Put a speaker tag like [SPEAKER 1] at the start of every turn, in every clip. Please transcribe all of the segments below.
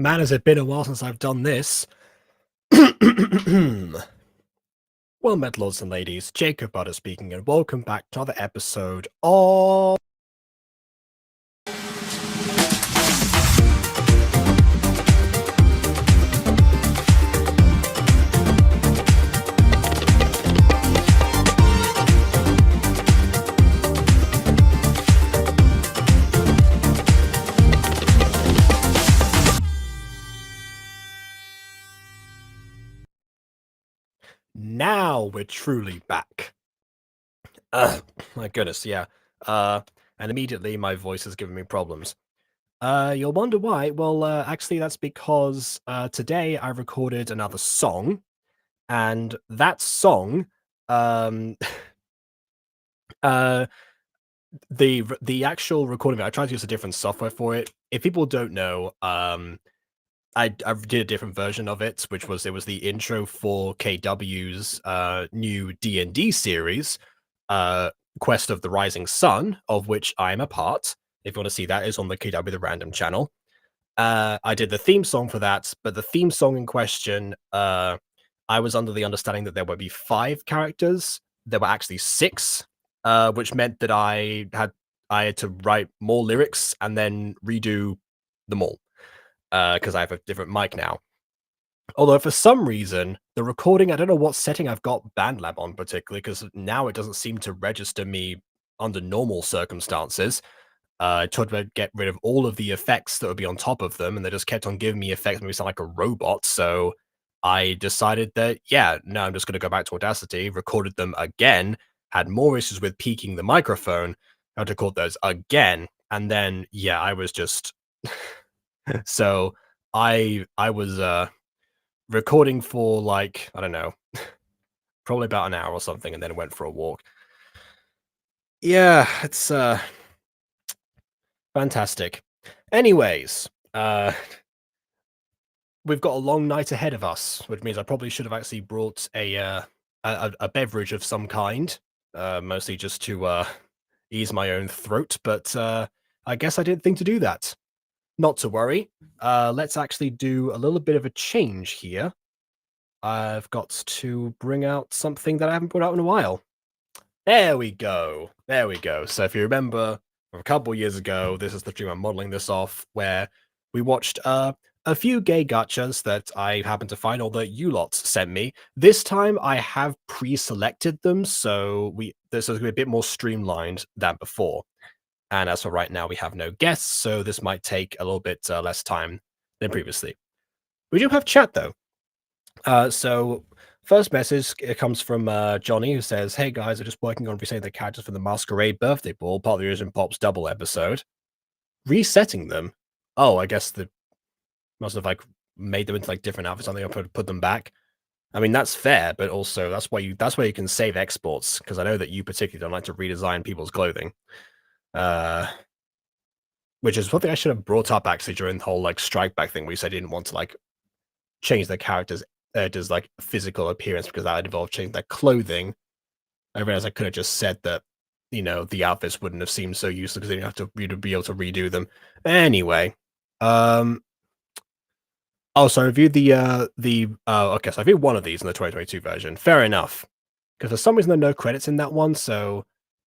[SPEAKER 1] Man, has it been a while since I've done this? Well met, lords and ladies, Jacob Butter speaking, and welcome back to another episode of... Now we're truly back. My goodness, yeah. And immediately my voice is giving me problems. You'll wonder why. Well, actually, that's because today I recorded another song, and that song, um, uh, the actual recording of it, I tried to use a different software for it. If people don't know, I did a different version of it, which was the intro for KW's new D&D series, Quest of the Rising Sun, of which I am a part. If you want to see that, is on the KW the Random channel. I did the theme song for that, but the theme song in question, I was under the understanding that there would be 5 characters. There were actually 6, which meant that I had to write more lyrics and then redo them all, because I have a different mic now. Although for some reason, the recording, I don't know what setting I've got BandLab on particularly, because now it doesn't seem to register me under normal circumstances. I tried to get rid of all of the effects that would be on top of them, and they just kept on giving me effects that made me sound like a robot. So I decided that, yeah, no, I'm just going to go back to Audacity, recorded them again, had more issues with peaking the microphone, had to record those again, and then, yeah, I was just... So I was recording for, like, I don't know, probably about an hour or something, and then went for a walk. Yeah, it's fantastic. Anyways, we've got a long night ahead of us, which means I probably should have actually brought a beverage of some kind, mostly just to ease my own throat, but I guess I didn't think to do that. Not to worry. Let's actually do a little bit of a change here. I've got to bring out something that I haven't put out in a while. There we go. There we go. So if you remember from a couple years ago, this is the stream I'm modeling this off, where we watched a few gay gachas that I happened to find, or that you lot sent me. This time I have pre-selected them, so this is going to be a bit more streamlined than before. And as for right now, we have no guests, so this might take a little bit less time than previously. We do have chat, though. So first message, it comes from Johnny, who says, "Hey guys, I'm just working on resetting the characters for the Masquerade birthday ball, part of the Original Pops double episode. Resetting them? Oh, I guess the must have like made them into like different outfits, something, and put them back. I mean, that's fair, but also that's why you can save exports, because I know that you particularly don't like to redesign people's clothing. Which is something I should have brought up actually during the whole like strike back thing, where you said you didn't want to like change the characters' like physical appearance because that would involve changing their clothing. I realized I could have just said that, you know, the outfits wouldn't have seemed so useless because they didn't have to you'd be able to redo them. Anyway, oh, so I reviewed okay, so I reviewed one of these in the 2022 version. Fair enough, because for some reason there are no credits in that one. So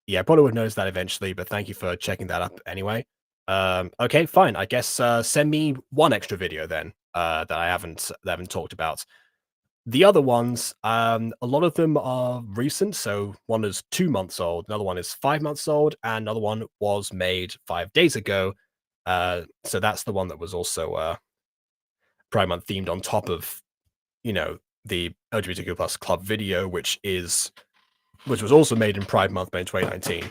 [SPEAKER 1] yeah, I probably would notice that eventually. But thank you for checking that up anyway. Okay, fine. I guess send me one extra video then that I haven't talked about. The other ones, a lot of them are recent. So one is 2 months old, another one is 5 months old, and another one was made 5 days ago. So that's the one that was also Pride Month themed on top of, you know, the LGBTQ plus club video, which was also made in Pride Month in 2019.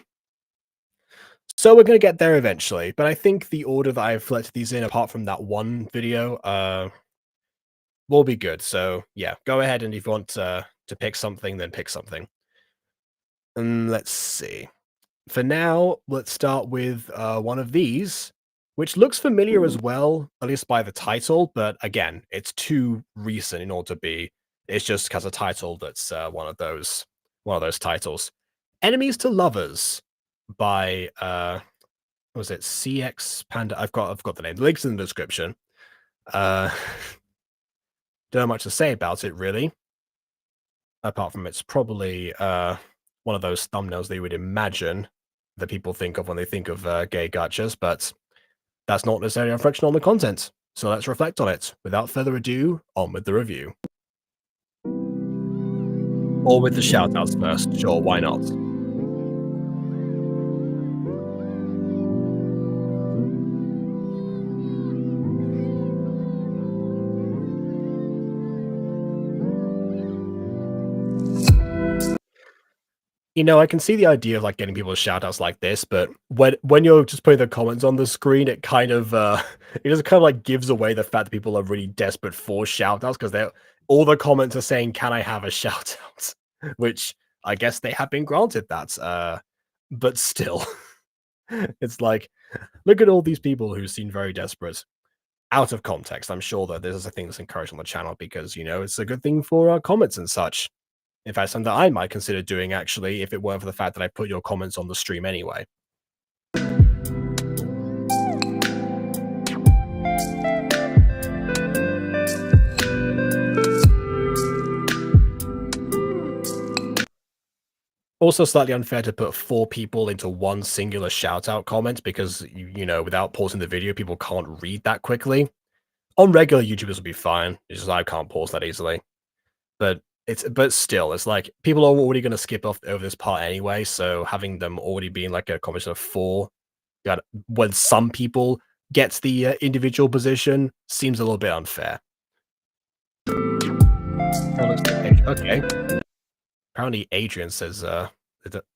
[SPEAKER 1] So we're going to get there eventually, but I think the order that I've selected these in, apart from that one video, will be good. So yeah, go ahead, and if you want to pick something, then pick something. And let's see. For now, let's start with one of these, which looks familiar as well, at least by the title. But again, it's too recent in order to be. It's just because a title that's one of those titles. Enemies to Lovers by was it CX Panda? I've got the name. The link's in the description. Uh, don't have much to say about it really, apart from it's probably one of those thumbnails they would imagine that people think of when they think of gay gachas, but that's not necessarily a reflection on the content. So let's reflect on it. Without further ado, on with the review. Or with the shoutouts first. Sure, why not? You know, I can see the idea of like getting people shoutouts like this, but when you're just putting the comments on the screen, it kind of it just kind of like gives away the fact that people are really desperate for shoutouts because they're all the comments are saying, "Can I have a shout out?" Which I guess they have been granted that. But still, it's like, look at all these people who seem very desperate. Out of context, I'm sure that this is a thing that's encouraged on the channel because you know it's a good thing for comments and such. In fact, something that I might consider doing actually, if it weren't for the fact that I put your comments on the stream anyway. Also slightly unfair to put 4 people into one singular shout out comment because, you know, without pausing the video, people can't read that quickly. On regular YouTubers will be fine. It's just I can't pause that easily. But still, it's like people are already gonna skip off over this part anyway, so having them already being like a combination of 4, got when some people gets the, individual position seems a little bit unfair. Oh, looks like okay. Apparently Adrian says,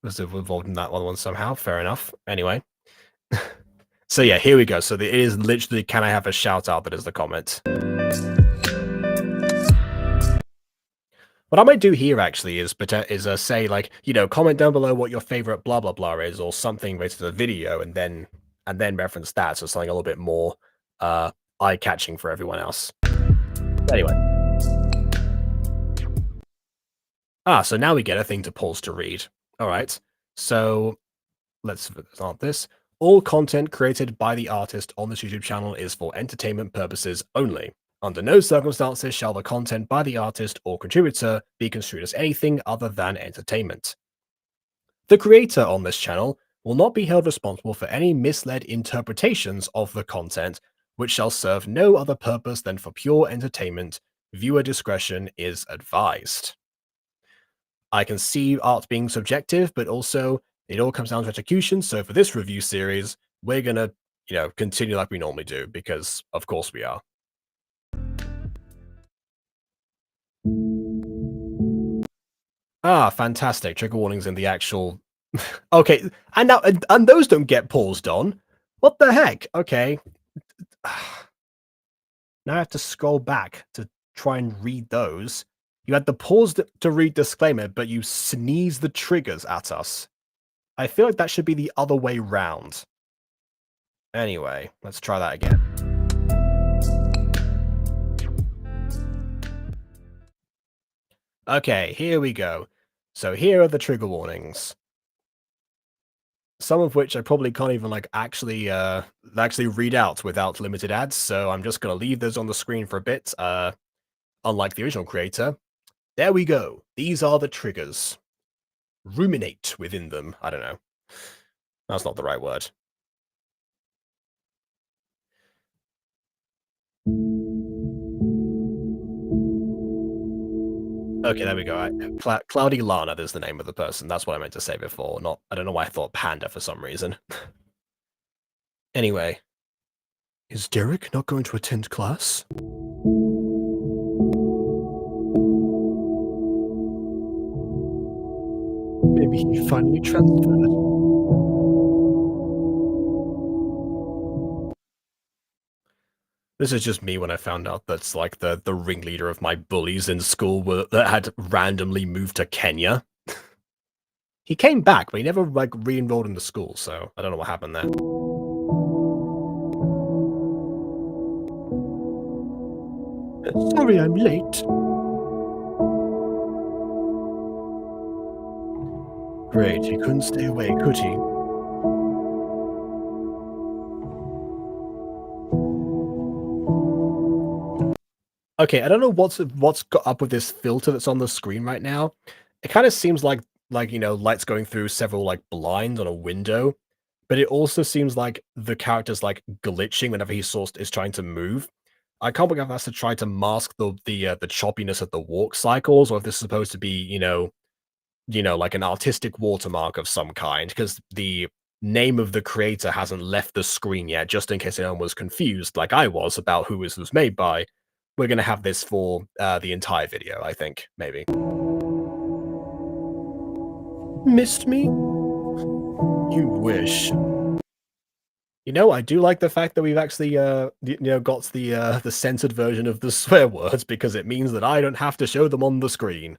[SPEAKER 1] was involved in that other one somehow. Fair enough. Anyway. So yeah, here we go. So it is literally, can I have a shout out that is the comment. What I might do here actually is say like, you know, comment down below what your favorite blah blah blah is or something related to the video and then reference that, so something a little bit more eye catching for everyone else. Anyway. So now we get a thing to pause to read. All right. So let's start this. All content created by the artist on this YouTube channel is for entertainment purposes only. Under no circumstances shall the content by the artist or contributor be construed as anything other than entertainment. The creator on this channel will not be held responsible for any misled interpretations of the content, which shall serve no other purpose than for pure entertainment. Viewer discretion is advised. I can see art being subjective, but also it all comes down to execution. So for this review series, we're gonna, you know, continue like we normally do because, of course, we are. Fantastic! Trigger warnings in the actual. Okay, and now and those don't get paused on. What the heck? Okay. Now I have to scroll back to try and read those. You had the pause to read disclaimer, but you sneeze the triggers at us. I feel like that should be the other way round. Anyway, let's try that again. Okay, here we go. So here are the trigger warnings. Some of which I probably can't even like actually read out without limited ads, so I'm just gonna leave those on the screen for a bit. Unlike the original creator. There we go. These are the triggers. Ruminate within them. I don't know. That's not the right word. Okay, there we go. Cloudy Lana is the name of the person. That's what I meant to say before. Not, I don't know why I thought Panda for some reason. Anyway. Is Derek not going to attend class? Maybe he finally transferred. This is just me when I found out that's like the ringleader of my bullies in school that had randomly moved to Kenya. He came back, but he never like re-enrolled in the school, so I don't know what happened there. Sorry I'm late. Great, he couldn't stay away, could he? Okay, I don't know what's got up with this filter that's on the screen right now. It kind of seems like lights going through several like blinds on a window, but it also seems like the character's like glitching whenever he is trying to move. I can't believe that's to try to mask the choppiness of the walk cycles, or if this is supposed to be like an artistic watermark of some kind, because the name of the creator hasn't left the screen yet, just in case anyone was confused, like I was, about who this was made by. We're gonna have this for the entire video, I think, maybe. Missed me? You wish. I do like the fact that we've actually, got the censored version of the swear words because it means that I don't have to show them on the screen.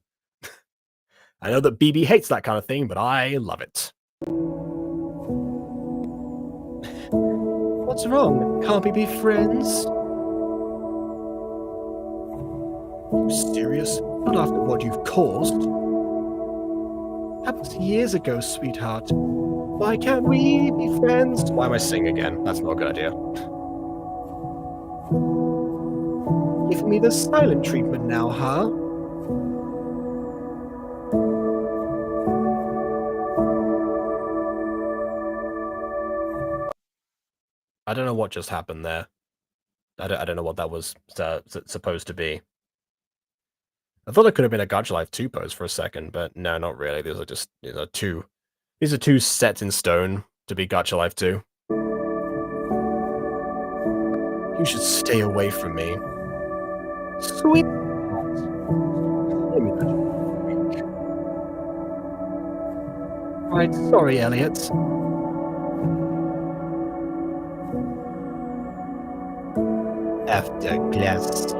[SPEAKER 1] I know that BB hates that kind of thing, but I love it. What's wrong? Can't we be friends? You serious? Not after what you've caused. That was years ago, sweetheart. Why can't we be friends? Why am I singing again? That's not a good idea. Give me the silent treatment now, huh? I don't know what just happened there. I don't know what that was supposed to be. I thought it could have been a Gacha Life 2 pose for a second, but no, not really. These are two set in stone to be Gacha Life 2. You should stay away from me. Sweet. Right, sorry, Elliot. After class.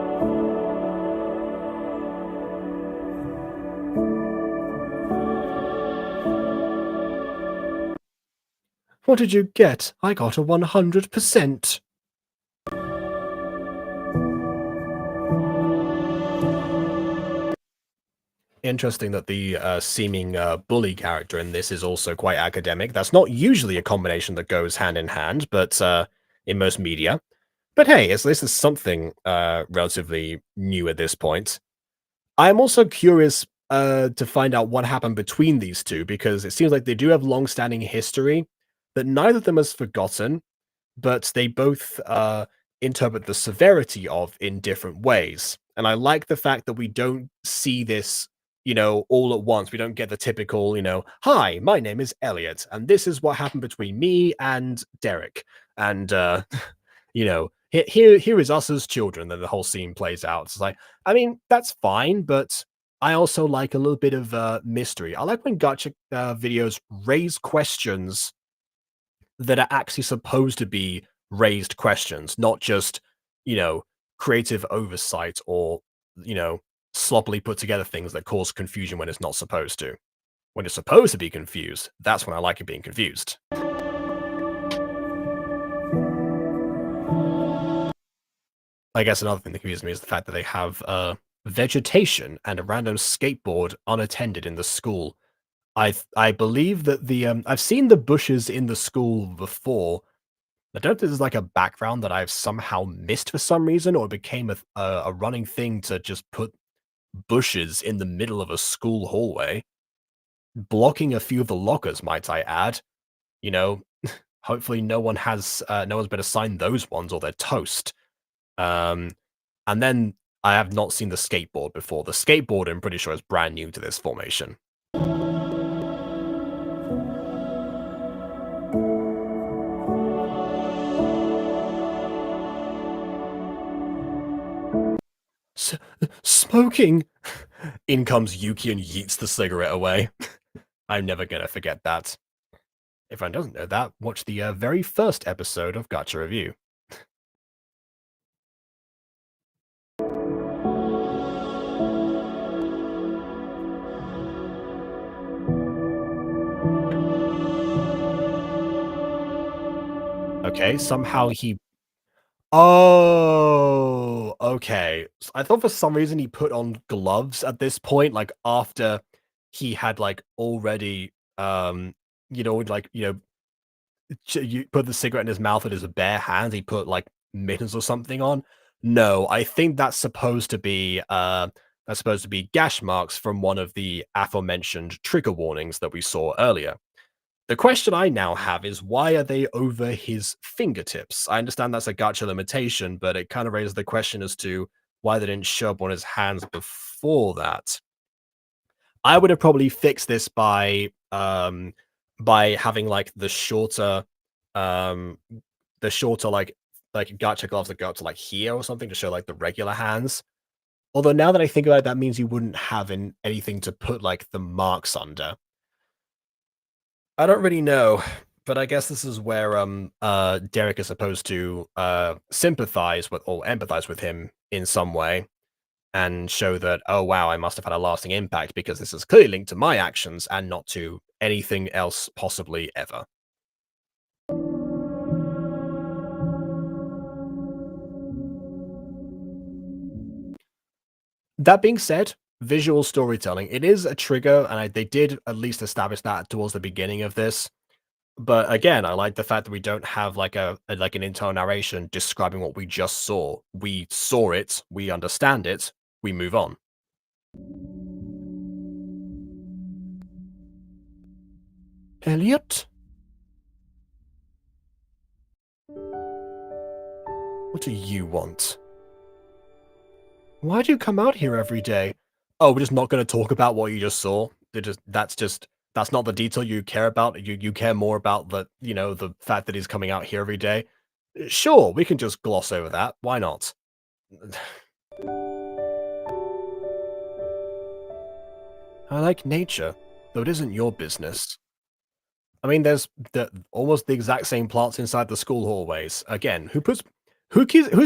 [SPEAKER 1] What did you get? I got a 100%. Interesting that the seeming bully character in this is also quite academic. That's not usually a combination that goes hand in hand, but in most media. But hey, at least it's something relatively new at this point. I'm also curious to find out what happened between these two, because it seems like they do have long-standing history that neither of them has forgotten, but they both interpret the severity of in different ways. And I like the fact that we don't see this, all at once. We don't get the typical, hi, my name is Elliot, and this is what happened between me and Derek. And here is us as children. Then the whole scene plays out. It's like, I mean, that's fine, but I also like a little bit of mystery. I like when gotcha videos raise questions that are actually supposed to be raised questions, not just, you know, creative oversight or, you know, sloppily put together things that cause confusion when it's not supposed to. When it's supposed to be confused, that's when I like it being confused. I guess another thing that confuses me is the fact that they have vegetation and a random skateboard unattended in the school. I believe that I've seen the bushes in the school before. I don't know if this is like a background that I've somehow missed for some reason, or it became a running thing to just put bushes in the middle of a school hallway, blocking a few of the lockers, might I add. You know, hopefully no one's been assigned those ones or they're toast. Um, and then I have not seen the skateboard before. The skateboard, I'm pretty sure, is brand new to this formation. S Smoking! In comes Yuki and yeets the cigarette away. I'm never gonna forget that. If anyone doesn't know that, watch the very first episode of Gacha Review. Okay, somehow he Oh, okay. I thought for some reason he put on gloves at this point, like, after he had, like, already, you put the cigarette in his mouth with his bare hands, he put, like, mittens or something on. No, I think that's supposed to be gash marks from one of the aforementioned trigger warnings that we saw earlier. The question I now have is why are they over his fingertips? I understand that's a gacha limitation, but it kind of raises the question as to why they didn't show up on his hands before that. I would have probably fixed this by having like um the shorter like gacha gloves that go up to like here or something to show like the regular hands. Although now that I think about it, that means you wouldn't have anything to put like the marks under. I don't really know, but I guess this is where Derek is supposed to sympathize with or empathize with him in some way and show that, oh wow, I must have had a lasting impact because this is clearly linked to my actions and not to anything else possibly ever. That being said, visual storytelling, it is a trigger, and they did at least establish that towards the beginning of this. But again, I like the fact that we don't have like like an internal narration describing what we just saw. We saw it, we understand it, we move on. Elliot? What do you want? Why do you come out here every day? Oh, we're just not going to talk about what you just saw. That's not the detail you care about. You care more about the fact that he's coming out here every day. Sure, we can just gloss over that. Why not? I like nature, though it isn't your business. I mean, there's almost the exact same plants inside the school hallways. Again, who's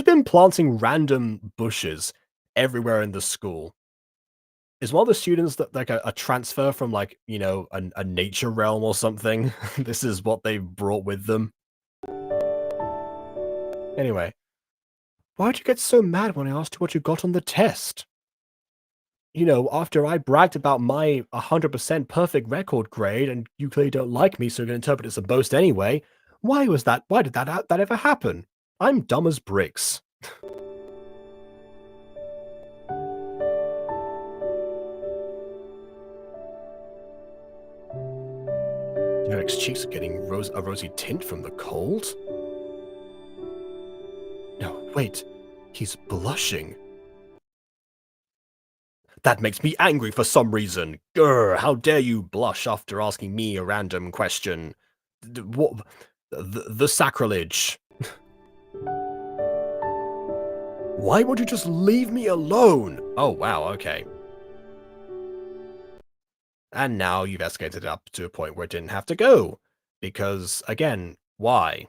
[SPEAKER 1] been planting random bushes everywhere in the school? Is one of the students that like a transfer from like, a nature realm or something? This is what they brought with them. Anyway, why'd you get so mad when I asked you what you got on the test? After I bragged about my 100% perfect record grade and you clearly don't like me, so you're going to interpret it as a boast anyway. Why was that? Why did that ever happen? I'm dumb as bricks. Derek's cheeks are getting a rosy tint from the cold. No, wait. He's blushing. That makes me angry for some reason. Grr, how dare you blush after asking me a random question? What? The sacrilege. Why would you just leave me alone? Oh, wow, okay. And now you've escalated it up to a point where it didn't have to go. Because, again, why?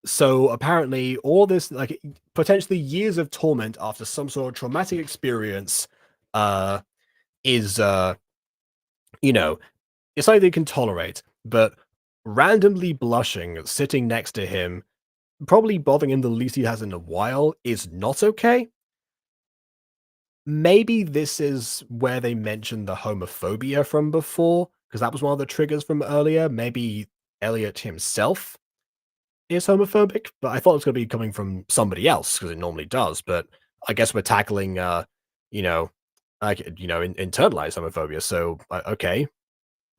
[SPEAKER 1] So apparently all this, like, potentially years of torment after some sort of traumatic experience, is, it's something they can tolerate, but randomly blushing, sitting next to him, probably bothering him the least he has in a while, is not okay. Maybe this is where they mentioned the homophobia from before, because that was one of the triggers from earlier. Maybe Elliot himself is homophobic, but I thought it was going to be coming from somebody else because it normally does. But I guess we're tackling, you know, internalized homophobia. So okay,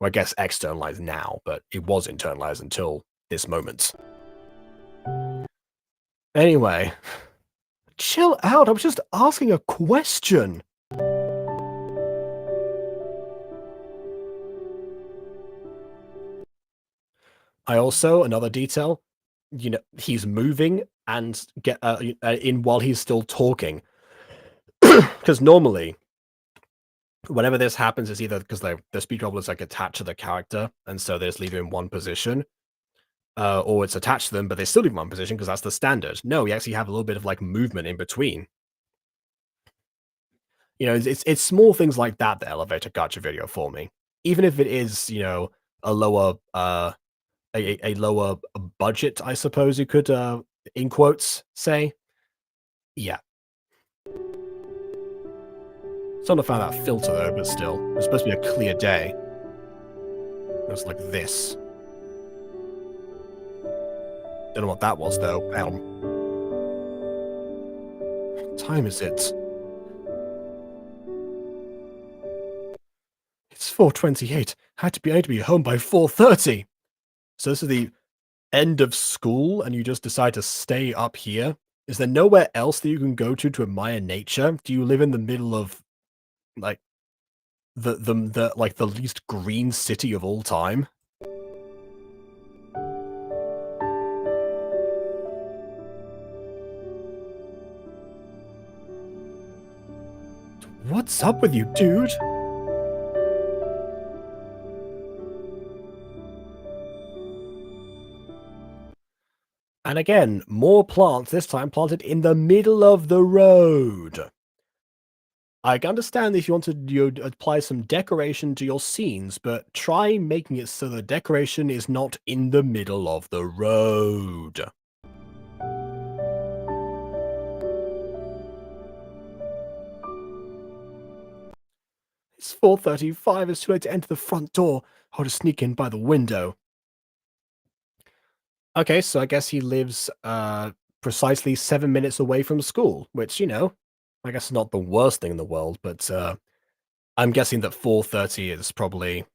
[SPEAKER 1] well, I guess externalized now, but it was internalized until this moment. Anyway, chill out. I was just asking a question. I also another detail, he's moving and in while he's still talking, because normally whenever this happens, it's either because the speech bubble is like attached to the character, and so they just leave him in one position, or it's attached to them, but they still leave him in one position because that's the standard. No, we actually have a little bit of like movement in between. It's small things like that that elevate a gacha video for me, even if it is a lower a lower budget, I suppose you could in quotes say. Yeah. Still to find that filter though, but still. It's supposed to be a clear day. It's like this. Don't know what that was though. time is it? It's 4:28. I had to be home by 4:30. So this is the end of school, and you just decide to stay up here? Is there nowhere else that you can go to admire nature? Do you live in the middle of, like, the least green city of all time? What's up with you, dude? And again, more plants, this time planted in the middle of the road. I can understand if you want to apply some decoration to your scenes, but try making it so the decoration is not in the middle of the road. It's 4:35, it's too late to enter the front door. I'll just sneak in by the window. Okay, so I guess he lives, precisely 7 minutes away from school, which, I guess is not the worst thing in the world, but, I'm guessing that 4:30 is probably,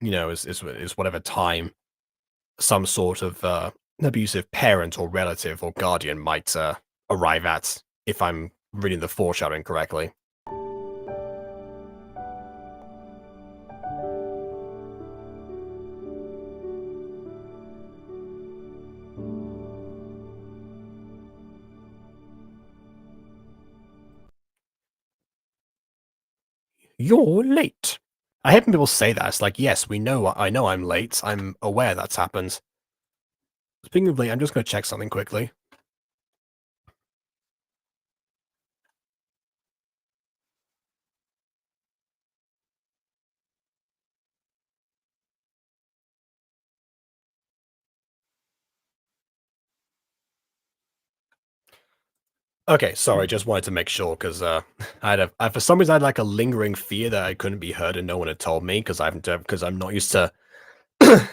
[SPEAKER 1] is whatever time some sort of, abusive parent or relative or guardian might, arrive at, if I'm reading the foreshadowing correctly. You're late. I hate when people say that. It's like, yes, I know I'm late. I'm aware that's happened. Speaking of late, I'm just going to check something quickly. Okay, sorry, just wanted to make sure because for some reason I had like a lingering fear that I couldn't be heard and no one had told me because I'm not used to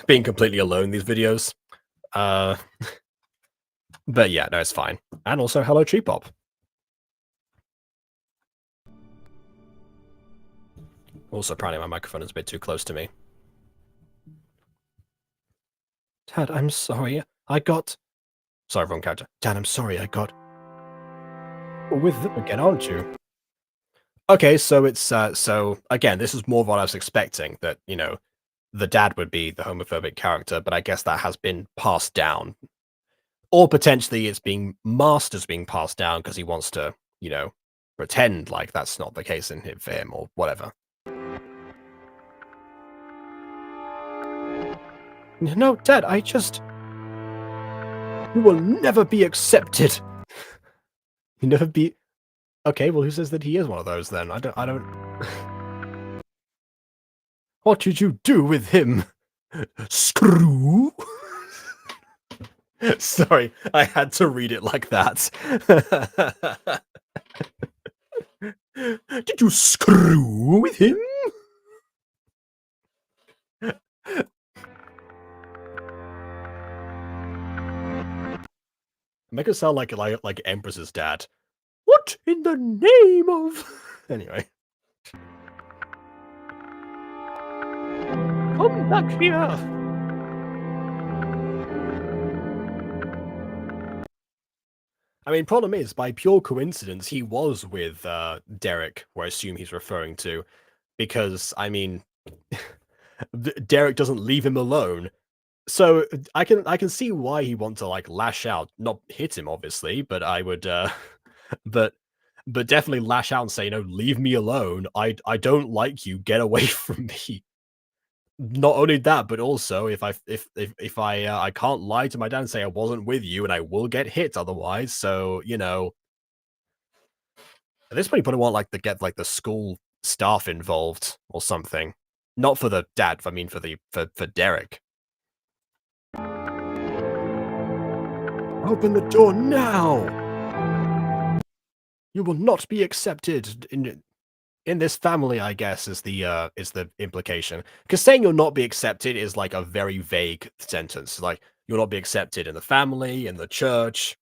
[SPEAKER 1] being completely alone in these videos. Uh, but yeah, no, it's fine. And also, hello, Tree Pop. Also, apparently my microphone is a bit too close to me. Dad, I'm sorry. Sorry, wrong character. Dad, I'm sorry. I got with them again, aren't you? Okay, so it's so again, this is more of what I was expecting, that, the dad would be the homophobic character, but I guess that has been passed down. Or potentially it's being masked as being passed down because he wants to, pretend like that's not the case for him or whatever. No, Dad, you will never be accepted. You never be Okay, well, who says that he is one of those then? I don't What did you do with him? Screw? Sorry, I had to read it like that. Did you screw with him? Make it sound like Empress's dad. What in the name of... Anyway. Come back here! I mean, problem is, by pure coincidence, he was with, Derek, who I assume he's referring to, because, I mean, Derek doesn't leave him alone. So, I can see why he wants to, like, lash out. Not hit him, obviously, but I would, but definitely lash out and say, "Leave me alone. I don't like you. Get away from me." Not only that, but also if I can't lie to my dad and say I wasn't with you, and I will get hit otherwise. So, at this point, you probably want get the school staff involved or something. Not for the dad. I mean, for Derek. Open the door now. You will not be accepted in this family, I guess, is the implication. Because saying you'll not be accepted is like a very vague sentence. Like, you'll not be accepted in the family, in the church,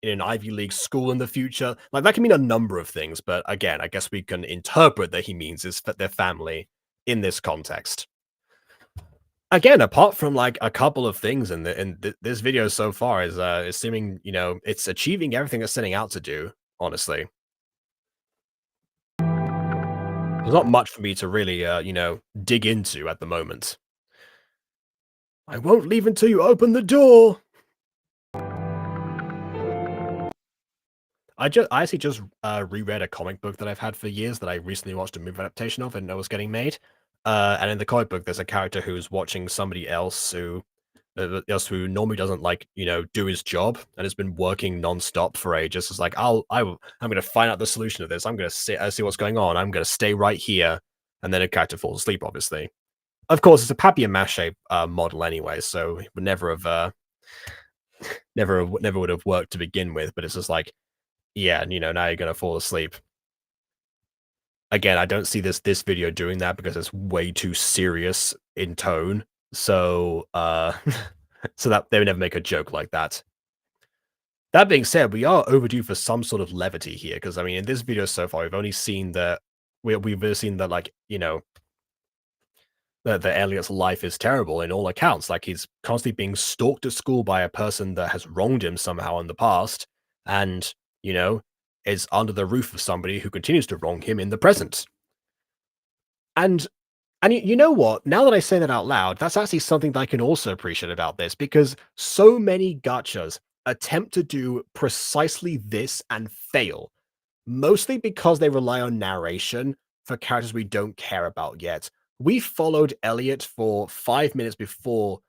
[SPEAKER 1] in an Ivy League school in the future. Like, that can mean a number of things, but again, I guess we can interpret that he means is their family in this context. Again, apart from, like, a couple of things in this video so far is seeming, you know, it's achieving everything it's setting out to do, honestly. There's not much for me to really, you know, dig into at the moment. I won't leave until you open the door! I actually just reread a comic book that I've had for years that I recently watched a movie adaptation of and know was getting made. And in the comic book, there's a character who's watching somebody else who normally doesn't like, you know, do his job and has been working nonstop for ages. It's like, I'm gonna find out the solution to this. I'm gonna see what's going on. I'm gonna stay right here, and then a character falls asleep. Obviously, of course, it's a papier-mâché model anyway, so it would never have never would have worked to begin with. But it's just like, yeah, you know, now you're gonna fall asleep. Again, I don't see this video doing that because it's way too serious in tone. So, so that they would never make a joke like that. That being said, we are overdue for some sort of levity here because I mean, in this video so far, we've only seen that we've seen that, like, you know, that Elliot's life is terrible in all accounts. Like, he's constantly being stalked at school by a person that has wronged him somehow in the past, and, you know, is under the roof of somebody who continues to wrong him in the present. And you know what? Now that I say that out loud, that's actually something that I can also appreciate about this because so many gachas attempt to do precisely this and fail, mostly because they rely on narration for characters we don't care about yet. We followed Elliot for 5 minutes before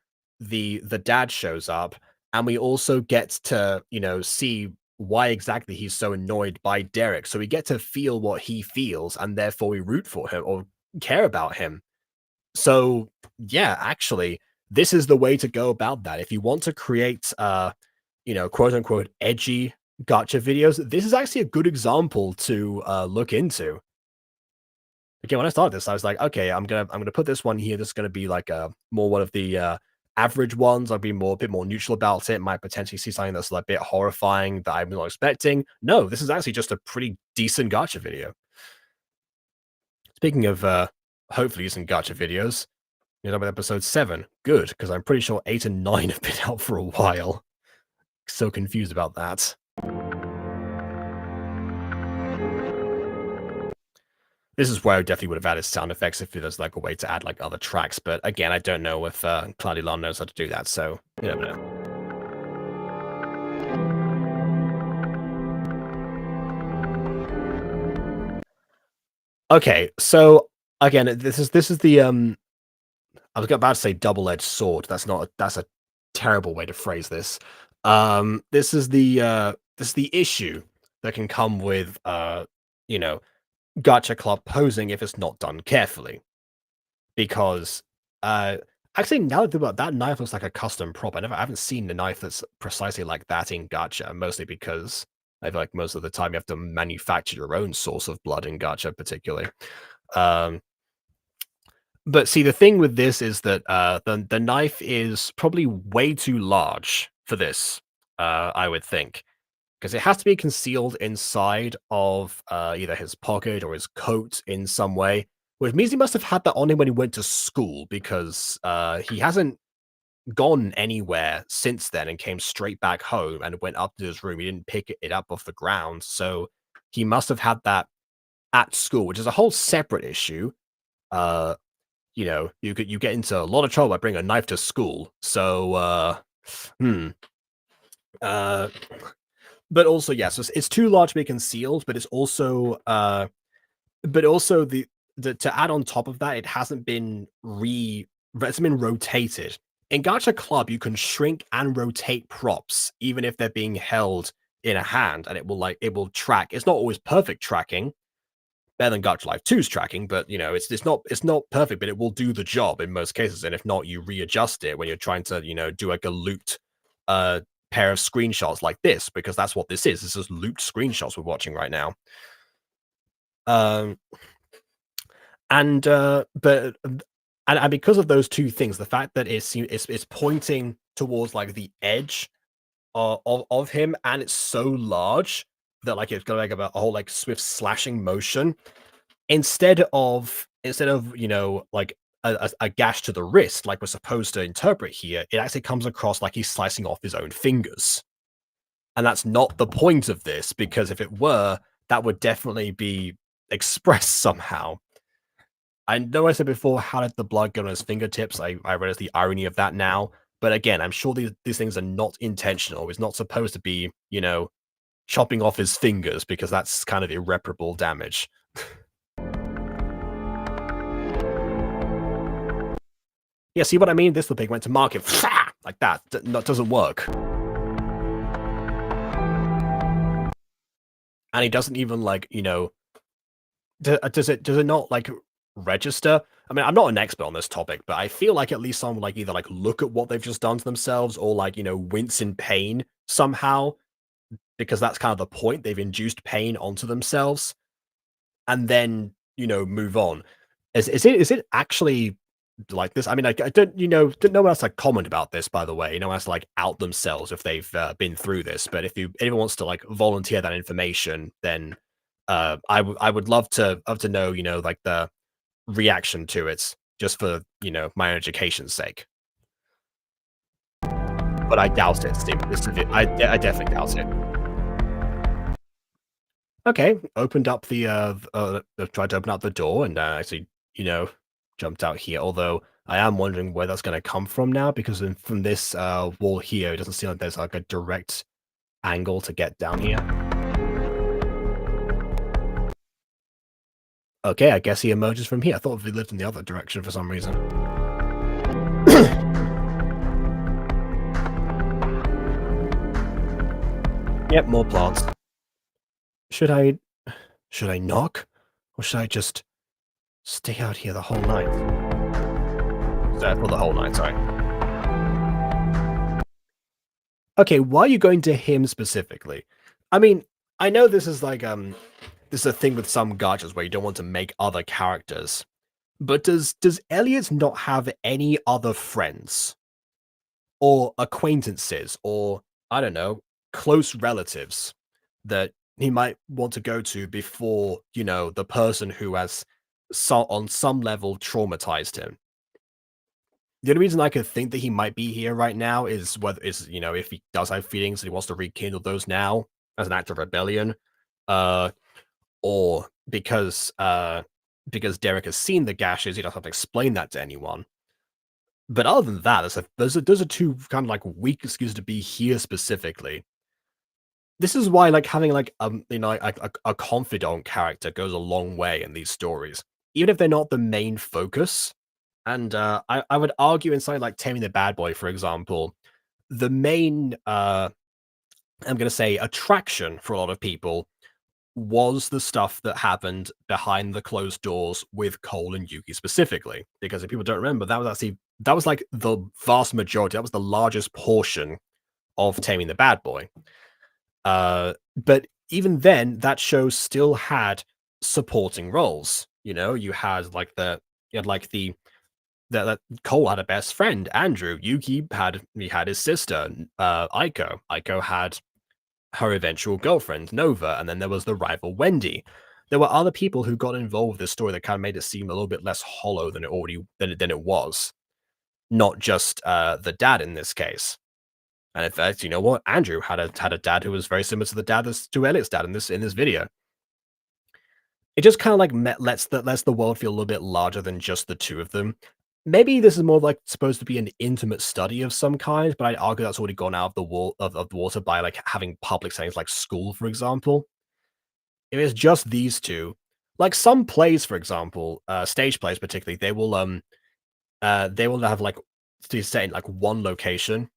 [SPEAKER 1] the dad shows up, and we also get to, you know, see why exactly he's so annoyed by Derek. So we get to feel what he feels, and therefore we root for him or care about him. So yeah, actually, this is the way to go about that. If you want to create you know, quote unquote edgy gotcha videos, this is actually a good example to look into. Again, when I started this, I was like, okay, I'm gonna put this one here. This is gonna be like a more one of the average ones. I'll be a bit more neutral about it. Might potentially see something that's like a bit horrifying that I'm not expecting. No, this is actually just a pretty decent gotcha video. Speaking of hopefully decent gotcha videos, you know, about episode 7. Good, because I'm pretty sure 8 and 9 have been out for a while. So confused about that. This is where I definitely would have added sound effects if there's like a way to add like other tracks, but again, I don't know if Cloudy Lon knows how to do that, so you never know. Okay, so again, this is the I was about to say double-edged sword. That's a terrible way to phrase this. This is the issue that can come with you know, Gacha Club posing if it's not done carefully. Because actually now that I think about it, that knife looks like a custom prop. I haven't seen a knife that's precisely like that in Gacha, mostly because I feel like most of the time you have to manufacture your own source of blood in Gacha particularly. Um but see, the thing with this is that the knife is probably way too large for this, I would think, because it has to be concealed inside of either his pocket or his coat in some way, which means he must have had that on him when he went to school because he hasn't gone anywhere since then and came straight back home and went up to his room. He didn't pick it up off the ground, so he must have had that at school, which is a whole separate issue. Uh, you know, you get into a lot of trouble by bringing a knife to school. So, hmm. Uh, but also, yes, it's too large to be concealed, but it's also, the to add on top of that, it hasn't been it's been rotated. In Gacha Club, you can shrink and rotate props, even if they're being held in a hand, and it will track. It's not always perfect tracking, better than Gacha Life 2's tracking, but you know, it's not perfect, but it will do the job in most cases. And if not, you readjust it when you're trying to, you know, do like a looped pair of screenshots like this, because that's what this is. This is looped screenshots we're watching right now. Um and but and because of those two things, the fact that it's pointing towards like the edge of him, and it's so large that like it's got like a whole like swift slashing motion instead of like a gash to the wrist like we're supposed to interpret here. It actually comes across like he's slicing off his own fingers, and that's not the point of this, because if it were, that would definitely be expressed somehow. I know I said before, how did the blood get on his fingertips? I realize the irony of that now. But again, I'm sure these things are not intentional. It's not supposed to be, chopping off his fingers, because that's kind of irreparable damage. Yeah, see what I mean? This little pig went to market like that. That doesn't work. And he doesn't even like, does it not like register? I mean, I'm not an expert on this topic, but I feel like at least someone like either like look at what they've just done to themselves, or like, wince in pain somehow, because that's kind of the point. They've induced pain onto themselves, and then, move on. Is it actually like this? I mean, I don't, don't know else like comment about this, by the way. No one has to like out themselves if they've been through this. But if anyone wants to like volunteer that information, then I would love to know, like the reaction to it, just for my own education's sake. But I doubt it, Steve. I definitely doubt it. Okay, opened up tried to open up the door, and actually, jumped out here. Although I am wondering where that's going to come from now, because from this wall here, it doesn't seem like there's like a direct angle to get down here. Okay, I guess he emerges from here. I thought he lived in the other direction for some reason. Yep, more plants. Should I knock, or should I just stay out here the whole night? For the whole night, sorry. Okay, why are you going to him specifically? I mean, I know this is like this is a thing with some gachas where you don't want to make other characters. But does Elliot not have any other friends or acquaintances, or I don't know, close relatives that he might want to go to before, the person who has on some level traumatized him? The only reason I could think that he might be here right now is if he does have feelings and he wants to rekindle those now as an act of rebellion, uh, or because Derek has seen the gashes, he doesn't have to explain that to anyone. But other than that, those are two kind of like weak excuses to be here specifically. This is why like having like a confidant character goes a long way in these stories, even if they're not the main focus. And I would argue in something like Taming the Bad Boy, for example, the main I'm gonna say attraction for a lot of people was the stuff that happened behind the closed doors with Cole and Yuki specifically. Because if people don't remember, that was like the vast majority, that was the largest portion of Taming the Bad Boy. But even then, that show still had supporting roles. You had like that Cole had a best friend, Andrew. Yuki had his sister, Aiko. Aiko had her eventual girlfriend, Nova, and then there was the rival, Wendy. There were other people who got involved with this story that kind of made it seem a little bit less hollow than it was. Not just the dad in this case. And in fact, you know what? Andrew had a dad who was very similar to the dad to Elliot's dad in this video. It just kind of like lets the world feel a little bit larger than just the two of them. Maybe this is more like supposed to be an intimate study of some kind, but I'd argue that's already gone out of the water by like having public settings like school, for example. If it's just these two, like some plays, for example, stage plays particularly, they will have like to set in like one location,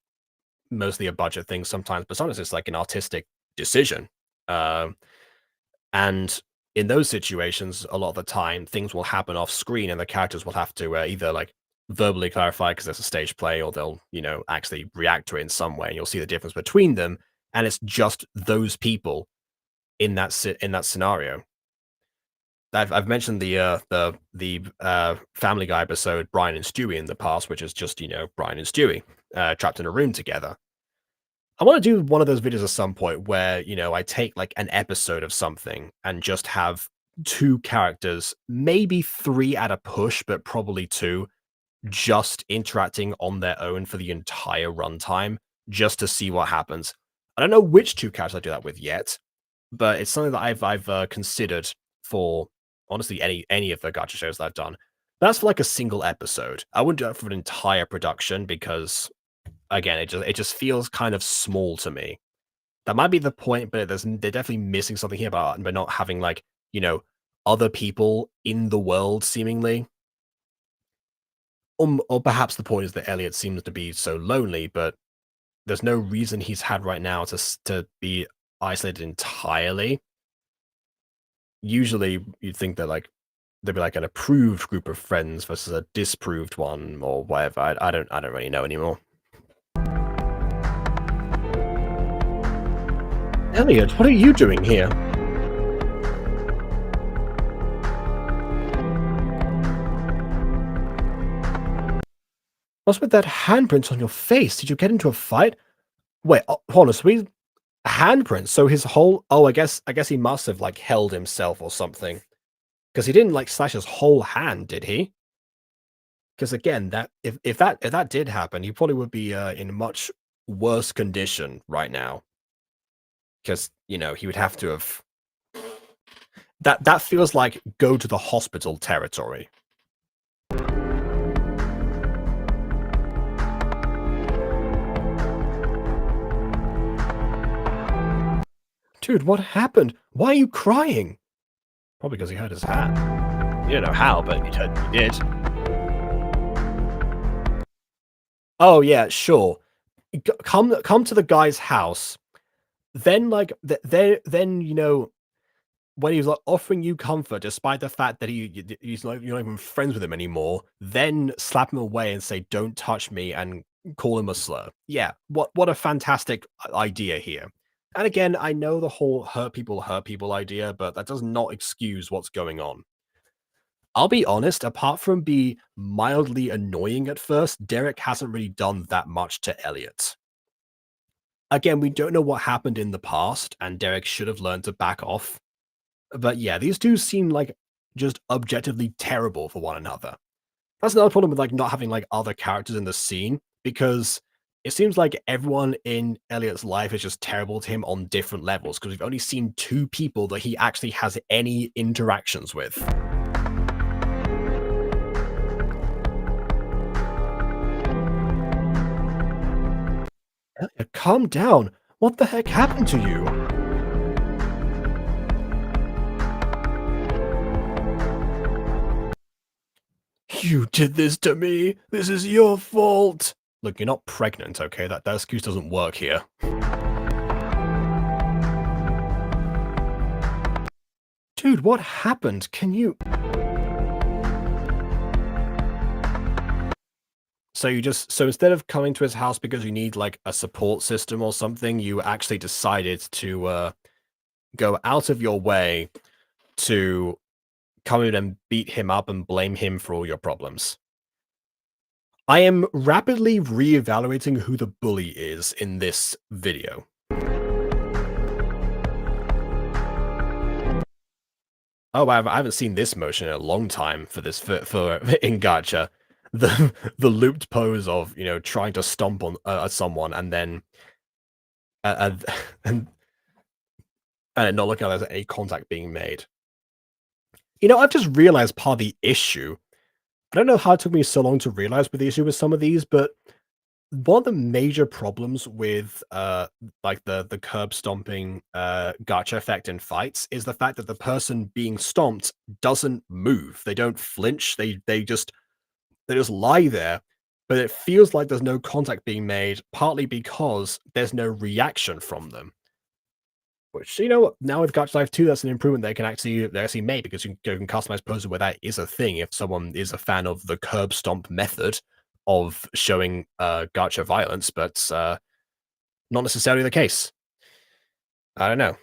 [SPEAKER 1] mostly a budget thing sometimes, but sometimes it's like an artistic decision. And in those situations, a lot of the time, things will happen off screen, and the characters will have to either like verbally clarify because there's a stage play, or they'll actually react to it in some way, and you'll see the difference between them. And it's just those people in that scenario. I've mentioned the Family Guy episode Brian and Stewie in the past, which is just Brian and Stewie trapped in a room together. I want to do one of those videos at some point where, I take like an episode of something and just have two characters, maybe three at a push, but probably two, just interacting on their own for the entire runtime, just to see what happens. I don't know which two characters I do that with yet, but it's something that I've considered for honestly any of the gacha shows that I've done. That's for like a single episode. I wouldn't do it for an entire production because again, it just feels kind of small to me. That might be the point, but they're definitely missing something here about by not having like, other people in the world seemingly. Or perhaps the point is that Elliot seems to be so lonely, but there's no reason he's had right now to be isolated entirely. Usually, you'd think that like there'd be like an approved group of friends versus a disproved one or whatever. I don't really know anymore. Elliot, what are you doing here? What's with that handprint on your face? Did you get into a fight? Wait, hold on. So we handprints. So his whole I guess he must have like held himself or something. Because he didn't like slash his whole hand, did he? Because again, that if that did happen, he probably would be in much worse condition right now. Because he would have to have that feels like go to the hospital territory. Dude, what happened? Why are you crying? Probably because he hurt his hand. You don't know how, but he did. Oh yeah, sure. Come to the guy's house. Then like then when he's like offering you comfort, despite the fact that he's like you're not even friends with him anymore, then slap him away and say, "Don't touch me," and call him a slur. Yeah, what a fantastic idea here. And again, I know the whole hurt people idea, but that does not excuse what's going on. I'll be honest, apart from be mildly annoying at first, Derek hasn't really done that much to Elliot. Again, we don't know what happened in the past, and Derek should have learned to back off. But yeah, these two seem like just objectively terrible for one another. That's another problem with like not having like other characters in the scene, because it seems like everyone in Elliot's life is just terrible to him on different levels, because we've only seen two people that he actually has any interactions with. Elliot, calm down. What the heck happened to you? You did this to me. This is your fault. Look, you're not pregnant, okay? That excuse doesn't work here. Dude, what happened? Can you... So instead of coming to his house because you need like a support system or something, you actually decided to go out of your way to come in and beat him up and blame him for all your problems. I am rapidly reevaluating who the bully is in this video. Oh, I haven't seen this motion in a long time for this for in Gacha. The looped pose of trying to stomp on someone and then and and it not looking like there's any contact being made. I've just realized part of the issue. I don't know how it took me so long to realize what the issue with some of these, but one of the major problems with like the curb stomping gacha effect in fights is the fact that the person being stomped doesn't move. They don't flinch. They just lie there, but it feels like there's no contact being made, partly because there's no reaction from them. Which, now with Gacha Life 2, that's an improvement they actually make, because you can customize poses where that is a thing if someone is a fan of the curb stomp method of showing gacha violence, but not necessarily the case. I don't know.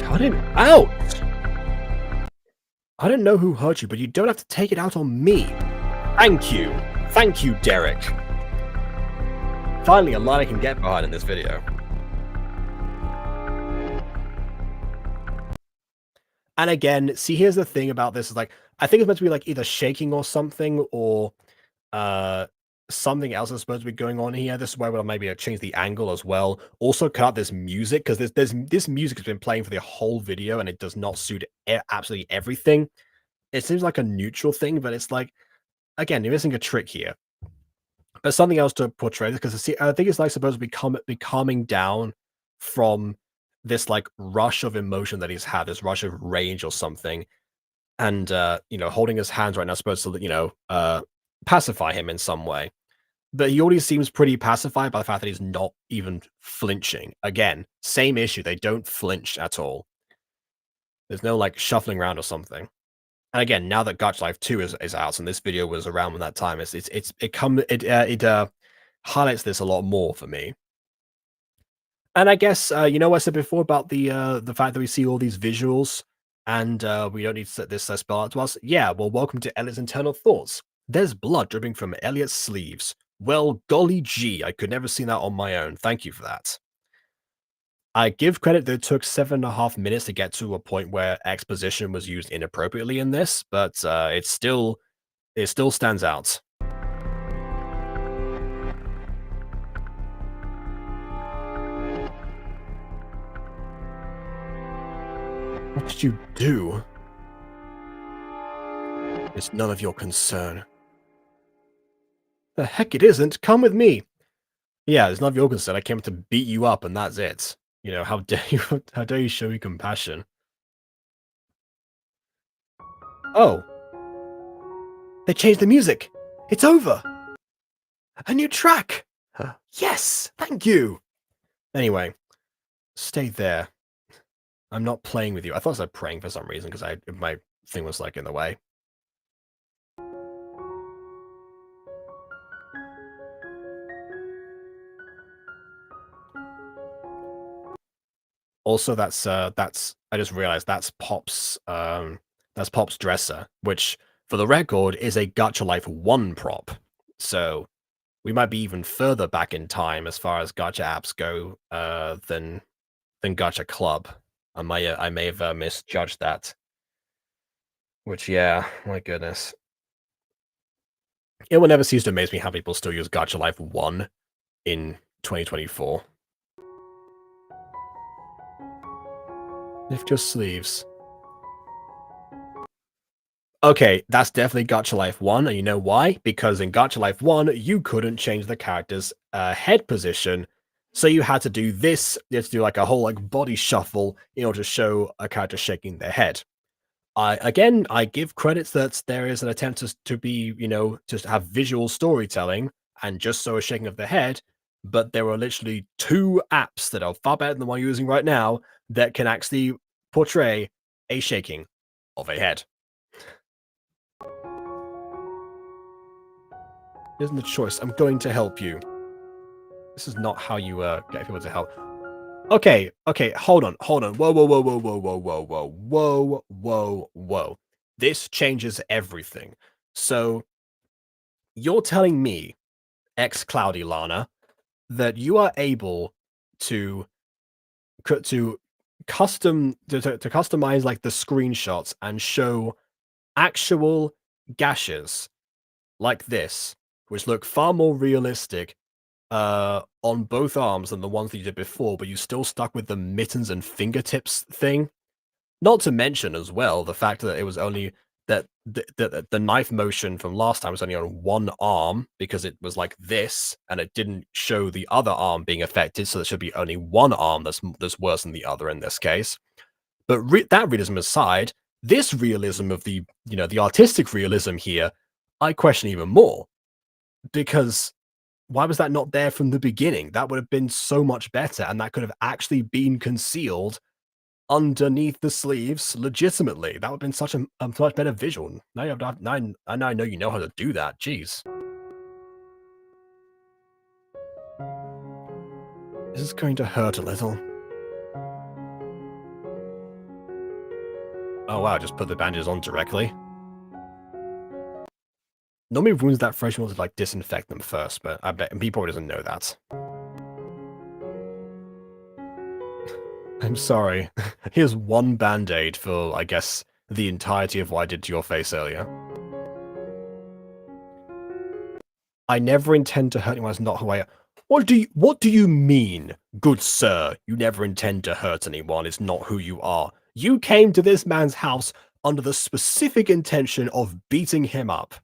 [SPEAKER 1] Cut him out! I don't know who hurt you, but you don't have to take it out on me. Thank you. Thank you, Derek. Finally, a line I can get behind in this video. And again, see, here's the thing about this is like, I think it's meant to be like either shaking or something, or uh something else is supposed to be going on here. This is where we'll maybe change the angle as well. Also cut out this music, because this music has been playing for the whole video and it does not suit absolutely everything. It seems like a neutral thing, but it's like, again, you're missing a trick here. But something else to portray this, because I think it's like supposed to be calming down from this like rush of emotion that he's had, this rush of rage or something. And holding his hands right now is supposed to, pacify him in some way. But he already seems pretty pacified by the fact that he's not even flinching. Again, same issue. They don't flinch at all. There's no like shuffling around or something. And again, now that Gacha Life 2 is out, and this video was around when that time, it highlights this a lot more for me. And I guess what I said before about the fact that we see all these visuals and we don't need to set this spell out to us. Yeah, well, welcome to Elliot's internal thoughts. There's blood dripping from Elliot's sleeves. Well, golly gee, I could never see that on my own. Thank you for that. I give credit that it took 7.5 minutes to get to a point where exposition was used inappropriately in this, but it still stands out. What did you do? It's none of your concern. The heck it isn't. Come with me. Yeah, it's none of your concern. I came to beat you up, and that's it. How dare you? How dare you show me compassion? Oh, they changed the music. It's over. A new track. Yes, thank you. Anyway, stay there. I'm not playing with you. I thought I said praying for some reason because my thing was like in the way. Also, that's I just realized that's Pop's dresser, which for the record is a Gacha Life 1 prop. So we might be even further back in time as far as gacha apps go than Gachaclub. I may have misjudged that. Which, yeah, my goodness. It will never cease to amaze me how people still use Gacha Life 1 in 2024. Lift your sleeves. Okay, that's definitely Gacha Life 1, and you know why? Because in Gacha Life 1, you couldn't change the character's head position, so you had to do this. You had to do like a whole like body shuffle in order to show a character shaking their head. I give credits that there is an attempt to be, just have visual storytelling and just so a shaking of the head, but there are literally 2 apps that are far better than the one you're using right now that can actually portray a shaking of a head. Isn't a choice. I'm going to help you. This is not how you get people to help. Okay, hold on. Whoa. This changes everything. So you're telling me, ex Cloudy Lana, that you are able to customize like the screenshots and show actual gachas like this, which look far more realistic on both arms than the ones that you did before, but you still stuck with the mittens and fingertips thing. Not to mention as well the fact that it was only that the knife motion from last time was only on one arm because it was like this, and it didn't show the other arm being affected, so there should be only one arm that's worse than the other in this case. But that realism aside, this realism of the the artistic realism here, I question even more, because why was that not there from the beginning? That would have been so much better, and that could have actually been concealed underneath the sleeves legitimately. That would have been such a much better visual. Now I know you know how to do that. Jeez. This is going to hurt a little. Oh wow, just put the bandages on directly. Normally wounds that fresh will like disinfect them first, but I bet he probably doesn't know that. I'm sorry. Here's one band-aid for, I guess, the entirety of what I did to your face earlier. I never intend to hurt anyone. That's not who I am. What do you mean, good sir? You never intend to hurt anyone. It's not who you are. You came to this man's house under the specific intention of beating him up.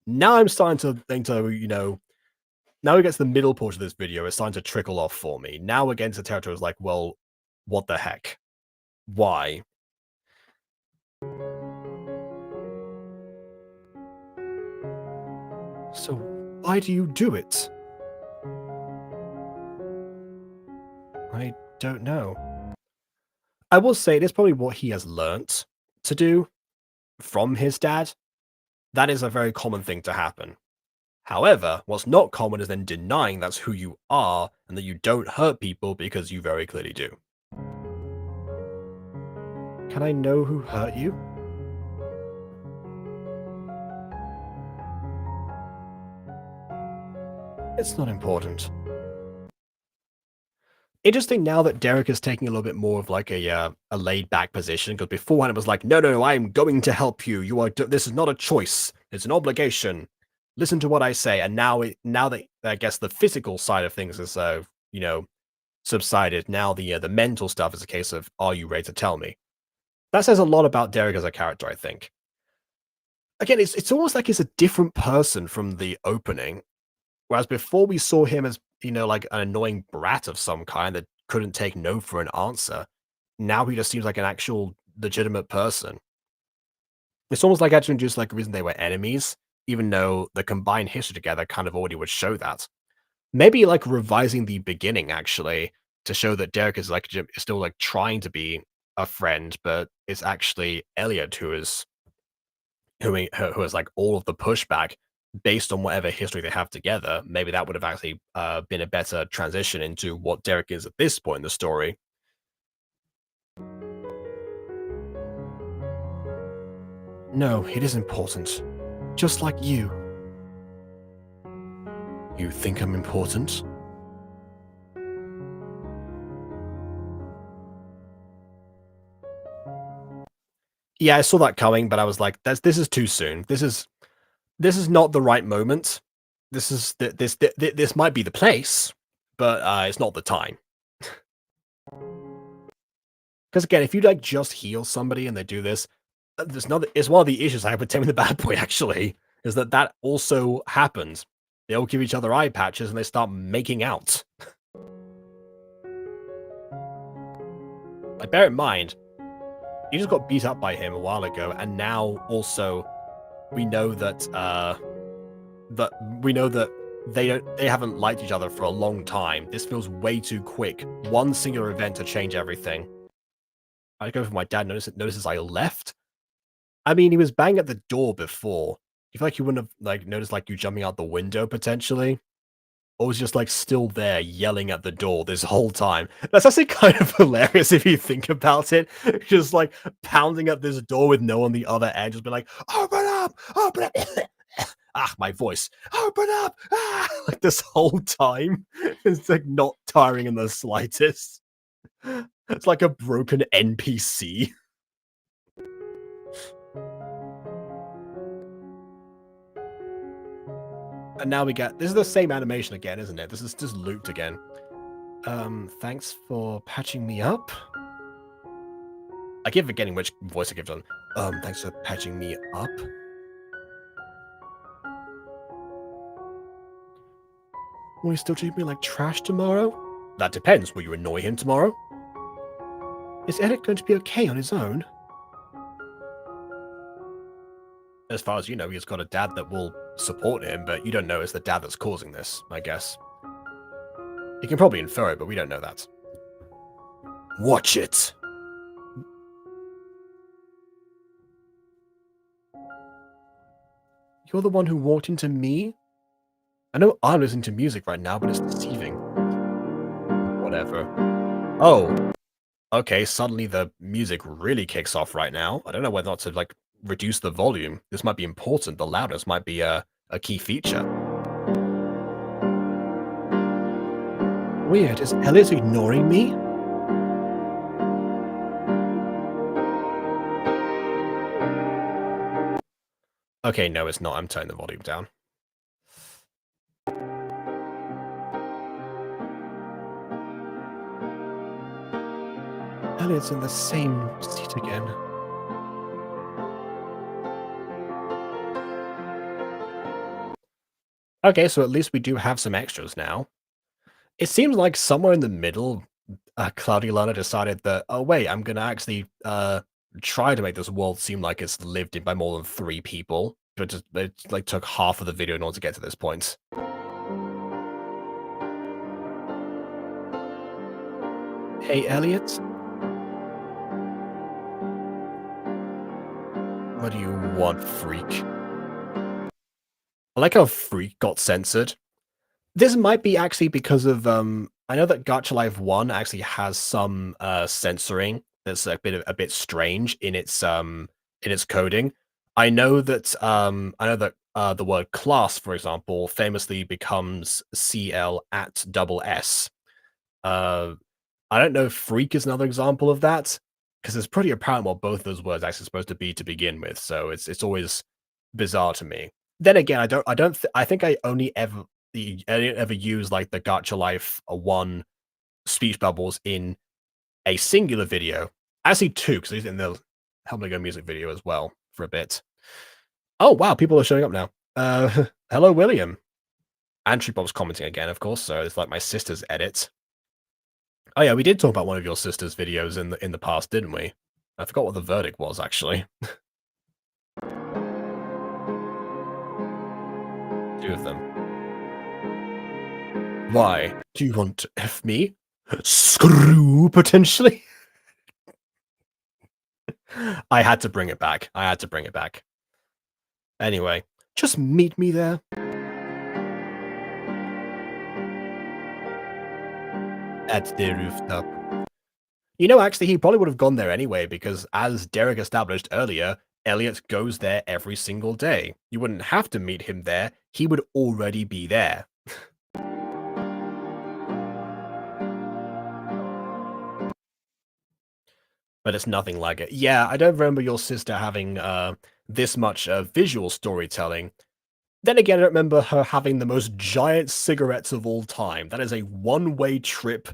[SPEAKER 1] Now I'm starting to think now we get to the middle portion of this video, it's starting to trickle off for me. Now against the territory is like, well, what the heck? Why? So why do you do it? I don't know. I will say it is probably what he has learnt to do from his dad. That is a very common thing to happen. However, what's not common is then denying that's who you are and that you don't hurt people because you very clearly do. Can I know who hurt you? It's not important. Interesting now that Derek is taking a little bit more of like a laid back position, because beforehand it was like, no, I am going to help you. This is not a choice. It's an obligation. Listen to what I say. And now that I guess the physical side of things is subsided. Now the mental stuff is a case of, are you ready to tell me? That says a lot about Derek as a character, I think. Again, it's almost like he's a different person from the opening. Whereas before we saw him as, like an annoying brat of some kind that couldn't take no for an answer. Now he just seems like an actual legitimate person. It's almost like actually just like a reason they were enemies, even though the combined history together kind of already would show that. Maybe like revising the beginning actually to show that Derek is like is still like trying to be a friend, but it's actually Elliot who has like all of the pushback based on whatever history they have together. Maybe that would have actually been a better transition into what Derek is at this point in the story. No, it is important. Just like you. You think I'm important? Yeah, I saw that coming, but I was like, this is too soon. This is not the right moment. This might be the place, but it's not the time. Because again, if you like just heal somebody and they do this, it's one of the issues I have with Tim and the Bad Boy. Actually, is that also happens. They all give each other eye patches and they start making out. Like, bear in mind, you just got beat up by him a while ago, and now also we know that they haven't liked each other for a long time. This feels way too quick. One singular event to change everything. I go for my dad notices I left. I mean, he was banging at the door before. You feel like he wouldn't have like noticed like you jumping out the window potentially? Or was just like still there yelling at the door this whole time. That's actually kind of hilarious if you think about it. Just like pounding at this door with no one on the other end, just be like, open up, open up. Ah, my voice. Open up! Ah! Like this whole time. It's like not tiring in the slightest. It's like a broken NPC. And now we get, this is the same animation again, isn't it? This is just looped again. Thanks for patching me up. I keep forgetting which voice I give on. Thanks for patching me up. Will you still treat me like trash tomorrow? That depends. Will you annoy him tomorrow? Is Eric going to be okay on his own? As far as you know, he's got a dad that will support him, but you don't know it's the dad that's causing this, I guess. You can probably infer it, but we don't know that. Watch it! You're the one who walked into me? I know I'm listening to music right now, but it's deceiving. Whatever. Oh. Okay, suddenly the music really kicks off right now. I don't know whether or not to, like, reduce the volume. This might be important. The loudness might be, a key feature. Weird, is Elliot ignoring me? Okay, no, it's not. I'm turning the volume down. Elliot's in the same seat again. Okay, so at least we do have some extras now. It seems like somewhere in the middle, Cloudy Lana decided that, oh wait, I'm gonna actually try to make this world seem like it's lived in by more than 3 people. But just it like took half of the video in order to get to this point. Hey, Elliot. What do you want, freak? I like how freak got censored. This might be actually because of I know that Gachalife 1 actually has some censoring that's a bit strange in its coding. I know that the word class, for example, famously becomes CL at double S. Uh, I don't know if freak is another example of that, because it's pretty apparent what both those words actually supposed to be to begin with, so it's always bizarre to me. Then again, I think I only ever use like the Gachalife 1 speech bubbles in a singular video. Actually 2, because he's in the Help Me Go music video as well for a bit. Oh wow, people are showing up now. Hello William. And Bob's commenting again, of course, so it's like my sister's edit. Oh yeah, we did talk about one of your sister's videos in the past, didn't we? I forgot what the verdict was actually. 2 of them. Why? Do you want to F me? Screw, potentially? I had to bring it back. I had to bring it back. Anyway, just meet me there. At the rooftop. You know, actually, he probably would have gone there anyway, because as Derek established earlier, Elliot goes there every single day. You wouldn't have to meet him there. He would already be there. But it's nothing like it. Yeah, I don't remember your sister having this much visual storytelling. Then again, I don't remember her having the most giant cigarettes of all time. That is a one-way trip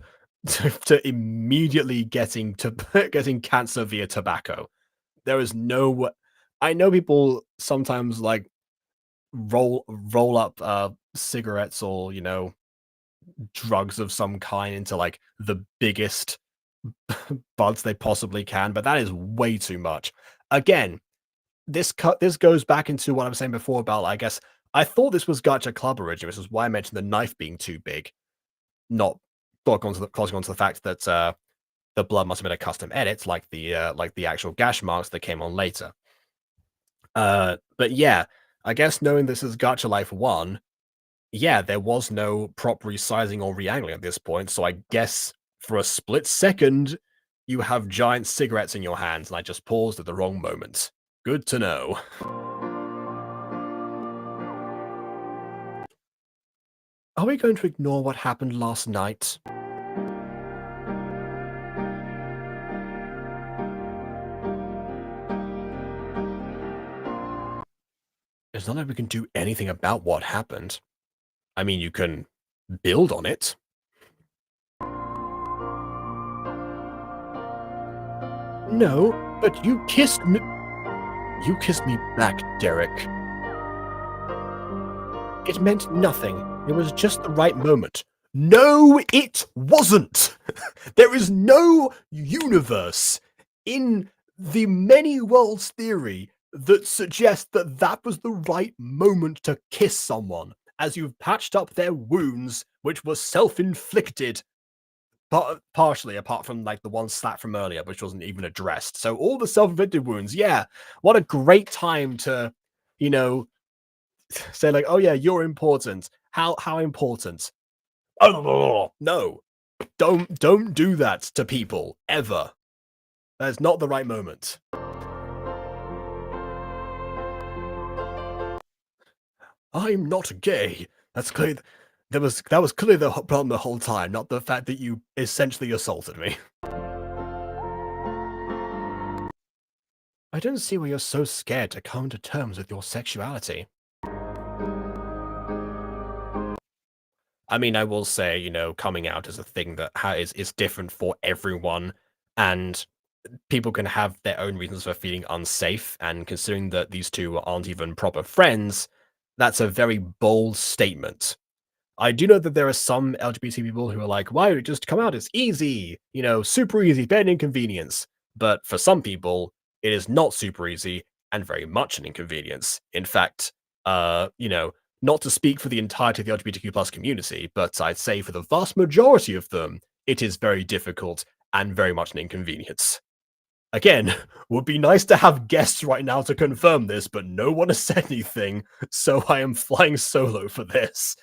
[SPEAKER 1] to immediately getting cancer via tobacco. There is no. I know people sometimes like roll up cigarettes or drugs of some kind into like the biggest buds they possibly can, but that is way too much. Again, this goes back into what I was saying before about, I guess, I thought this was Gachaclub originally, which is why I mentioned the knife being too big, not closing on to the fact that the blood must have been a custom edit, like the actual gash marks that came on later. But yeah, I guess knowing this is Gachalife 1, yeah, there was no prop resizing or reangling at this point, so I guess for a split second, you have giant cigarettes in your hands, and I just paused at the wrong moment. Good to know. Are we going to ignore what happened last night? It's not like we can do anything about what happened. I mean, you can build on it. No, but you kissed me. You kissed me back, Derek. It meant nothing. It was just the right moment. No, it wasn't. There is no universe in the many worlds theory that suggests that that was the right moment to kiss someone, as you've patched up their wounds, which were self-inflicted, partially, apart from like the one slap from earlier, which wasn't even addressed. So all the self-inflicted wounds, yeah, what a great time to, you know, say like, oh yeah, you're important. How important? Oh no, don't do that to people ever. That's not the right moment. I'm not gay. That's clear. That was clearly the problem the whole time, not the fact that you essentially assaulted me. I don't see why you're so scared to come to terms with your sexuality. I mean, I will say, coming out is a thing that is different for everyone, and people can have their own reasons for feeling unsafe. And considering that these two aren't even proper friends, that's a very bold statement. I do know that there are some LGBT people who are like, why would it just come out? It's easy, super easy, very inconvenience. But for some people, it is not super easy and very much an inconvenience. In fact, not to speak for the entirety of the LGBTQ plus community, but I'd say for the vast majority of them, it is very difficult and very much an inconvenience. Again, would be nice to have guests right now to confirm this, but no one has said anything, so I am flying solo for this.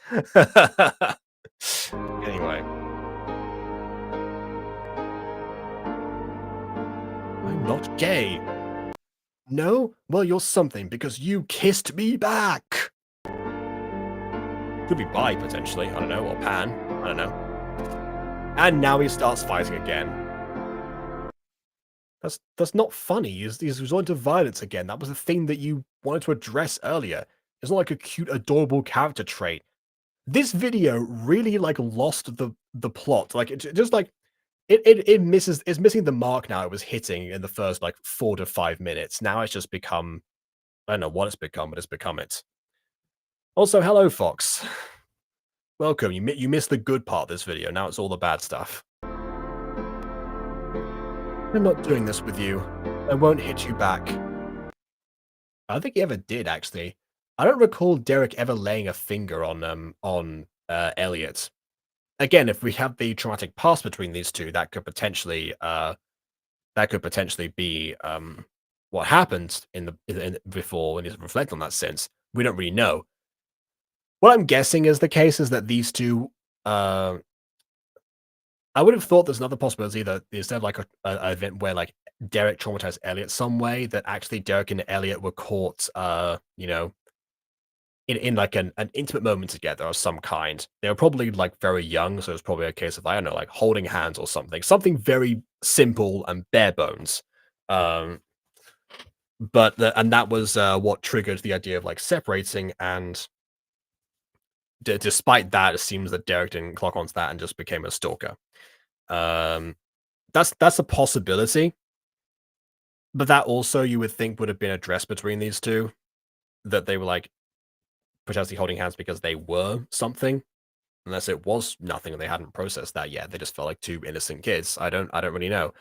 [SPEAKER 1] Anyway. I'm not gay. No? Well, you're something, because you kissed me back! Could be bi, potentially, I don't know, or pan, I don't know. And now he starts fighting again. That's not funny. He's resorting to violence again. That was a thing that you wanted to address earlier. It's not like a cute, adorable character trait. This video really lost the plot. Like it just like it's missing the mark now it was hitting in the first 4 to 5 minutes. Now it's just become I don't know what it's become, but it's become it. Also, hello Fox. Welcome. You missed the good part of this video. Now it's all the bad stuff. I'm not doing this with you. I won't hit you back. I don't think he ever did, actually. I don't recall Derek ever laying a finger on Elliot. Again, if we have the traumatic past between these two, that could potentially be what happened before when you reflect on that sense. We don't really know. What I'm guessing is the case is that these two I would have thought there's another possibility that instead of an event where Derek traumatized Elliot some way, that actually Derek and Elliot were caught, in an intimate moment together of some kind. They were probably very young, so it's probably a case of I don't know, holding hands or something very simple and bare bones. But that was what triggered the idea of separating, and despite that, it seems that Derek didn't clock onto that and just became a stalker. That's a possibility, but that also you would think would have been addressed between these two, that they were potentially holding hands because they were something, unless it was nothing and they hadn't processed that yet. They just felt like two innocent kids. I don't really know.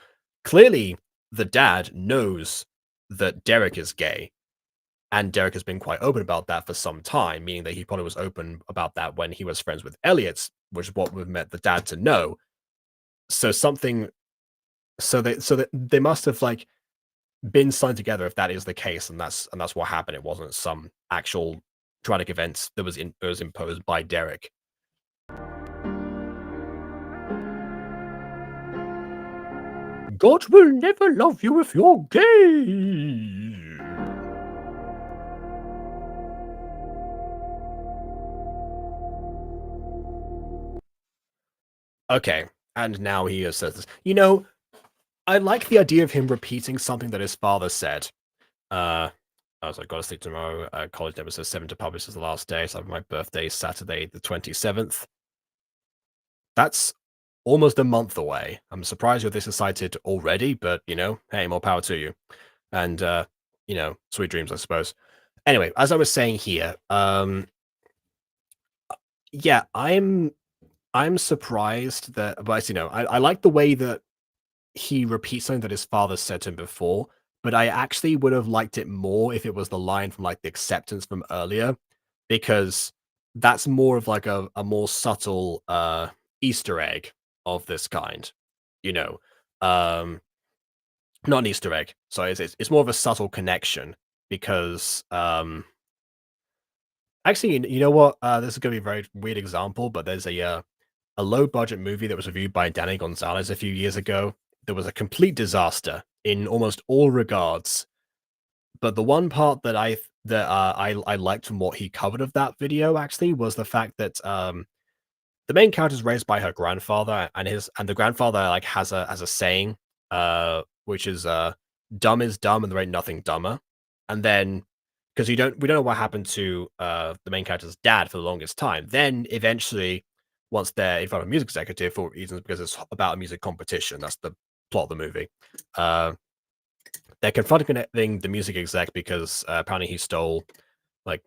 [SPEAKER 1] Clearly, the dad knows that Derek is gay, and Derek has been quite open about that for some time, meaning that he probably was open about that when he was friends with Elliot, which is what would have meant the dad to know. So they must have been signed together if that is the case, and that's what happened. It wasn't some actual traumatic event that was imposed by Derek. God will never love you if you're gay. Okay, and now he says this. I like the idea of him repeating something that his father said. I was like, gotta sleep tomorrow. College never says 7 to publish is the last day, so my birthday is Saturday the 27th. That's almost a month away. I'm surprised you're this excited already, but hey, more power to you. And sweet dreams, I suppose. Anyway, as I was saying here, yeah, I'm surprised that, but I like the way that he repeats something that his father said to him before, but I actually would have liked it more if it was the line from the acceptance from earlier, because that's more of a more subtle Easter egg of this kind, not an Easter egg. So it's more of a subtle connection because actually, you know what? This is gonna be a very weird example, but there's a low budget movie that was reviewed by Danny Gonzalez a few years ago. There was a complete disaster in almost all regards. But the one part that that I liked from what he covered of that video actually was the fact that the main character is raised by her grandfather, and the grandfather like has a saying, which is dumb is dumb and there ain't nothing dumber. And then because we don't know what happened to the main character's dad for the longest time. Then eventually, once they're in front of a music executive for reasons because it's about a music competition, that's the plot of the movie. Uh, they're confronting the music exec because apparently he stole like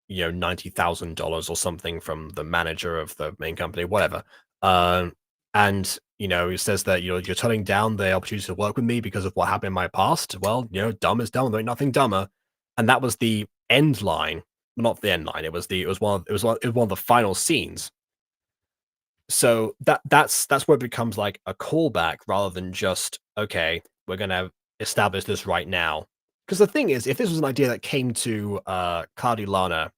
[SPEAKER 1] $90,000 or something from the manager of the main company, whatever. And he says that you're turning down the opportunity to work with me because of what happened in my past. Well, dumb is dumb, there ain't nothing dumber. And that was the end line, well, not the end line. It was one of the final scenes. So that's where it becomes like a callback rather than just okay, we're gonna establish this right now. Because the thing is, if this was an idea that came to Cloudy Lana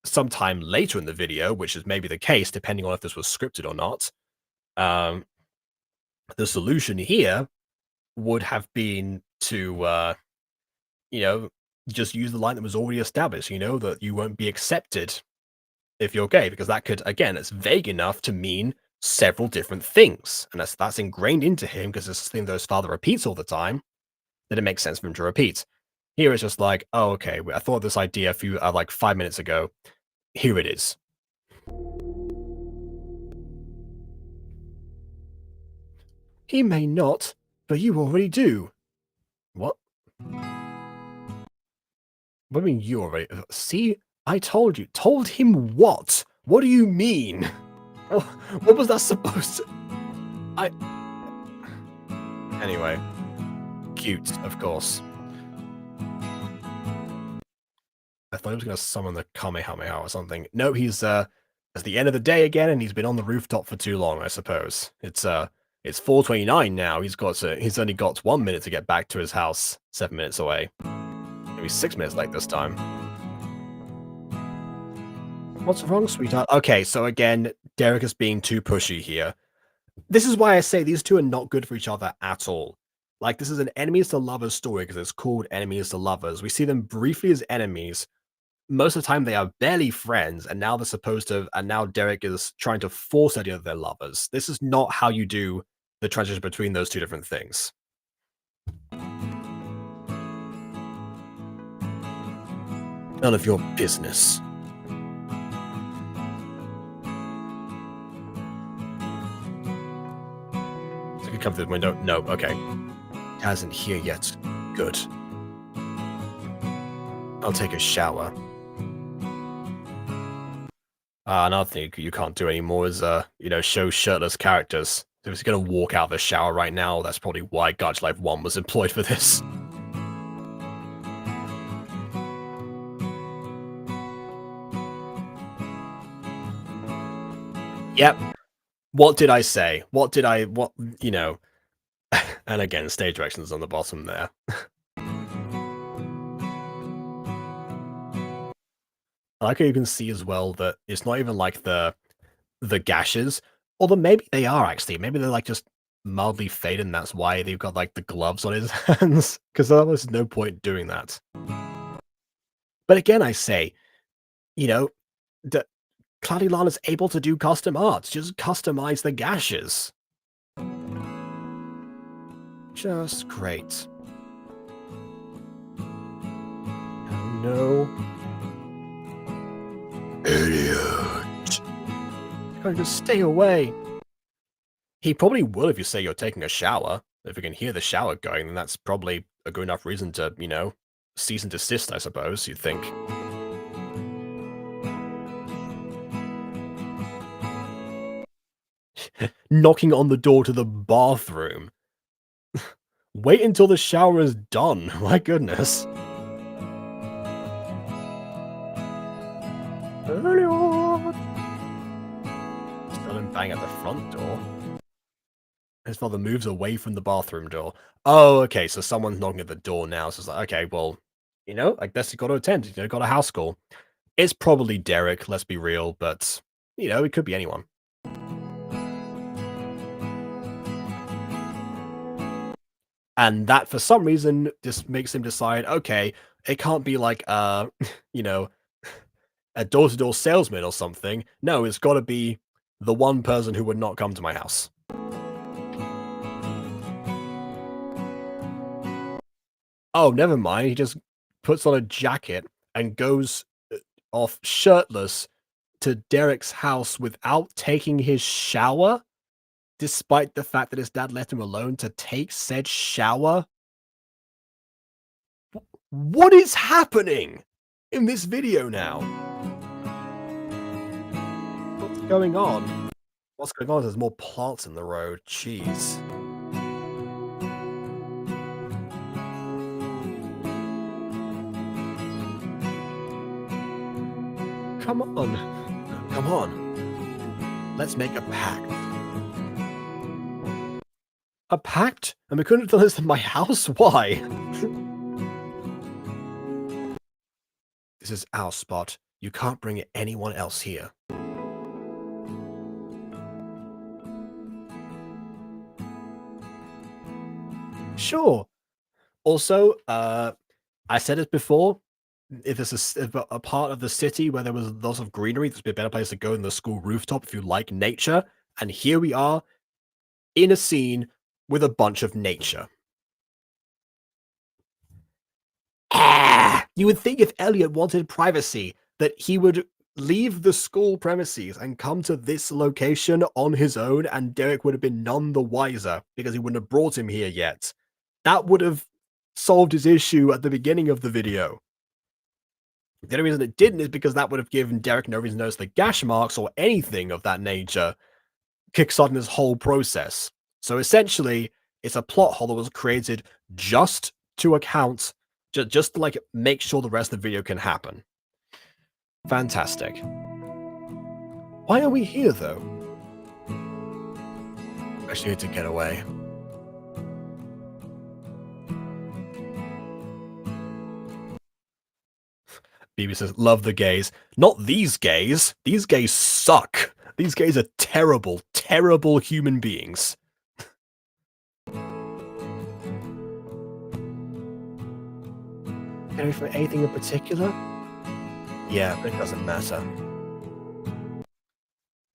[SPEAKER 1] sometime later in the video, which is maybe the case, depending on if this was scripted or not, um, the solution here would have been to, you know, just use the line that was already established, that you won't be accepted if you're gay, because that could, again, it's vague enough to mean several different things. And that's ingrained into him because it's something that his father repeats all the time, that it makes sense for him to repeat. Here it's just like, oh, okay, I thought of this idea like 5 minutes ago. Here it is. He may not, but you already do. What? What do you mean you already? See, I told you. Told him what? What do you mean? Oh, what was that supposed to? I. Anyway, cute, of course. I thought he was going to summon the Kamehameha or something. No, it's the end of the day again, and he's been on the rooftop for too long, I suppose. It's 4:29 now. He's only got 1 minute to get back to his house, 7 minutes away. Maybe 6 minutes late this time. What's wrong, sweetheart? Okay, so again, Derek is being too pushy here. This is why I say these two are not good for each other at all. Like, this is an enemies to lovers story because it's called enemies to lovers. We see them briefly as enemies. Most of the time, they are barely friends, and now now Derek is trying to force the idea that they're lovers. This is not how you do the transition between those two different things. None of your business. So you come through the window. No, okay. Hasn't here yet. Good. I'll take a shower. Another thing you can't do anymore is, show shirtless characters. If he's gonna walk out of the shower right now, that's probably why Gachalife 1 was employed for this. Yep. What did I say? And again, stage directions on the bottom there. I like how you can see as well that it's not even like the gashes, although maybe they are actually. Maybe they're like just mildly faded, and that's why they've got like the gloves on his hands. Because there was no point doing that. But again, I say, that Claudilan is able to do custom art. Just customize the gashes. Just great. Oh no. Idiot. Can't just stay away. He probably will if you say you're taking a shower. If you can hear the shower going, then that's probably a good enough reason to, cease and desist, I suppose, you'd think. Knocking on the door to the bathroom. Wait until the shower is done. My goodness. Still him bang at the front door. His father moves away from the bathroom door. Oh, okay, so someone's knocking at the door now. So it's like, okay, well, I guess you got to attend. Got a house call. It's probably Derek, let's be real, but, it could be anyone. And that, for some reason, just makes him decide, okay, It can't be like, you know, a door-to-door salesman or something. No, it's gotta be the one person who would not come to my house. Oh, never mind. He just puts on a jacket and goes off shirtless to Derek's house without taking his shower, despite the fact that his dad let him alone to take said shower. What is happening in this video now? What's going on? What's going on? There's more plants in the road. Jeez. Come on. Come on. Let's make a pact. A pact? And we couldn't have done this in my house? Why? This is our spot. You can't bring anyone else here. Sure. Also, I said it before, if there's a part of the city where there was lots of greenery, this would be a better place to go than the school rooftop if you like nature. And here we are in a scene with a bunch of nature. You would think if Elliot wanted privacy, that he would leave the school premises and come to this location on his own, and Derek would have been none the wiser because he wouldn't have brought him here yet. That would have solved his issue at the beginning of the video. The only reason it didn't is because that would have given Derek no reason to notice the gash marks or anything of that nature, kickstarting this whole process. So essentially, it's a plot hole that was created just to account, just to like make sure the rest of the video can happen. Fantastic. Why are we here though? I just need to get away. BB says, love the gays. Not these gays. These gays suck. These gays are terrible, terrible human beings. Any for anything in particular? Yeah, but it doesn't matter.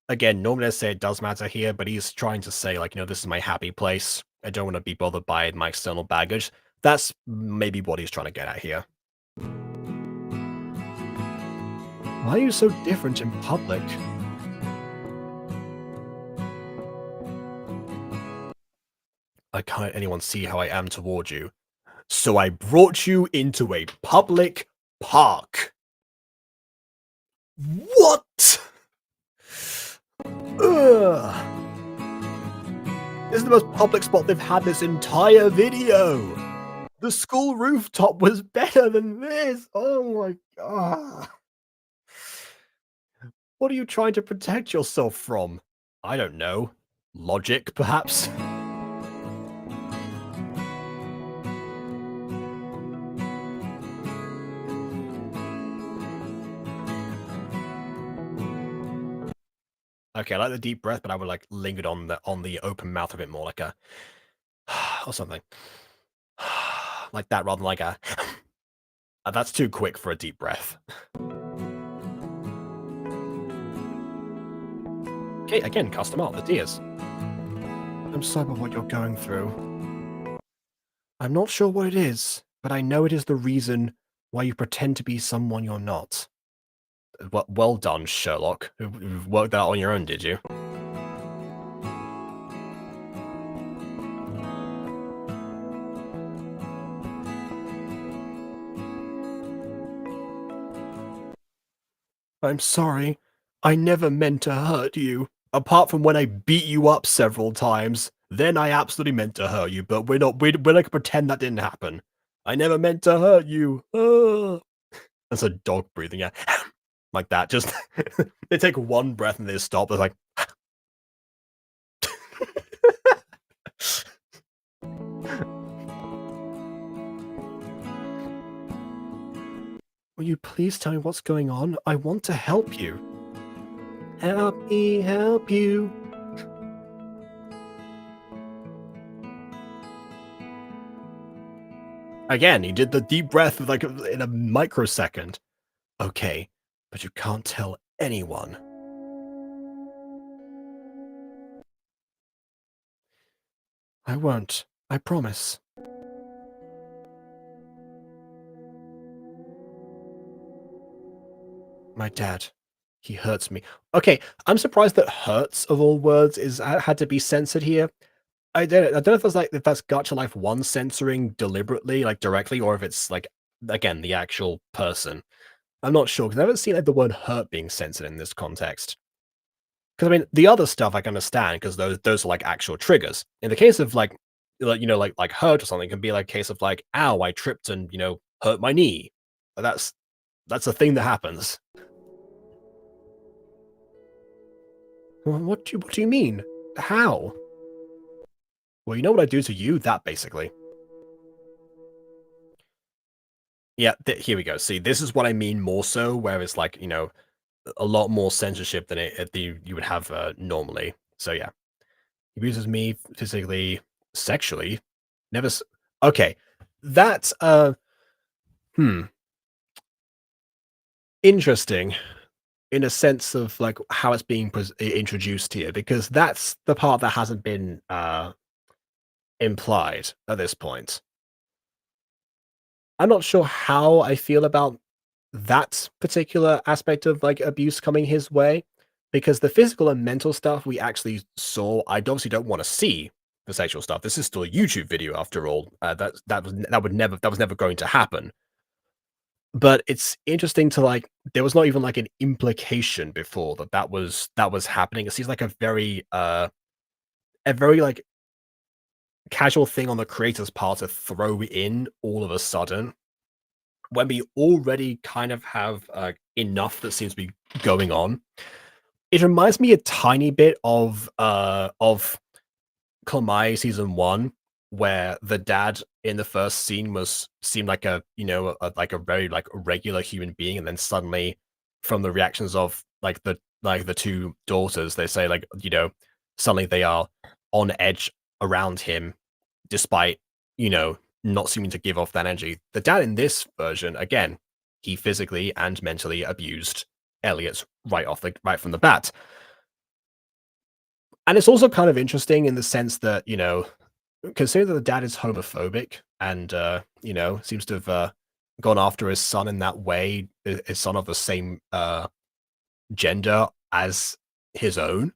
[SPEAKER 1] Again, normally I say it does matter here, but he's trying to say, like, this is my happy place. I don't want to be bothered by my external baggage. That's maybe what he's trying to get at here. Why are you so different in public? I can't let anyone see how I am toward you. So I brought you into a public park. What? Ugh. This is the most public spot they've had this entire video. The school rooftop was better than this. Oh my god. What are you trying to protect yourself from? I don't know. Logic, perhaps? Okay, I like the deep breath, but I would like lingered on the open mouth a bit more, like a or something. Like that rather than like a that's too quick for a deep breath. Okay, again, custom art, the tears. I'm sorry about what you're going through. I'm not sure what it is, but I know it is the reason why you pretend to be someone you're not. Well done, Sherlock. You worked that out on your own, did you? I'm sorry. I never meant to hurt you. Apart from when I beat you up several times. Then I absolutely meant to hurt you, but we're not gonna pretend that didn't happen. I never meant to hurt you. That's a dog breathing, yeah. Like that. Just they take one breath and they stop. They're like will you please tell me what's going on? I want to help you. Help me help you. Again, he did the deep breath with, like, in a microsecond. Okay, but you can't tell anyone. I won't. I promise. My dad. He hurts me. Okay, I'm surprised that "hurts" of all words is had to be censored here. I don't know if that's, like, if that's Gacha Life 1 censoring deliberately, like, directly, or if it's, like, again, the actual person. I'm not sure, 'cause I haven't seen, like, the word "hurt" being censored in this context. Because I mean, the other stuff I can understand, because those are, like, actual triggers. In the case of, like, hurt or something, it can be, like, a case of, like, "Ow, I tripped and, hurt my knee." That's a thing that happens. What do you mean? How? Well, you know what I do to you? That, basically. Yeah, here we go. See, this is what I mean more so, where it's like, a lot more censorship than you would have normally. So yeah, he abuses me physically, sexually. Never. Okay, that's hmm, interesting in a sense of like how it's being introduced here, because that's the part that hasn't been implied at this point. I'm not sure how I feel about that particular aspect of like abuse coming his way, because the physical and mental stuff we actually saw, I obviously don't want to see the sexual stuff. This is still a YouTube video after all. That was never going to happen. But it's interesting to like there was not even like an implication before that was happening. It seems like a very like casual thing on the creator's part to throw in all of a sudden when we already kind of have enough that seems to be going on. It reminds me a tiny bit of Komai season 1, where the dad in the first scene seemed like like a very, like, regular human being, and then suddenly, from the reactions of, like the 2 daughters, they say, like, suddenly they are on edge around him despite, not seeming to give off that energy. The dad in this version, again, he physically and mentally abused Elliot right from the bat. And it's also kind of interesting in the sense that, considering that the dad is homophobic and, seems to have gone after his son in that way, his son of the same gender as his own,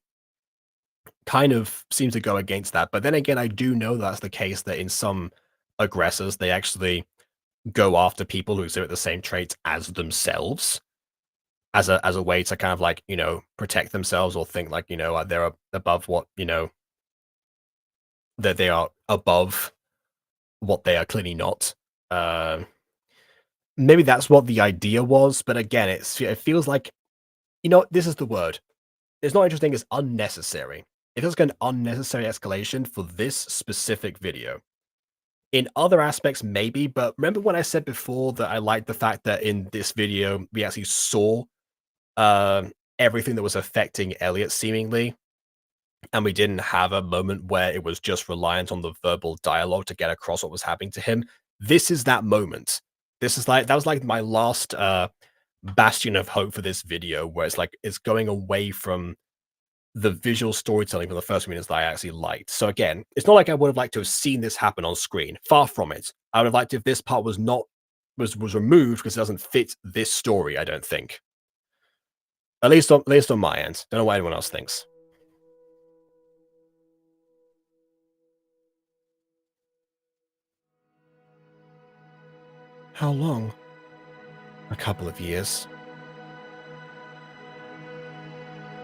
[SPEAKER 1] kind of seems to go against that. But then again, I do know that's the case that in some aggressors, they actually go after people who exhibit the same traits as themselves as a way to kind of like, protect themselves or think like, they're above what, that they are above what they are clearly not. Uh, Maybe that's what the idea was, but again, it feels like, this is the word. It's not interesting, it's unnecessary. It feels like an unnecessary escalation for this specific video. In other aspects, maybe, but remember when I said before that I liked the fact that in this video, we actually saw everything that was affecting Elliot seemingly, and we didn't have a moment where it was just reliant on the verbal dialogue to get across what was happening to him. This is that moment. That was like my last bastion of hope for this video, where it's like it's going away from the visual storytelling from the first minutes that I actually liked. So again, it's not like I would have liked to have seen this happen on screen. Far from it. I would have liked if this part was not was removed because it doesn't fit this story, I don't think. At least on my end. Don't know what anyone else thinks. How long? A couple of years.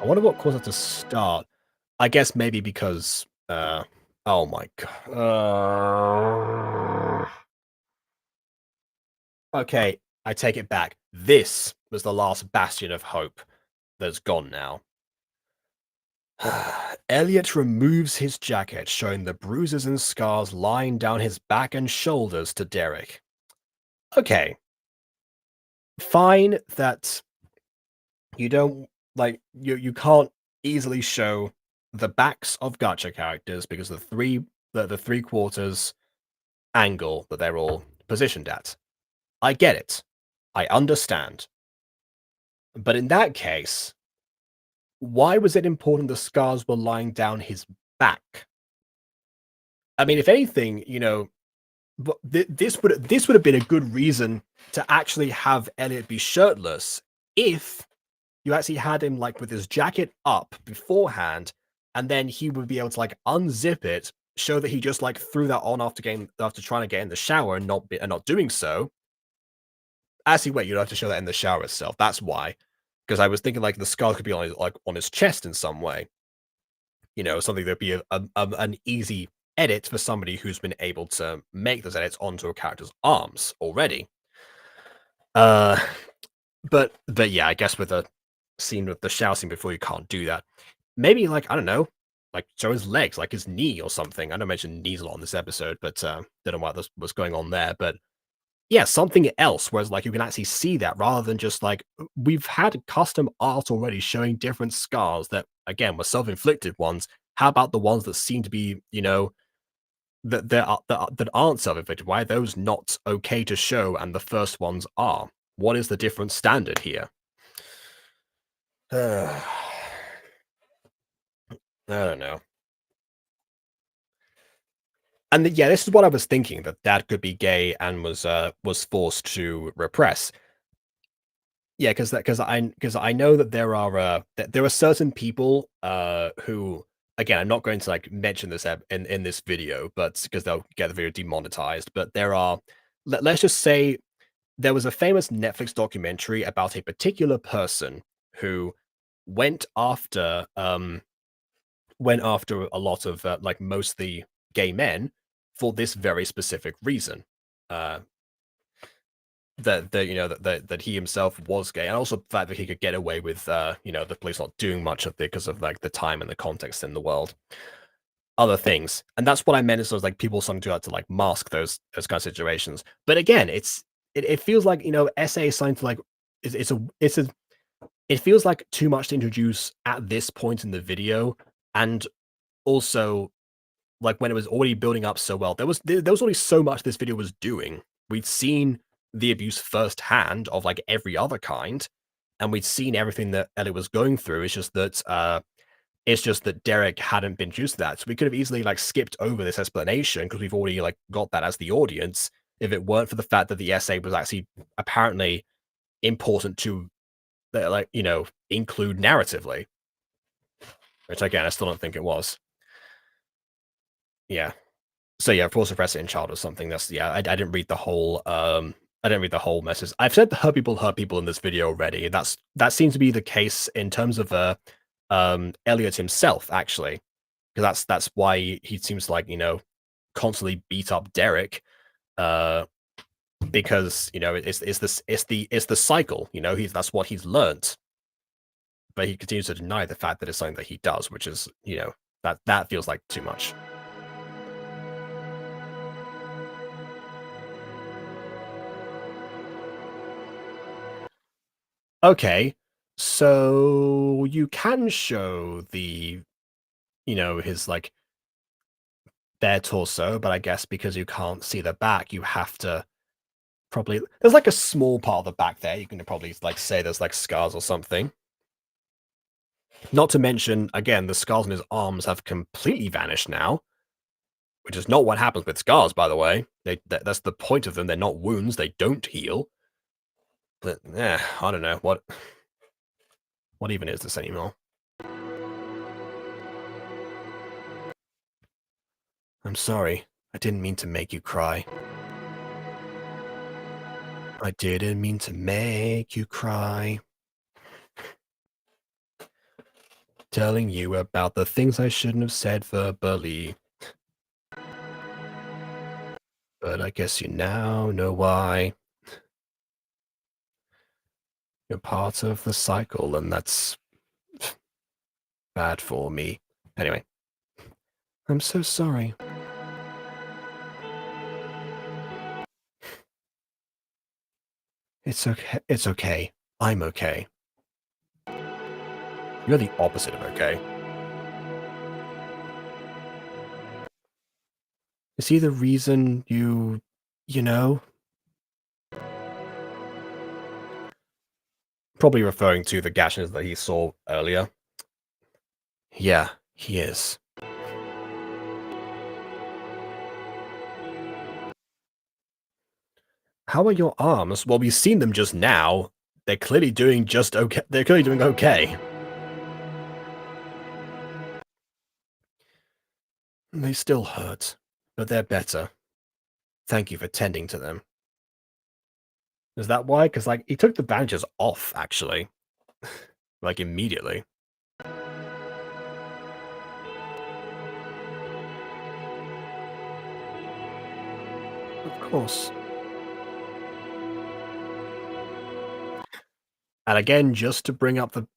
[SPEAKER 1] I wonder what caused it to start. I guess maybe because, oh my god. Okay, I take it back. This was the last bastion of hope that's gone now. Elliot removes his jacket, showing the bruises and scars lying down his back and shoulders to Derek. Okay, fine that you don't you can't easily show the backs of gacha characters because the three quarters angle that they're all positioned at. I get it. I understand. But in that case, why was it important the scars were lying down his back? I mean, if anything, this would have been a good reason to actually have Elliot be shirtless if you actually had him like with his jacket up beforehand, and then he would be able to like unzip it, show that he just like threw that on after trying to get in the shower and not doing so. Actually, wait, you'd have to show that in the shower itself. That's why, because I was thinking like the scar could be on his chest in some way. Something that'd be an easy edit for somebody who's been able to make those edits onto a character's arms already. But yeah, I guess with a scene with the shower scene before, you can't do that. Maybe like I don't know, like show his legs, like his knee or something. I don't mention knees a lot in this episode, but don't know what was going on there. But yeah, something else, whereas like you can actually see that rather than just like we've had custom art already showing different scars that again were self-inflicted ones. How about the ones that seem to be, that aren't self-inflicted? Why are those not okay to show and the first ones are? What is the different standard here? I don't know. And yeah, this is what I was thinking, that dad could be gay and was forced to repress. Yeah, because I know that there are certain people who, again, I'm not going to like mention this in this video, but because they'll get the video demonetized. But there are, let's just say, there was a famous Netflix documentary about a particular person who went after a lot of like mostly gay men for this very specific reason. Uh, that he himself was gay, and also the fact that he could get away with the police not doing much of it because of like the time and the context in the world, other things. And that's what I meant, is like people something to like mask those kind of situations. But again, it feels like SA is something to like it feels like too much to introduce at this point in the video. And also, like when it was already building up so well, there was already so much this video was doing. We'd seen the abuse firsthand of like every other kind, and we'd seen everything that Ellie was going through. It's just that Derek hadn't been used to that. So we could have easily like skipped over this explanation because we've already like got that as the audience, if it weren't for the fact that the essay was actually apparently important to like include narratively, which again I still don't think it was. Yeah. So yeah, force suppress it in child or something. That's yeah. I didn't read the whole I didn't read the whole message. I've said hurt people in this video already. That seems to be the case in terms of Elliot himself, actually, because that's why he seems to like constantly beat up Derek, because it's the cycle. That's what he's learned, but he continues to deny the fact that it's something that he does, which is that feels like too much. Okay, so you can show his like bare torso, but I guess because you can't see the back, you have to probably. There's like a small part of the back there. You can probably like say there's like scars or something. Not to mention, again, the scars on his arms have completely vanished now, which is not what happens with scars, by the way. That's the point of them. They're not wounds. They don't heal. But yeah, I don't know what even is this anymore. I'm sorry. I didn't mean to make you cry. I didn't mean to make you cry. Telling you about the things I shouldn't have said verbally. But I guess you now know why. You're part of the cycle, and that's bad for me. Anyway, I'm so sorry. It's okay. It's okay. I'm okay. You're the opposite of okay. Is he the reason you know? Probably referring to the Gachas that he saw earlier. Yeah, he is. How are your arms? Well, we've seen them just now. They're clearly doing just okay. They're clearly doing okay. They still hurt, but they're better. Thank you for tending to them. Is that why? Because, like, he took the bandages off, actually. Like, immediately. Of course. And again, just to bring up the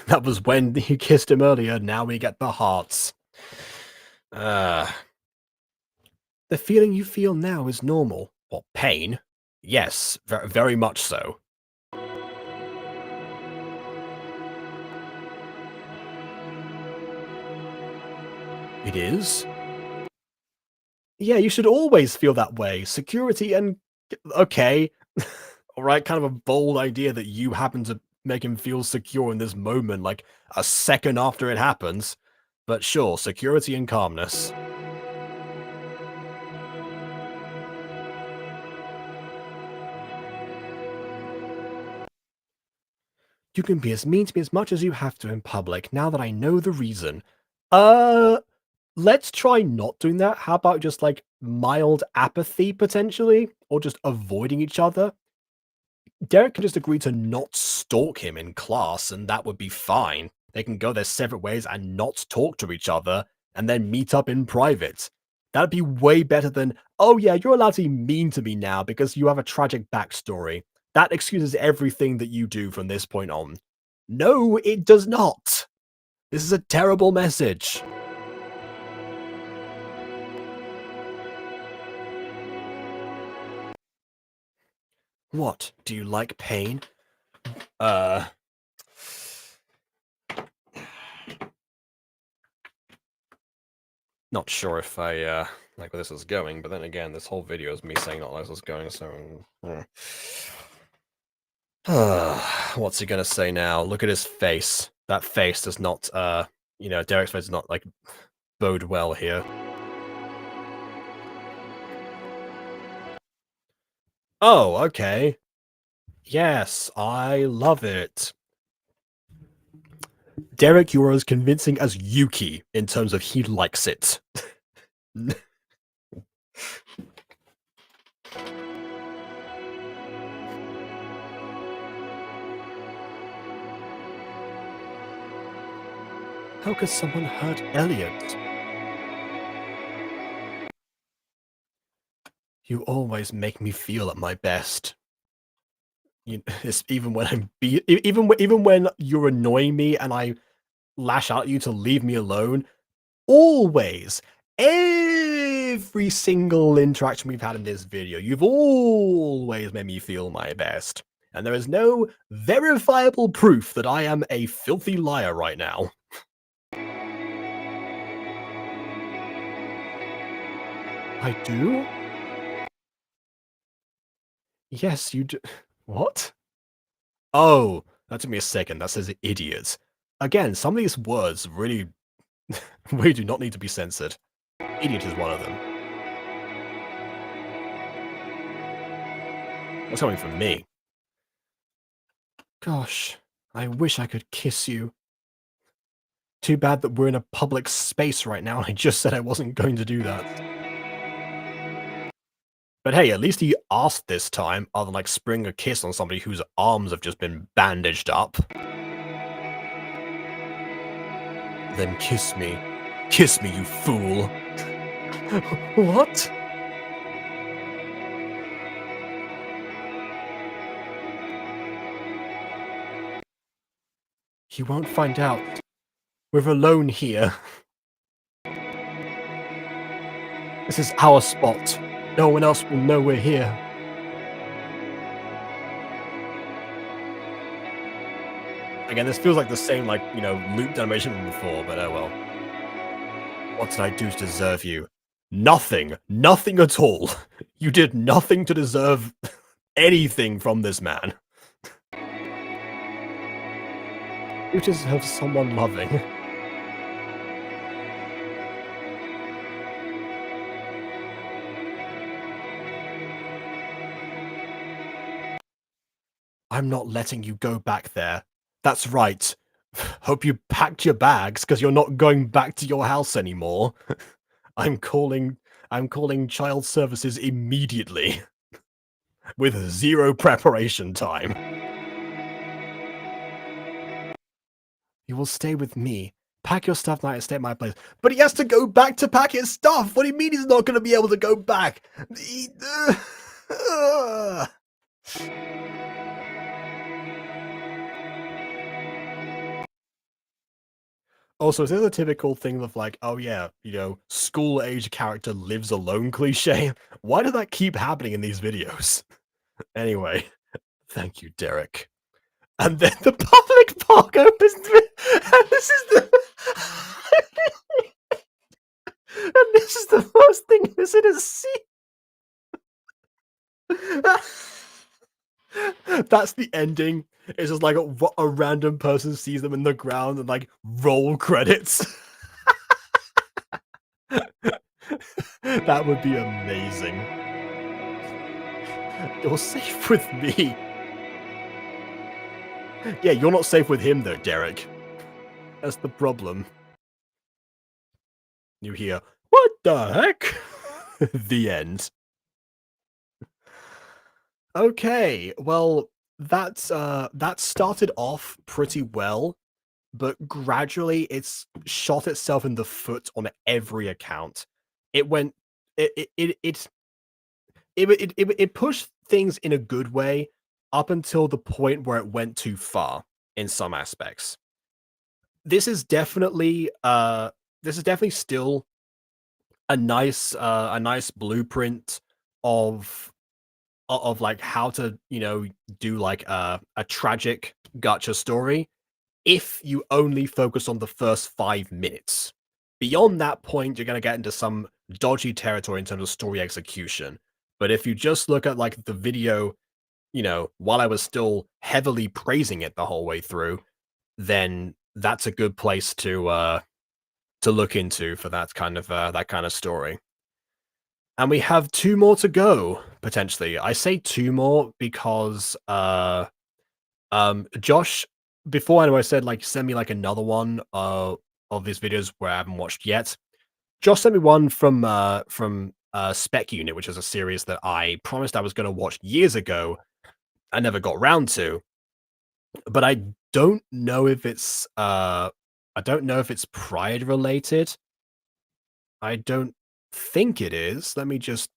[SPEAKER 1] that was when you kissed him earlier, now we get the hearts. Uh, the feeling you feel now is normal. What, pain? Yes, very much so. It is? Yeah, you should always feel that way. Security and okay. Alright, kind of a bold idea that you happen to make him feel secure in this moment, like, a second after it happens. But sure, security and calmness. You can be as mean to me as much as you have to in public, now that I know the reason. Uh, let's try not doing that. How about just, like, mild apathy, potentially? Or just avoiding each other? Derek can just agree to not stalk him in class, and that would be fine. They can go their separate ways and not talk to each other, and then meet up in private. That'd be way better than, oh yeah, you're allowed to be mean to me now because you have a tragic backstory. That excuses everything that you do from this point on. No, it does not. This is a terrible message. What? Do you like pain? Uh, Not sure if I like where this is going, but then again, this whole video is me saying not where this is going, so what's he gonna say now? Look at his face. That face does not Derek's face does not like bode well here. Oh, okay. Yes, I love it. Derek, you're as convincing as Yuki in terms of he likes it. How could someone hurt Elliot? You always make me feel at my best. It's even when even when you're annoying me and I lash out at you to leave me alone. Always, every single interaction we've had in this video, you've always made me feel my best. And there is no verifiable proof that I am a filthy liar right now. I do? Yes, you do. What? Oh, that took me a second. That says idiot. Again, some of these words really, really do not need to be censored. Idiot is one of them. That's coming from me. Gosh, I wish I could kiss you. Too bad that we're in a public space right now and I just said I wasn't going to do that. But hey, at least he asked this time, other than like spring a kiss on somebody whose arms have just been bandaged up. Then kiss me. Kiss me, you fool. What? He won't find out. We're alone here. This is our spot. No one else will know we're here. Again, this feels like the same, like, looped animation from before, but oh well. What did I do to deserve you? Nothing. Nothing at all. You did nothing to deserve anything from this man. You deserve someone loving. I'm not letting you go back there. That's right. Hope you packed your bags, because you're not going back to your house anymore. I'm calling I'm calling child services immediately with 0 preparation time. You will stay with me. Pack your stuff tonight and stay at my place. But he has to go back to pack his stuff. What do you mean he's not going to be able to go back? Also, is this a typical thing of like, oh yeah, school age character lives alone cliche? Why does that keep happening in these videos? Anyway, thank you, Derek. And then the public park opens, and this is the and this is the first thing visitors see. That's the ending. It's just like a random person sees them in the ground and like roll credits. That would be amazing. You're safe with me. Yeah, you're not safe with him though, Derek. That's the problem. You hear, what the heck? The end. Okay, well, that started off pretty well, but gradually it's shot itself in the foot on every account. It went it pushed things in a good way up until the point where it went too far in some aspects. This is definitely still a nice blueprint of like how to, do like a tragic gacha story if you only focus on the first 5 minutes. Beyond that point, you're going to get into some dodgy territory in terms of story execution. But if you just look at like the video, while I was still heavily praising it the whole way through, then that's a good place to look into for that kind of story. And we have 2 more to go, potentially. I say 2 more because, Josh, before I know I said, like, send me, like, another one, of these videos where I haven't watched yet. Josh sent me one from Spec Unit, which is a series that I promised I was gonna watch years ago. I never got round to, but don't know if it's, I don't know if it's Pride related. I don't think it is. Let me just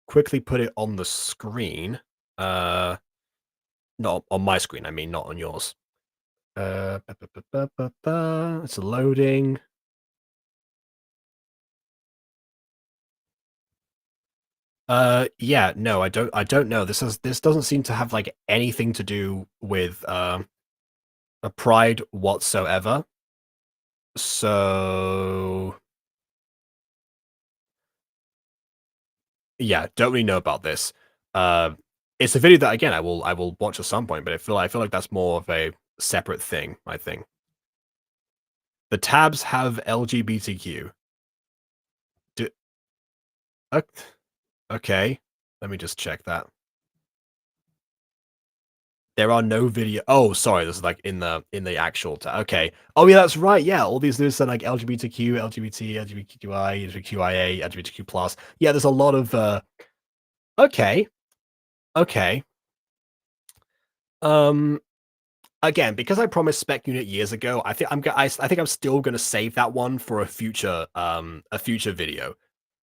[SPEAKER 1] quickly put it on the screen. Uh, Not on my screen, I mean, not on yours. It's loading. Yeah, no, I don't know. This doesn't seem to have like anything to do with a Pride whatsoever. So yeah, don't really know about this. Uh, it's a video that again I will watch at some point, but I feel like that's more of a separate thing, I think. The tabs have LGBTQ. Do, okay, let me just check that. There are no video. Oh, sorry, this is like in the actual okay. Oh yeah, that's right. Yeah, all these news are like LGBTQ, LGBT, LGBTQI, LGBTQIA, LGBTQ plus. Yeah, there's a lot of okay. Okay. Um Again, because I promised Spec Unit years ago, I think I'm still gonna save that one for a future video.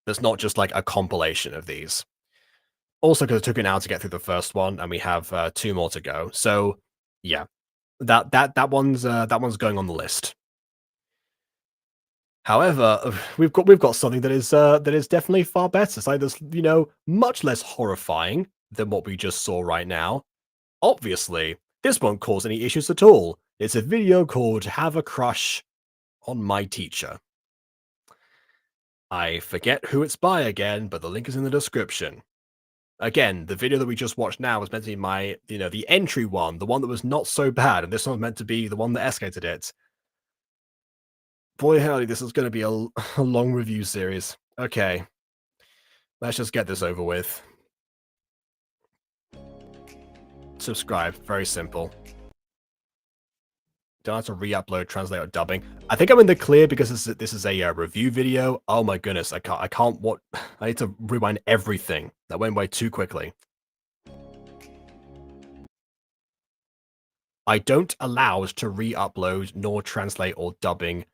[SPEAKER 1] That's not just like a compilation of these. Also, because it took an hour to get through the first one, and we have 2 more to go. So yeah, that one's going on the list. However, we've got something that is definitely far better. It's like this, much less horrifying than what we just saw right now. Obviously, this won't cause any issues at all. It's a video called "Have a Crush on My Teacher." I forget who it's by again, but the link is in the description. Again, the video that we just watched now was meant to be my, the entry one, the one that was not so bad, and this one was meant to be the one that escalated it. Boy, howdy, this is going to be a long review series. Okay, let's just get this over with. Subscribe, very simple. Don't have to re-upload, translate, or dubbing. I think I'm in the clear because this is a review video. Oh my goodness, I can't. What? I need to rewind everything. That went way too quickly. I don't allow us to re-upload nor translate or dubbing.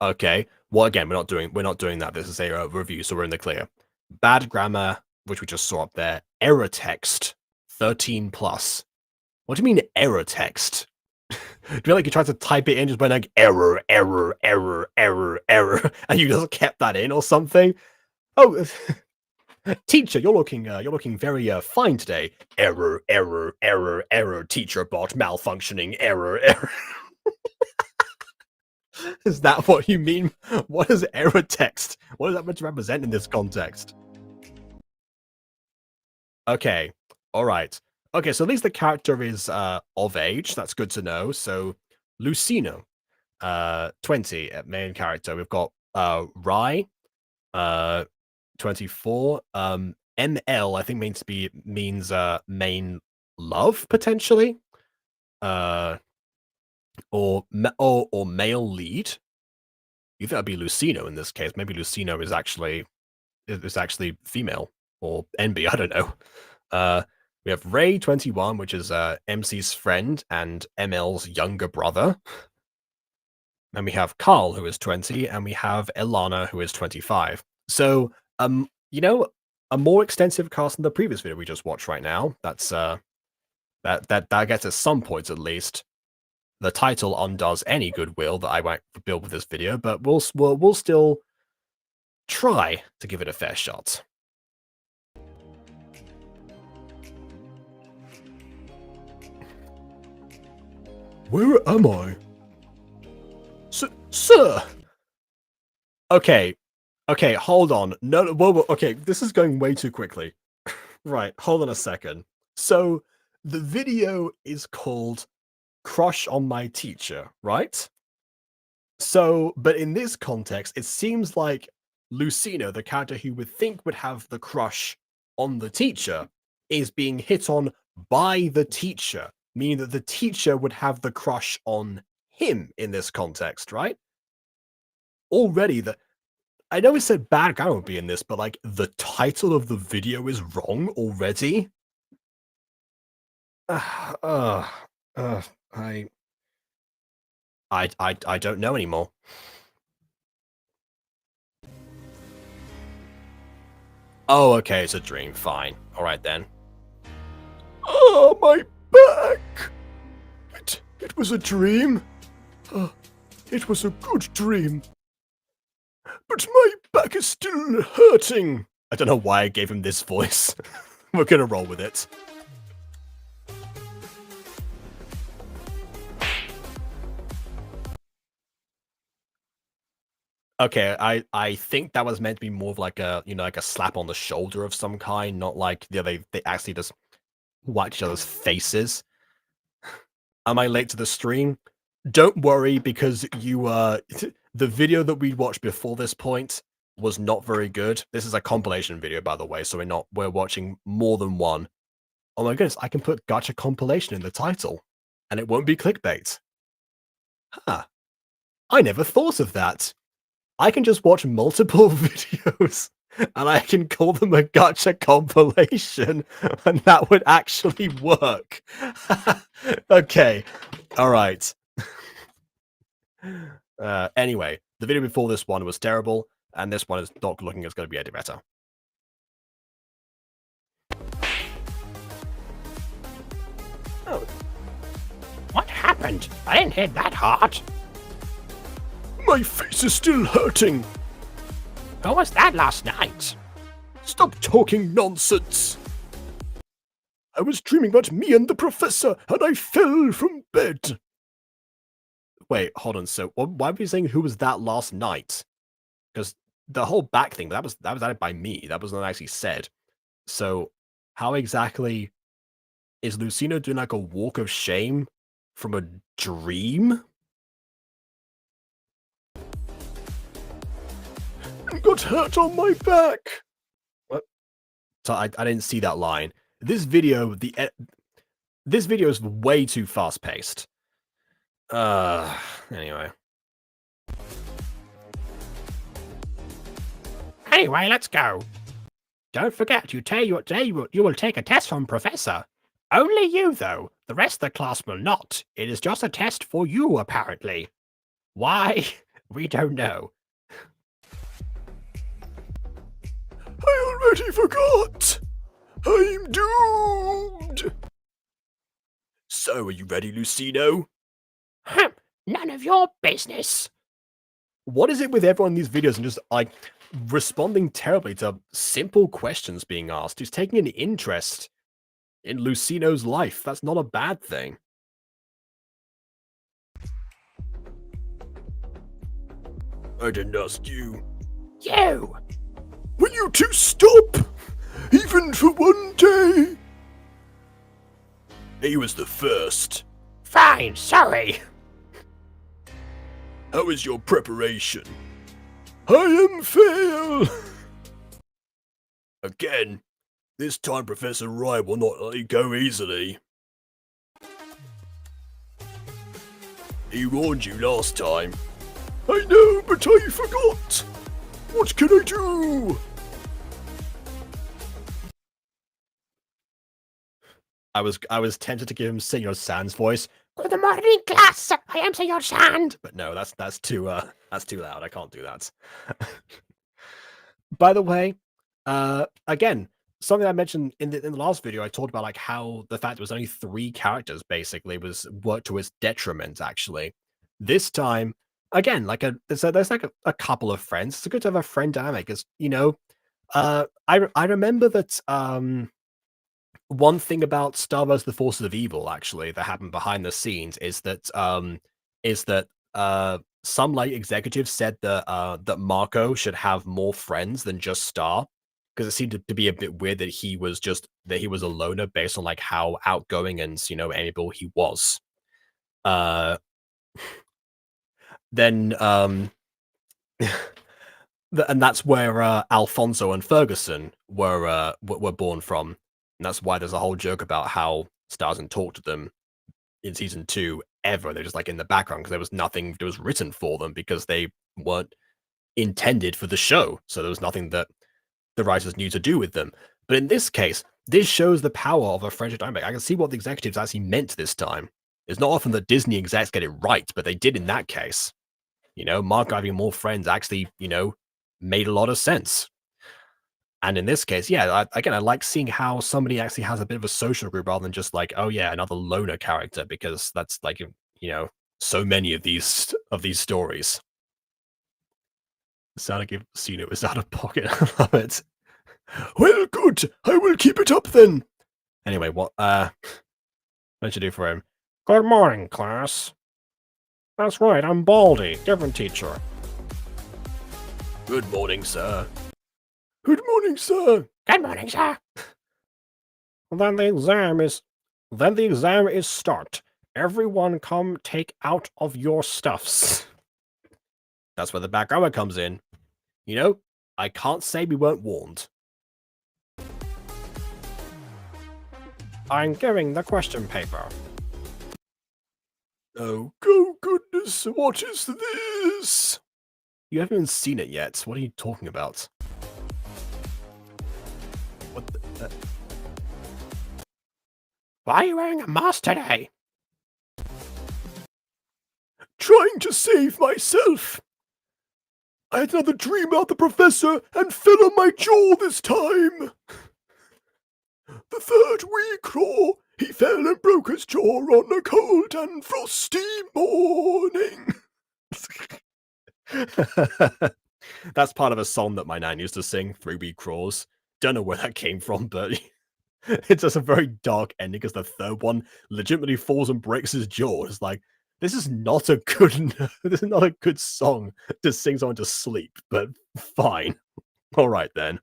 [SPEAKER 1] Okay. Well, again, we're not doing that. This is a review, so we're in the clear. Bad grammar, which we just saw up there. Error text, 13 plus. What do you mean error text? Do you feel like you tried to type it in, just went like error, error, error, error, error, and you just kept that in or something? Oh, teacher, you're looking very fine today. Error, error, error, error. Teacher bot malfunctioning. Error, error. Is that what you mean? What is error text? What does that meant to represent in this context? Okay, all right. Okay, so at least the character is of age. That's good to know. So Lucino, 20 main character. We've got Rai, 24. ML, I think means main love potentially. Or male lead. You think that'd be Lucino in this case? Maybe Lucino is actually female or NB. I don't know. We have Ray 21, which is MC's friend and ML's younger brother. And we have Carl, who is 20, and we have Elana, who is 25. So, a more extensive cast than the previous video we just watched right now. That's that gets us some points at least. The title undoes any goodwill that I might build with this video, but we'll still try to give it a fair shot. Where am I? Sir! Okay, hold on. No, whoa, okay, this is going way too quickly. Right, hold on a second. So, the video is called Crush on My Teacher, right? So, but in this context, it seems like Lucino, the character who would think would have the crush on the teacher, is being hit on by the teacher, meaning that the teacher would have the crush on him in this context, right? Already, I know it said bad guy would be in this, but like the title of the video is wrong already. I don't know anymore. Oh, okay, it's a dream. Fine. All right then. Oh, my back! It was a dream. It was a good dream. But my back is still hurting. I don't know why I gave him this voice. We're gonna roll with it. Okay, I think that was meant to be more of like a like a slap on the shoulder of some kind, not like they actually just whacked each other's faces. Am I late to the stream? Don't worry, because you the video that we watched before this point was not very good. This is a compilation video, by the way, so we're watching more than one. Oh my goodness, I can put gacha compilation in the title, and it won't be clickbait. Huh. I never thought of that. I can just watch multiple videos and I can call them a gacha compilation, and that would actually work. Okay, all right. Anyway, the video before this one was terrible, and this one is not looking as going to be any better. Oh. What happened? I didn't hit that hard. My face is still hurting. How was that last night? Stop talking nonsense. I was dreaming about me and the professor, and I fell from bed. Wait, hold on. So, why were you saying who was that last night? Because the whole back thing, that was added by me. That was not actually said. So, how exactly is Lucino doing like a walk of shame from a dream? I got hurt on my back. What? So I didn't see that line. This video, this video is way too fast paced. Anyway.
[SPEAKER 2] Anyway, let's go. Don't forget, today you will take a test from Professor. Only you, though. The rest of the class will not. It is just a test for you, apparently. Why? We don't know.
[SPEAKER 1] I already forgot. I'm doomed. So, are you ready, Lucino?
[SPEAKER 2] None of your business.
[SPEAKER 1] What is it with everyone in these videos and just like responding terribly to simple questions being asked? Who's taking an interest in Lucino's life? That's not a bad thing. I didn't ask you.
[SPEAKER 2] You!
[SPEAKER 1] Will you two stop? Even for one day? He was the first.
[SPEAKER 2] Fine, sorry.
[SPEAKER 1] How is your preparation? I am fail. Again, this time Professor Rye will not let you go easily. He warned you last time. I know, but I forgot. What can I do? I was tempted to give him Senor Sand's voice.
[SPEAKER 2] Good morning, class. I am Senor Sand.
[SPEAKER 1] But no, that's too loud. I can't do that. By the way, again, something I mentioned in the last video, I talked about like how the fact it was only 3 characters basically was worked to its detriment. Actually, this time, again, like there's like a couple of friends. It's good to have a friend dynamic, as you know. I remember that one thing about Star Wars: The Forces of Evil actually that happened behind the scenes is that some like executives said that Marco should have more friends than just Star, because it seemed to be a bit weird that he was a loner based on like how outgoing and amiable he was. Then and that's where Alfonso and Ferguson were born from, and that's why there's a whole joke about how Star doesn't talk to them in season 2 ever. They're just like in the background because there was nothing that was written for them because they weren't intended for the show. So there was nothing that the writers knew to do with them. But in this case, this shows the power of a friendship dynamic. I can see what the executives actually meant this time. It's not often that Disney execs get it right, but they did in that case. Mark having more friends actually, made a lot of sense. And in this case, yeah, I like seeing how somebody actually has a bit of a social group rather than just like, oh yeah, another loner character, because that's like, so many of these stories. Sound like Cena was out of pocket. I love it. Well, good. I will keep it up then. Anyway, what should I do for him?
[SPEAKER 2] Good morning, class. That's right, I'm Baldy, different teacher.
[SPEAKER 1] Good morning, sir. Good morning, sir.
[SPEAKER 2] Good morning, sir. Then the exam is start. Everyone come take out of your stuffs.
[SPEAKER 1] That's where the background comes in. I can't say we weren't warned.
[SPEAKER 2] I'm giving the question paper.
[SPEAKER 1] Oh, go goodness, what is this? You haven't even seen it yet. What are you talking about? What the...
[SPEAKER 2] Why are you wearing a mask today?
[SPEAKER 1] Trying to save myself. I had another dream about the professor and fell on my jaw this time. The 3rd week raw, he fell and broke his jaw on a cold and frosty morning. That's part of a song that my nan used to sing, 3-week craws. Don't know where that came from, but it's just a very dark ending because the 3rd one legitimately falls and breaks his jaw. It's like, this is not a good song to sing someone to sleep, but fine. All right then.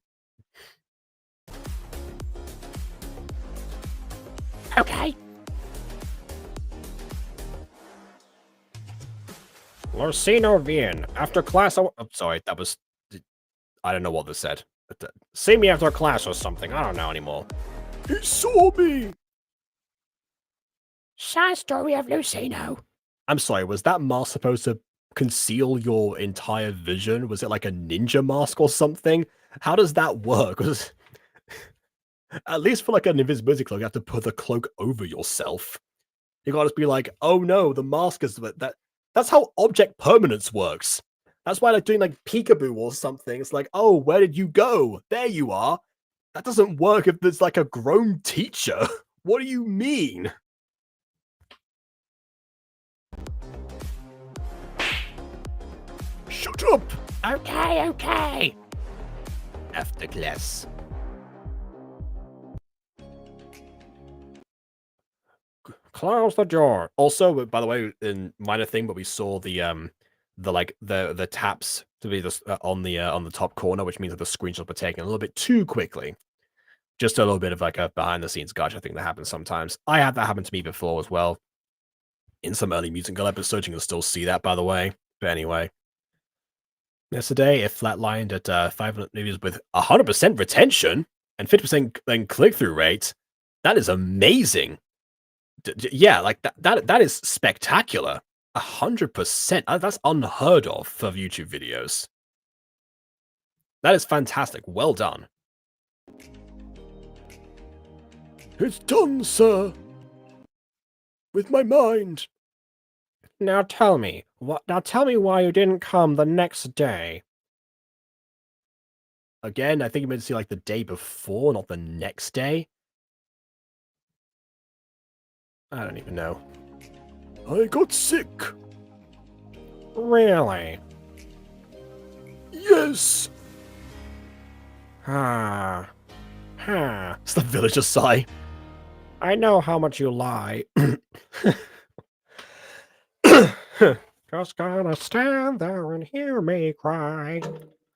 [SPEAKER 2] Okay. Lucino Vien, after class. I'm sorry, that was. I don't know what this said. See me after class or something. I don't know anymore.
[SPEAKER 1] He saw me!
[SPEAKER 2] Sad story of Lucino.
[SPEAKER 1] I'm sorry, was that mask supposed to conceal your entire vision? Was it like a ninja mask or something? How does that work? 'Cause at least for like an invisibility cloak, you have to put the cloak over yourself. You gotta just be like, oh no, the mask is that's how object permanence works. That's why like doing like peekaboo or something. It's like, oh, where did you go? There you are. That doesn't work if there's like a grown teacher. What do you mean? Shut up!
[SPEAKER 2] Okay.
[SPEAKER 1] After class.
[SPEAKER 2] Close the door.
[SPEAKER 1] Also, by the way, in minor thing, but we saw the taps to be on the top corner, which means that the screenshots were taken a little bit too quickly. Just a little bit of like a behind the scenes gacha thing that happens sometimes. I had that happen to me before as well. In some early Mutant Girl episodes, you can still see that, by the way. But anyway, yesterday it flatlined at 500 movies with 100% retention and 50% then click through rate. That is amazing. Yeah, like that is spectacular. 100%. That's unheard of for YouTube videos. That is fantastic. Well done. It's done, sir. With my mind.
[SPEAKER 2] Now tell me why you didn't come the next day.
[SPEAKER 1] Again, I think you meant to see like the day before, not the next day. I don't even know. I got sick.
[SPEAKER 2] Really?
[SPEAKER 1] Yes.
[SPEAKER 2] It's
[SPEAKER 1] the villager sigh.
[SPEAKER 2] I know how much you lie. Just gonna stand there and hear me cry.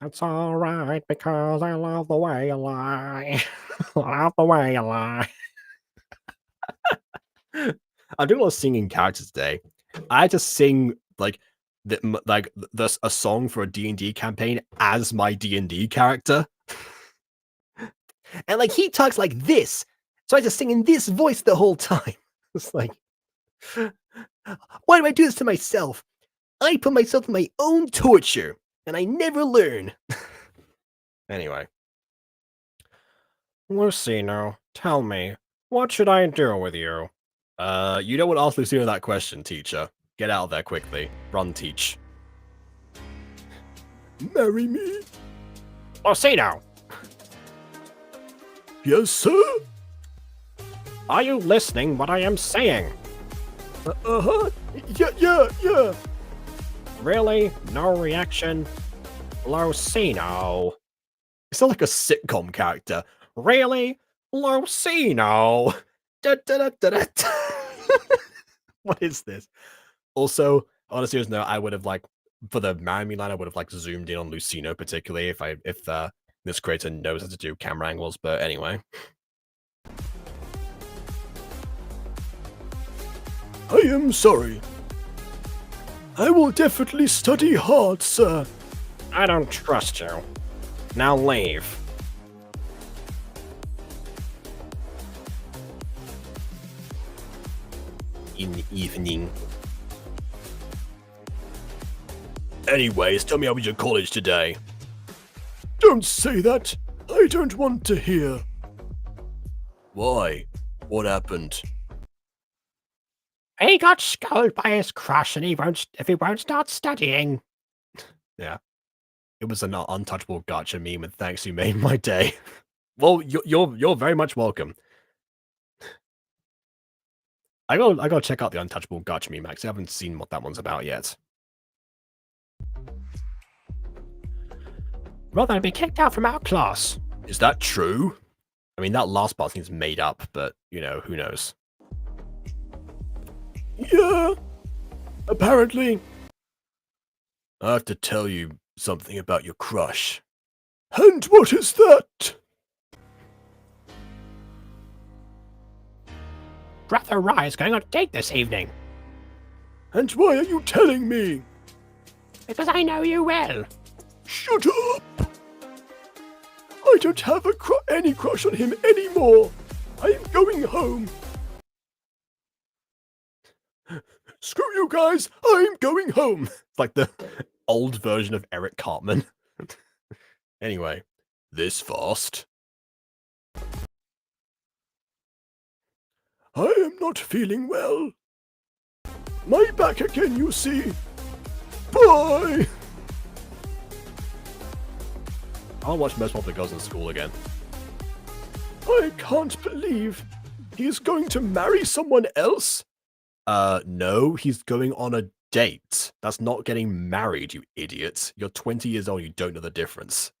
[SPEAKER 2] That's alright because I love the way you lie. Love the way you lie.
[SPEAKER 1] I'm doing a lot of singing characters today. I had to sing like a song for a D&D campaign as my D&D character. And like he talks like this. So I just sing in this voice the whole time. It's like, why do I do this to myself? I put myself in my own torture and I never learn. Anyway.
[SPEAKER 2] Lucino, tell me, what should I do with you?
[SPEAKER 1] You don't want to ask Lucino that question, teacher. Get out of there quickly. Run, teach. Marry me?
[SPEAKER 2] Lucino!
[SPEAKER 1] Yes, sir?
[SPEAKER 2] Are you listening what I am saying?
[SPEAKER 1] Uh-huh. Yeah.
[SPEAKER 2] Really? No reaction? Lucino.
[SPEAKER 1] It's not like a sitcom character.
[SPEAKER 2] Really? Lucino.
[SPEAKER 1] What is this? Also, on a serious note, I would have like for the marry me line, I would have like zoomed in on Lucino particularly if this creator knows how to do camera angles. But anyway, I am sorry. I will definitely study hard, sir.
[SPEAKER 2] I don't trust you. Now leave.
[SPEAKER 1] In the evening. Anyways, tell me how was your college today? Don't say that. I don't want to hear. Why? What happened?
[SPEAKER 2] He got scolded by his crush and he won't start studying.
[SPEAKER 1] Yeah. It was an untouchable gacha meme, and thanks, you made my day. Well, you're very much welcome. I gotta check out the untouchable gacha meme, actually. I haven't seen what that one's about yet.
[SPEAKER 2] Well, then be kicked out from our class.
[SPEAKER 1] Is that true? I mean, that last part seems made up, but, you know, who knows? Yeah, apparently. I have to tell you something about your crush. And what is that?
[SPEAKER 2] Brother Rye is going on a date this evening.
[SPEAKER 1] And why are you telling me?
[SPEAKER 2] Because I know you well.
[SPEAKER 1] Shut up! I don't have any crush on him anymore. I'm going home. Screw you guys, I'm going home. It's like the old version of Eric Cartman. Anyway, this fast. I am not feeling well. My back again, you see. Bye! I'll watch Most Popular Girls in School again. I can't believe he's going to marry someone else. No, he's going on a date. That's not getting married, you idiot. You're 20 years old, you don't know the difference.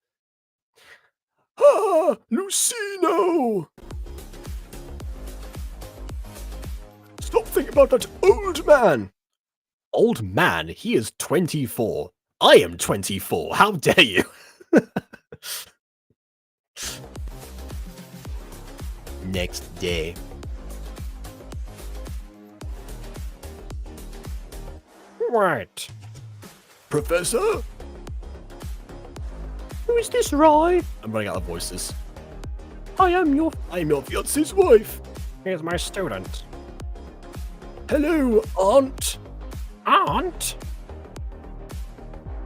[SPEAKER 1] Ah, Lucino! Stop thinking about that old man! Old man? He is 24. I am 24. How dare you? Next day.
[SPEAKER 2] Right.
[SPEAKER 1] Professor?
[SPEAKER 2] Who is this, Rye?
[SPEAKER 1] I'm running out of voices.
[SPEAKER 2] I am your
[SPEAKER 1] fiance's wife.
[SPEAKER 2] Here's my student.
[SPEAKER 1] Hello, Aunt.
[SPEAKER 2] Aunt?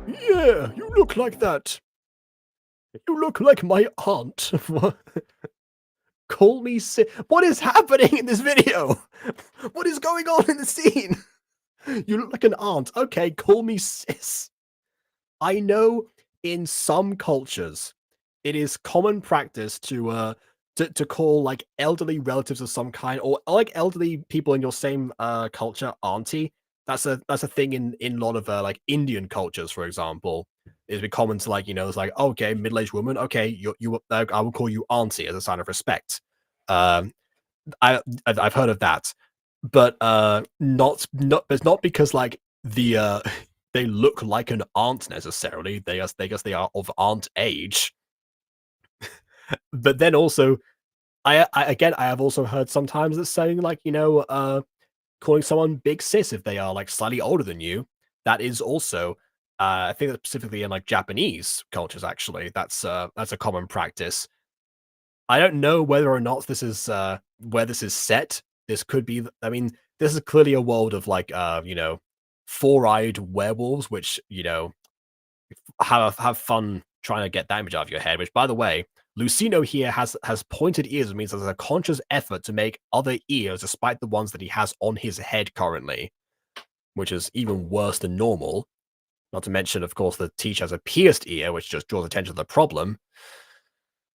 [SPEAKER 1] Yeah, you look like that. You look like my aunt. Call me What is happening in this video? What is going on in the scene? You look like an aunt. Okay, call me sis. I know in some cultures it is common practice to call like elderly relatives of some kind, or like elderly people in your same culture auntie. That's a thing in a lot of like Indian cultures, for example. It'd be common to, like, it's like, okay, middle-aged woman, okay, I will call you auntie as a sign of respect. I've heard of that, but it's not because like the they look like an aunt necessarily. They guess they are of aunt age. But then also, I have also heard sometimes that saying, like, calling someone big sis if they are like slightly older than you. That is also, I think that specifically in like Japanese cultures, actually, that's a common practice. I don't know whether or not this is where this is set. This could be. I mean, this is clearly a world of like four-eyed werewolves, which have fun trying to get that image out of your head. Which, by the way, Lucino here has pointed ears, which means there's a conscious effort to make other ears despite the ones that he has on his head currently, which is even worse than normal. Not to mention, of course, the teacher has a pierced ear, which just draws attention to the problem.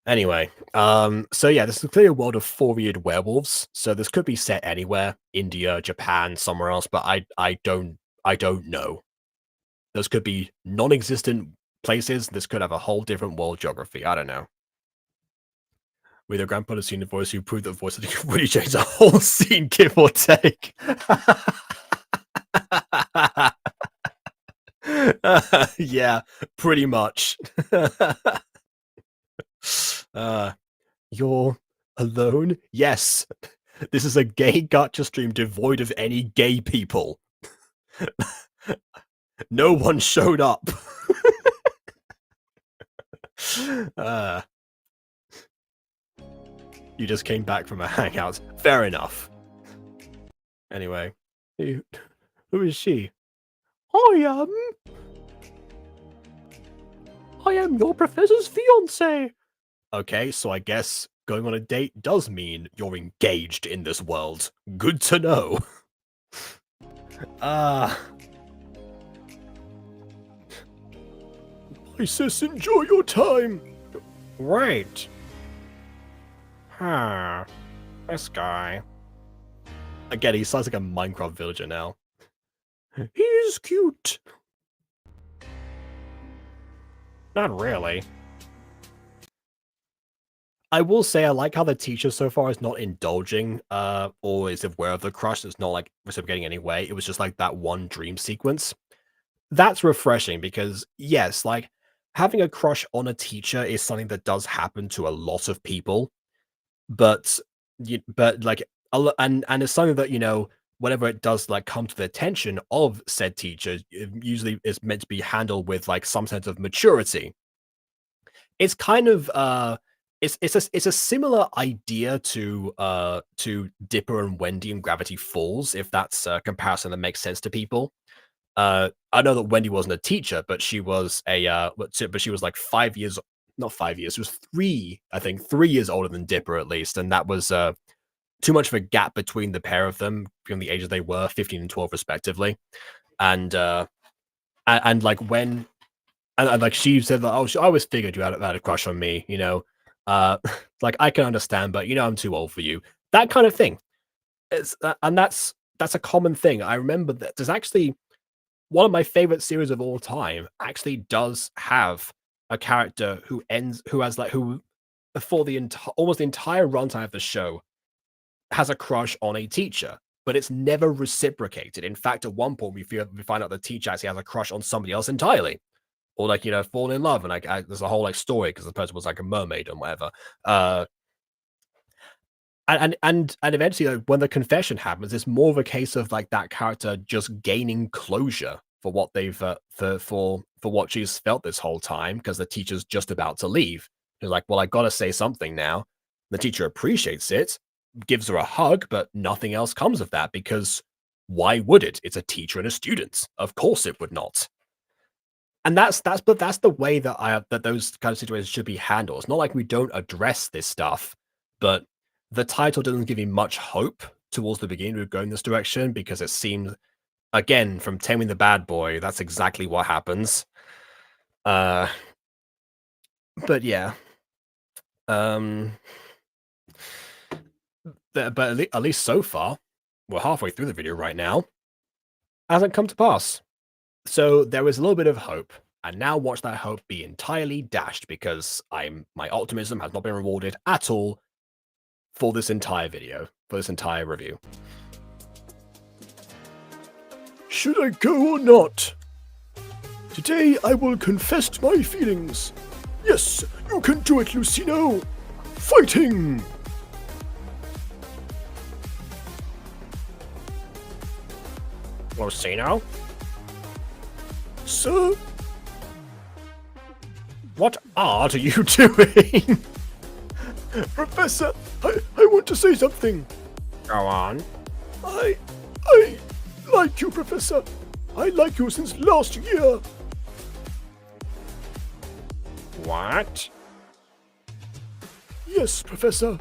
[SPEAKER 1] Anyway, so yeah, this is clearly a world of four-eared werewolves. So this could be set anywhere, India, Japan, somewhere else, but I don't know. Those could be non-existent places. This could have a whole different world geography. I don't know. With a grandpa has seen the voice who proved that voice that can really change the whole scene, give or take. Yeah, pretty much. You're alone? Yes. This is a gay gacha stream devoid of any gay people. No one showed up. You just came back from a hangout. Fair enough. Anyway, who is she? I am your professor's fiance. Okay, so I guess going on a date does mean you're engaged in this world. Good to know. My sis, enjoy your time.
[SPEAKER 2] Right. Huh. This guy.
[SPEAKER 1] Again, he sounds like a Minecraft villager now.
[SPEAKER 2] He's cute. Not really.
[SPEAKER 1] I will say I like how the teacher so far is not indulging or is aware of the crush. It's not like reciprocating anyway. It was just like that one dream sequence. That's refreshing because, yes, like having a crush on a teacher is something that does happen to a lot of people. But like and it's something that, you know, whenever it does like come to the attention of said teacher, it usually is meant to be handled with like some sense of maturity. It's kind of it's a similar idea to Dipper and Wendy in Gravity Falls, if that's a comparison that makes sense to people. I know that Wendy wasn't a teacher, but she was but she was like 5 years, not 5 years, she was three, I think 3 years older than Dipper at least, and that was too much of a gap between the pair of them, between the ages they were, 15 and 12 respectively. And like when and like she said that, oh, I always figured you had a crush on me, you know. Like I can understand, but you know I'm too old for you. That kind of thing. It's and that's a common thing. I remember that there's actually one of my favorite series of all time actually does have a character who has like who for the almost the entire runtime of the show has a crush on a teacher, but it's never reciprocated. In fact, at one point we find out the teacher actually has a crush on somebody else entirely, or like, you know, fall in love, and like there's a whole like story because the person was like a mermaid and whatever. And eventually, like, when the confession happens, it's more of a case of like that character just gaining closure for what they've for what she's felt this whole time, because the teacher's just about to leave. She's like, well, I gotta say something now. The teacher appreciates it, gives her a hug, but nothing else comes of that because why would it? It's a teacher and a student. Of course it would not. And that's the way that those kind of situations should be handled. It's not like we don't address this stuff, but the title doesn't give you much hope towards the beginning of going this direction, because it seems, again, from Taming the Bad Boy, that's exactly what happens. But yeah. But at least so far, we're halfway through the video right now, hasn't come to pass. So there was a little bit of hope, and now watch that hope be entirely dashed, because my optimism has not been rewarded at all for this entire video, for this entire review. Should I go or not? Today I will confess my feelings. Yes, you can do it, Lucino. Fighting! Lucino? Sir? What are you doing? Professor, I want to say something. Go on. I like you, Professor. I like you since last year. What? Yes, Professor.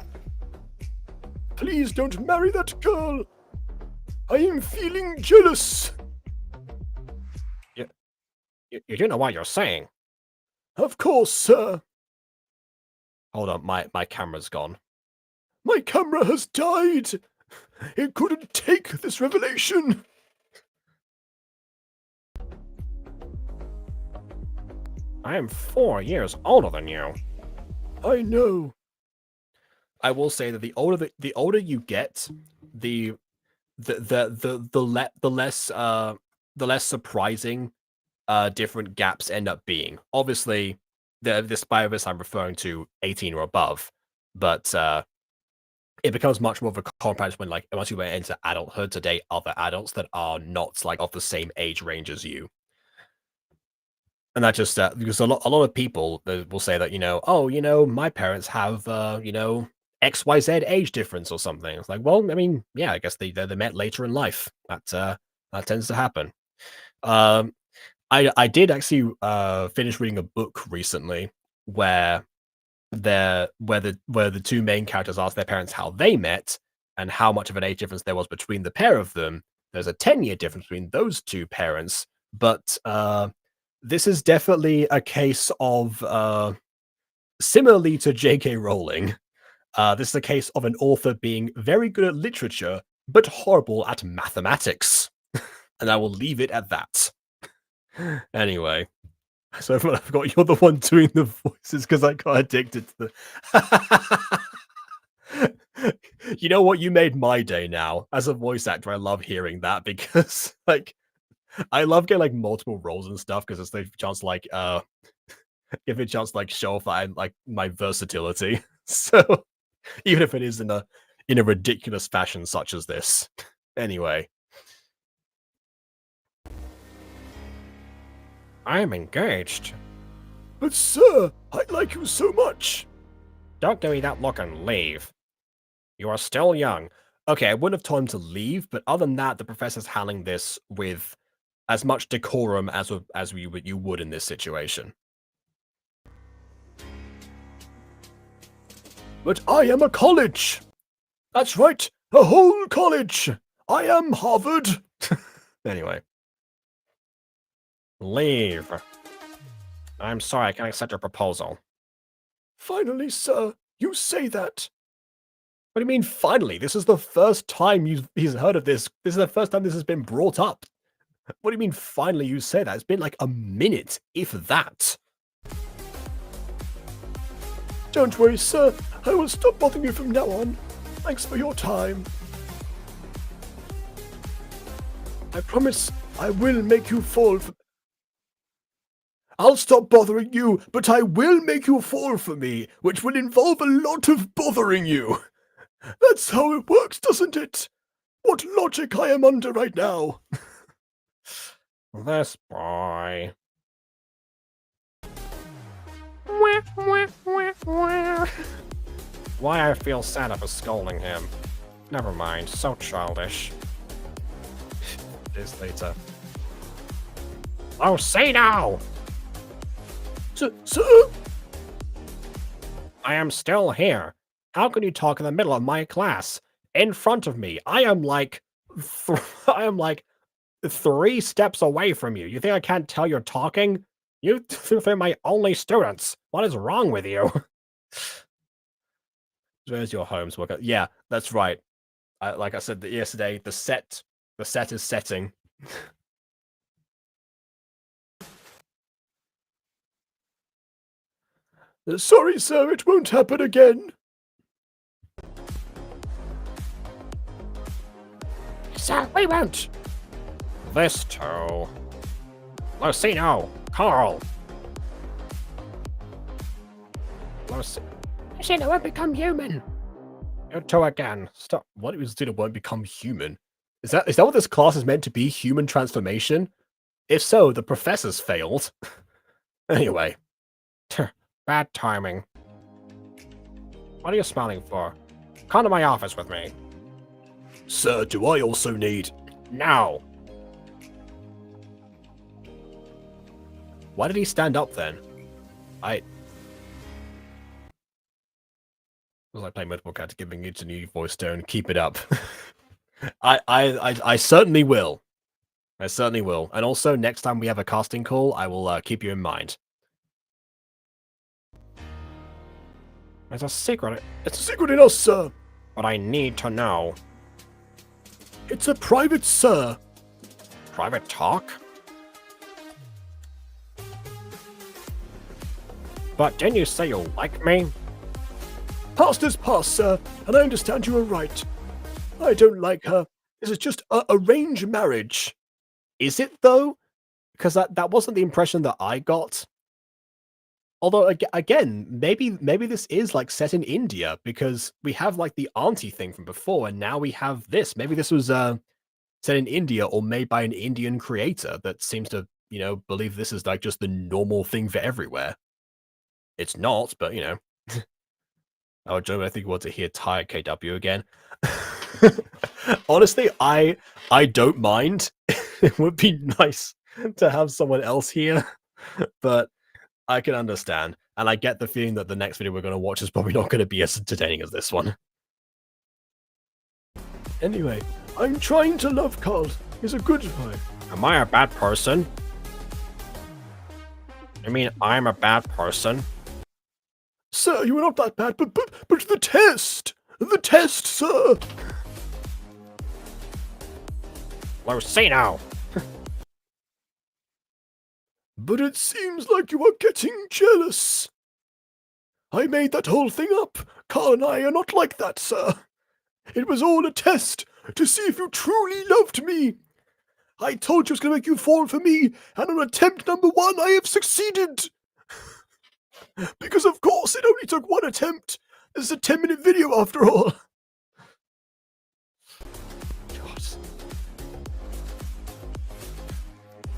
[SPEAKER 1] Please don't marry that girl. I am feeling jealous. You don't know what you're saying. Of course, sir. Hold on, my camera's gone. My camera has died. It couldn't take this revelation. I am 4 years older than you. I know. I will say that the older you get, the less surprising different gaps end up being. Obviously, this by this I'm referring to 18 or above, but it becomes much more of a compromise when, like, once you went into adulthood to date other adults that are not like of the same age range as you. And that just because a lot of people will say that, you know, oh, you know, my parents have you know, XYZ age difference or something. It's like, well, I mean, yeah, I guess they met later in life. That tends to happen. I did actually finish reading a book recently where the two main characters asked their parents how they met and how much of an age difference there was between the pair of them. There's a 10-year difference between those two parents, but this is definitely a case of similarly to J.K. Rowling. This is a case of an author being very good at literature but horrible at mathematics, and I will leave it at that. Anyway, so I forgot you're the one doing the voices because I got addicted to the. You know what? You made my day now. As a voice actor, I love hearing that because, like, I love getting like multiple roles and stuff because it's the chance to, like, give it a chance to, like, show off that like my versatility. So even if it is in a in a ridiculous fashion such as this. Anyway.
[SPEAKER 2] I am engaged.
[SPEAKER 1] But sir, I like you so much.
[SPEAKER 2] Don't give me that look and leave. You are still young.
[SPEAKER 1] Okay, I wouldn't have told him to leave, but other than that, the professor's handling this with as much decorum as you would in this situation. But I am a college. That's right, a whole college. I am Harvard. Anyway.
[SPEAKER 2] Leave. I'm sorry, I can't accept your proposal.
[SPEAKER 1] Finally, sir, you say that. What do you mean, finally? This is the first time he's heard of this. This is the first time this has been brought up. What do you mean, finally you say that? It's been like a minute, if that. Don't worry, sir. I will stop bothering you from now on. Thanks for your time. I promise I will make you fall for... I'll stop bothering you, but I will make you fall for me, which will involve a lot of bothering you. That's how it works, doesn't it? What logic I am under right now.
[SPEAKER 2] This boy. Why I feel sad for scolding him. Never mind, so childish.
[SPEAKER 1] Days later.
[SPEAKER 2] Oh, say now!
[SPEAKER 1] Sir?
[SPEAKER 2] I am still here. How can you talk in the middle of my class? In front of me. I am like 3 steps away from you. You think I can't tell you're talking? They're my only students. What is wrong with you?
[SPEAKER 1] Where's your homework? Yeah, that's right. Like I said yesterday, the set is setting. Sorry, sir, it won't happen again.
[SPEAKER 2] Sir, we won't. This too. Lucino, Carl. Lucino won't become human. You two again. Stop.
[SPEAKER 1] What if Lucino won't become human? Is that what this class is meant to be? Human transformation? If so, the professor's failed. Anyway.
[SPEAKER 2] Bad timing. What are you smiling for? Come to my office with me.
[SPEAKER 1] Sir, do I also need...
[SPEAKER 2] No.
[SPEAKER 1] Why did he stand up then? I was like playing multiple character, giving it a new voice tone. Keep it up. I certainly will. I certainly will. And also, next time we have a casting call, I will keep you in mind.
[SPEAKER 2] It's a secret.
[SPEAKER 1] It's a secret in us, sir.
[SPEAKER 2] But I need to know.
[SPEAKER 1] It's a private, sir.
[SPEAKER 2] Private talk? But didn't you say you like me?
[SPEAKER 1] Past is past, sir, and I understand you are right. I don't like her. This is just a arranged marriage. Is it, though? Because that wasn't the impression that I got. Although, again, maybe this is, like, set in India, because we have, like, the auntie thing from before, and now we have this. Maybe this was set in India or made by an Indian creator that seems to, believe this is, like, just the normal thing for everywhere. It's not, but, Oh, Joe, I think you want to hear tired KW again. Honestly, I don't mind. It would be nice to have someone else here, but I can understand. And I get the feeling that the next video we're going to watch is probably not going to be as entertaining as this one. Anyway, I'm trying to love Carl. He's a good guy.
[SPEAKER 2] Am I a bad person? You mean I'm a bad person?
[SPEAKER 1] Sir, you are not that bad, but the test! The test, sir!
[SPEAKER 2] Lucino!
[SPEAKER 1] But it seems like you are getting jealous. I made that whole thing up. Carl and I are not like that, sir. It was all a test to see if you truly loved me. I told you I was going to make you fall for me, and on attempt number 1, I have succeeded. Because of course it only took 1 attempt. This is a 10-minute video after all.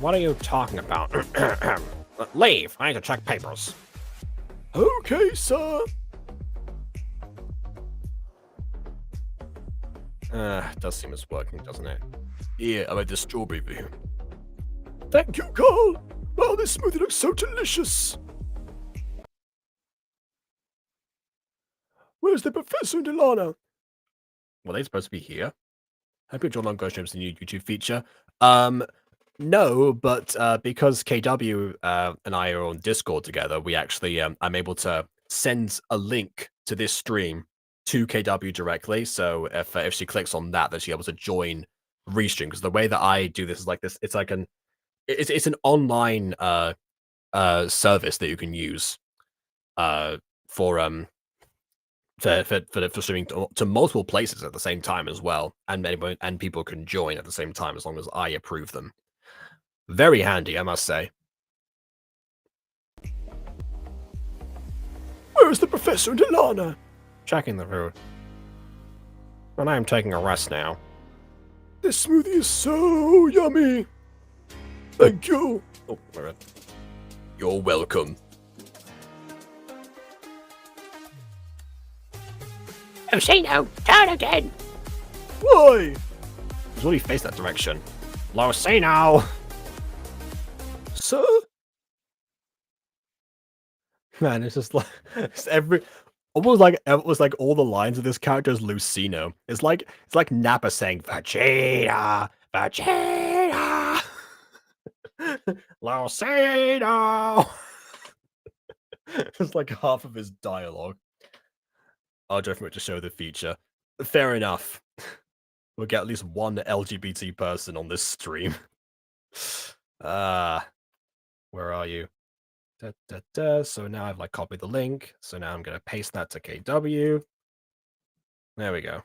[SPEAKER 2] What are you talking about? Leave. I need to check papers.
[SPEAKER 1] Okay, sir. It does seem it's working, doesn't it? Yeah, I made the strawberry view. Thank you, Carl. Wow, this smoothie looks so delicious. Where's the professor and Ilana? Were they supposed to be here? I hope John on Ghost Streams the new YouTube feature. No, but because KW and I are on Discord together, we actually I'm able to send a link to this stream to KW directly. So if she clicks on that, then she's able to join Restream. Because the way that I do this is like this. It's like it's an online service that you can use for streaming to multiple places at the same time as well, and people can join at the same time as long as I approve them. Very handy, I must say. Where is the professor and Ilana?
[SPEAKER 2] Checking the food. And I am taking a rest now.
[SPEAKER 1] This smoothie is so yummy. Thank you. Oh, wait. You're welcome.
[SPEAKER 3] Lucino, turn again!
[SPEAKER 1] Why?
[SPEAKER 2] He's really faced that direction. Lucino!
[SPEAKER 1] Sir? Man, it's just like it's almost like all the lines of this character is Lucino. It's like Nappa saying Vegeta, Vegeta, Lucino. It's like half of his dialogue. I'll definitely to show the feature. Fair enough. We'll get at least one LGBT person on this stream. Where are you? So now I've like copied the link. So now I'm gonna paste that to KW. There we go.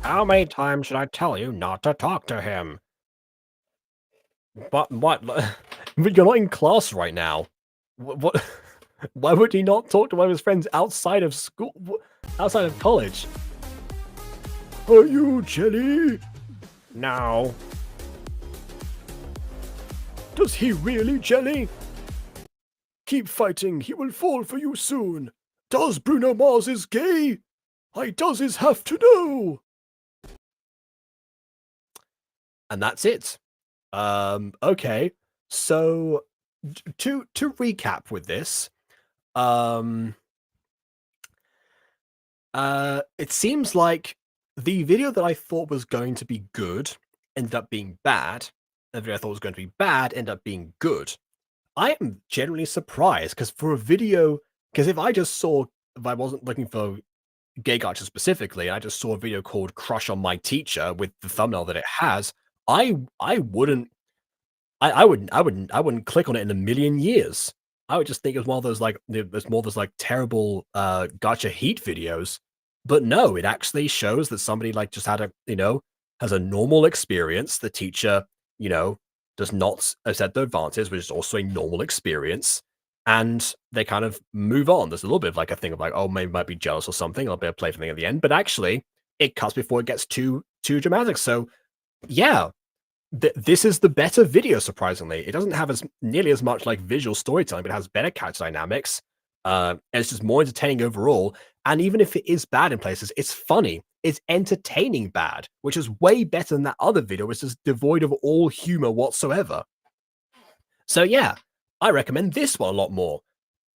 [SPEAKER 2] How many times should I tell you not to talk to him?
[SPEAKER 1] But what? You're not in class right now. What? Why would he not talk to one of his friends outside of school? Outside of college? Are you jelly?
[SPEAKER 2] No.
[SPEAKER 1] Does he really, Jelly? Keep fighting, he will fall for you soon. Does Bruno Mars is gay? I does his have to know. And that's it. Okay. So to recap with this, it seems like the video that I thought was going to be good ended up being bad. The video I thought was going to be bad ended up being good. I am genuinely surprised because for a video, because if I wasn't looking for gay gachas specifically, I just saw a video called "Crush on My Teacher" with the thumbnail that it has. I wouldn't click on it in a million years. I would just think it was one of those like there's more of those like terrible gacha heat videos. But no, it actually shows that somebody like just had has a normal experience. The teacher, does not accept the advances, which is also a normal experience. And they kind of move on. There's a little bit of like a thing of like, oh, maybe might be jealous or something. I'll be able to play something at the end. But actually, it cuts before it gets too dramatic. So yeah, this is the better video, surprisingly. It doesn't have nearly as much like visual storytelling, but it has better character dynamics. And it's just more entertaining overall. And even if it is bad in places, it's funny. It's entertaining bad, which is way better than that other video, which is devoid of all humor whatsoever. So yeah, I recommend this one a lot more.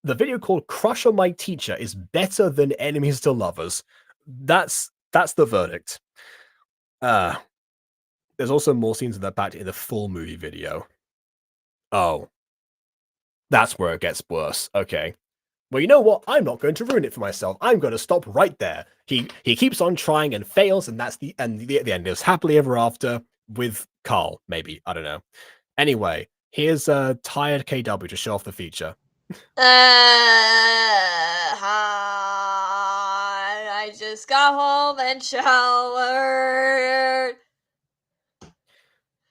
[SPEAKER 1] The video called "Crush on My Teacher" is better than "Enemies to Lovers." That's the verdict. There's also more scenes of that back in the full movie video. Oh, that's where it gets worse. Okay. Well, you know what? I'm not going to ruin it for myself. I'm going to stop right there. He keeps on trying and fails, and that's the end. The end is happily ever after with Carl. Maybe, I don't know. Anyway, here's tired KW to show off the feature.
[SPEAKER 3] Hi. I just got home and showered.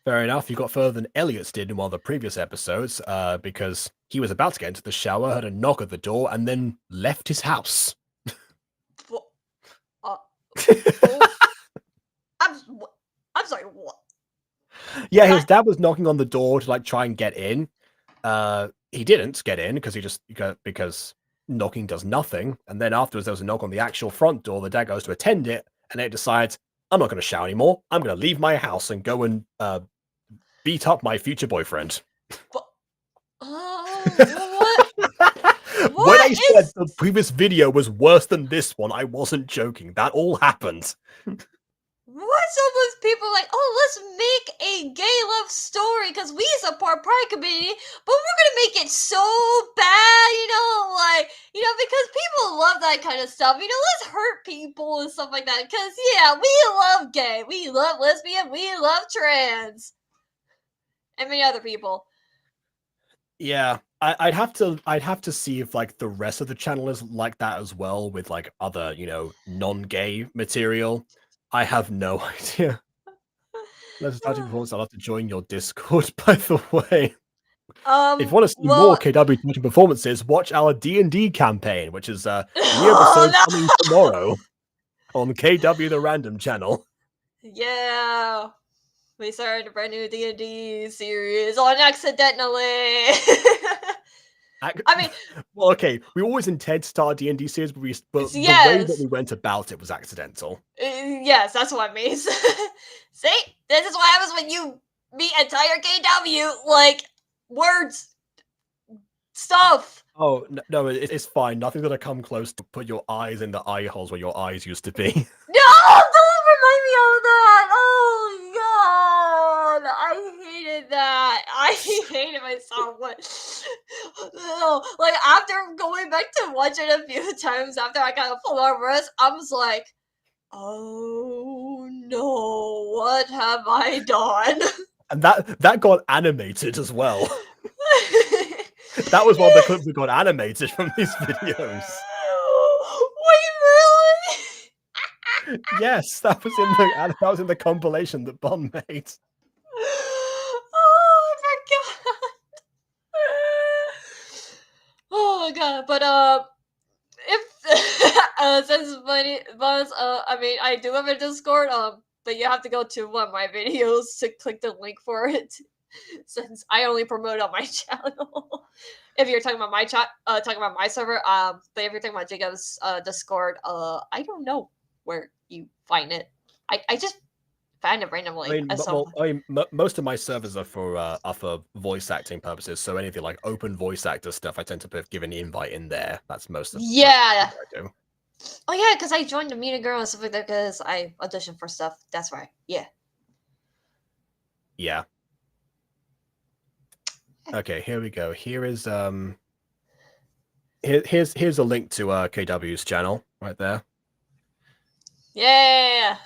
[SPEAKER 1] Fair enough. You got further than Elliot's did in one of the previous episodes, because he was about to get into the shower, heard a knock at the door, and then left his house.
[SPEAKER 3] I'm sorry, what?
[SPEAKER 1] Yeah, his dad was knocking on the door to like try and get in. He didn't get in because knocking does nothing. And then afterwards, there was a knock on the actual front door. The dad goes to attend it, and it decides, I'm not going to shout anymore. I'm going to leave my house and go and beat up my future boyfriend.
[SPEAKER 3] But, what?
[SPEAKER 1] When I said the previous video was worse than this one, I wasn't joking. That all happened.
[SPEAKER 3] What's up with people like, oh, let's make a gay love story because we support Pride community, but we're gonna make it so bad, because people love that kind of stuff. Let's hurt people and stuff like that. Because yeah, we love gay, we love lesbian, we love trans, and many other people.
[SPEAKER 1] Yeah, I'd have to see if like the rest of the channel is like that as well with like other non-gay material. I have no idea. Let's start performance. I'll have to join your Discord, by the way. If you want to see more KW Twitch performances, watch our D&D campaign, which is new episode coming tomorrow on KW the Random channel.
[SPEAKER 3] Yeah, we started a brand new D&D series on accidentally. I mean,
[SPEAKER 1] well, okay, we always intend to start a D&D series, but
[SPEAKER 3] yes,
[SPEAKER 1] the way that we went about it was accidental.
[SPEAKER 3] Yes, that's what I mean. See, this is what happens when you meet entire KW, like words, stuff.
[SPEAKER 1] Oh no, it's fine. Nothing's gonna come close to put your eyes in the eye holes where your eyes used to be.
[SPEAKER 3] No, don't remind me of that. Oh god, I hated that. I hated myself. No, like after going back to watch it a few times after I got a full on rest, I was like, oh no, what have I done?
[SPEAKER 1] And that got animated as well. That was one of the clips that got animated from these videos.
[SPEAKER 3] Wait, really?
[SPEAKER 1] Yes, that was in the compilation that Bon made.
[SPEAKER 3] Oh my god! Oh my god! But if since my Bon's I mean, I do have a Discord. But you have to go to one of my videos to click the link for it. Since I only promote on my channel. If you're talking about my chat, talking about my server, but if you're talking about Jacob's Discord, I don't know where you find it. I just find it randomly.
[SPEAKER 1] Most of my servers are for voice acting purposes. So anything like open voice actor stuff, I tend to give an invite in there. That's most of
[SPEAKER 3] yeah.
[SPEAKER 1] what I do.
[SPEAKER 3] Oh yeah, because I joined the Meet a Girl and stuff like that because I auditioned for stuff. That's right. Yeah.
[SPEAKER 1] Yeah. Okay, here we go. Here is here's a link to KW's channel right there.
[SPEAKER 3] Yeah.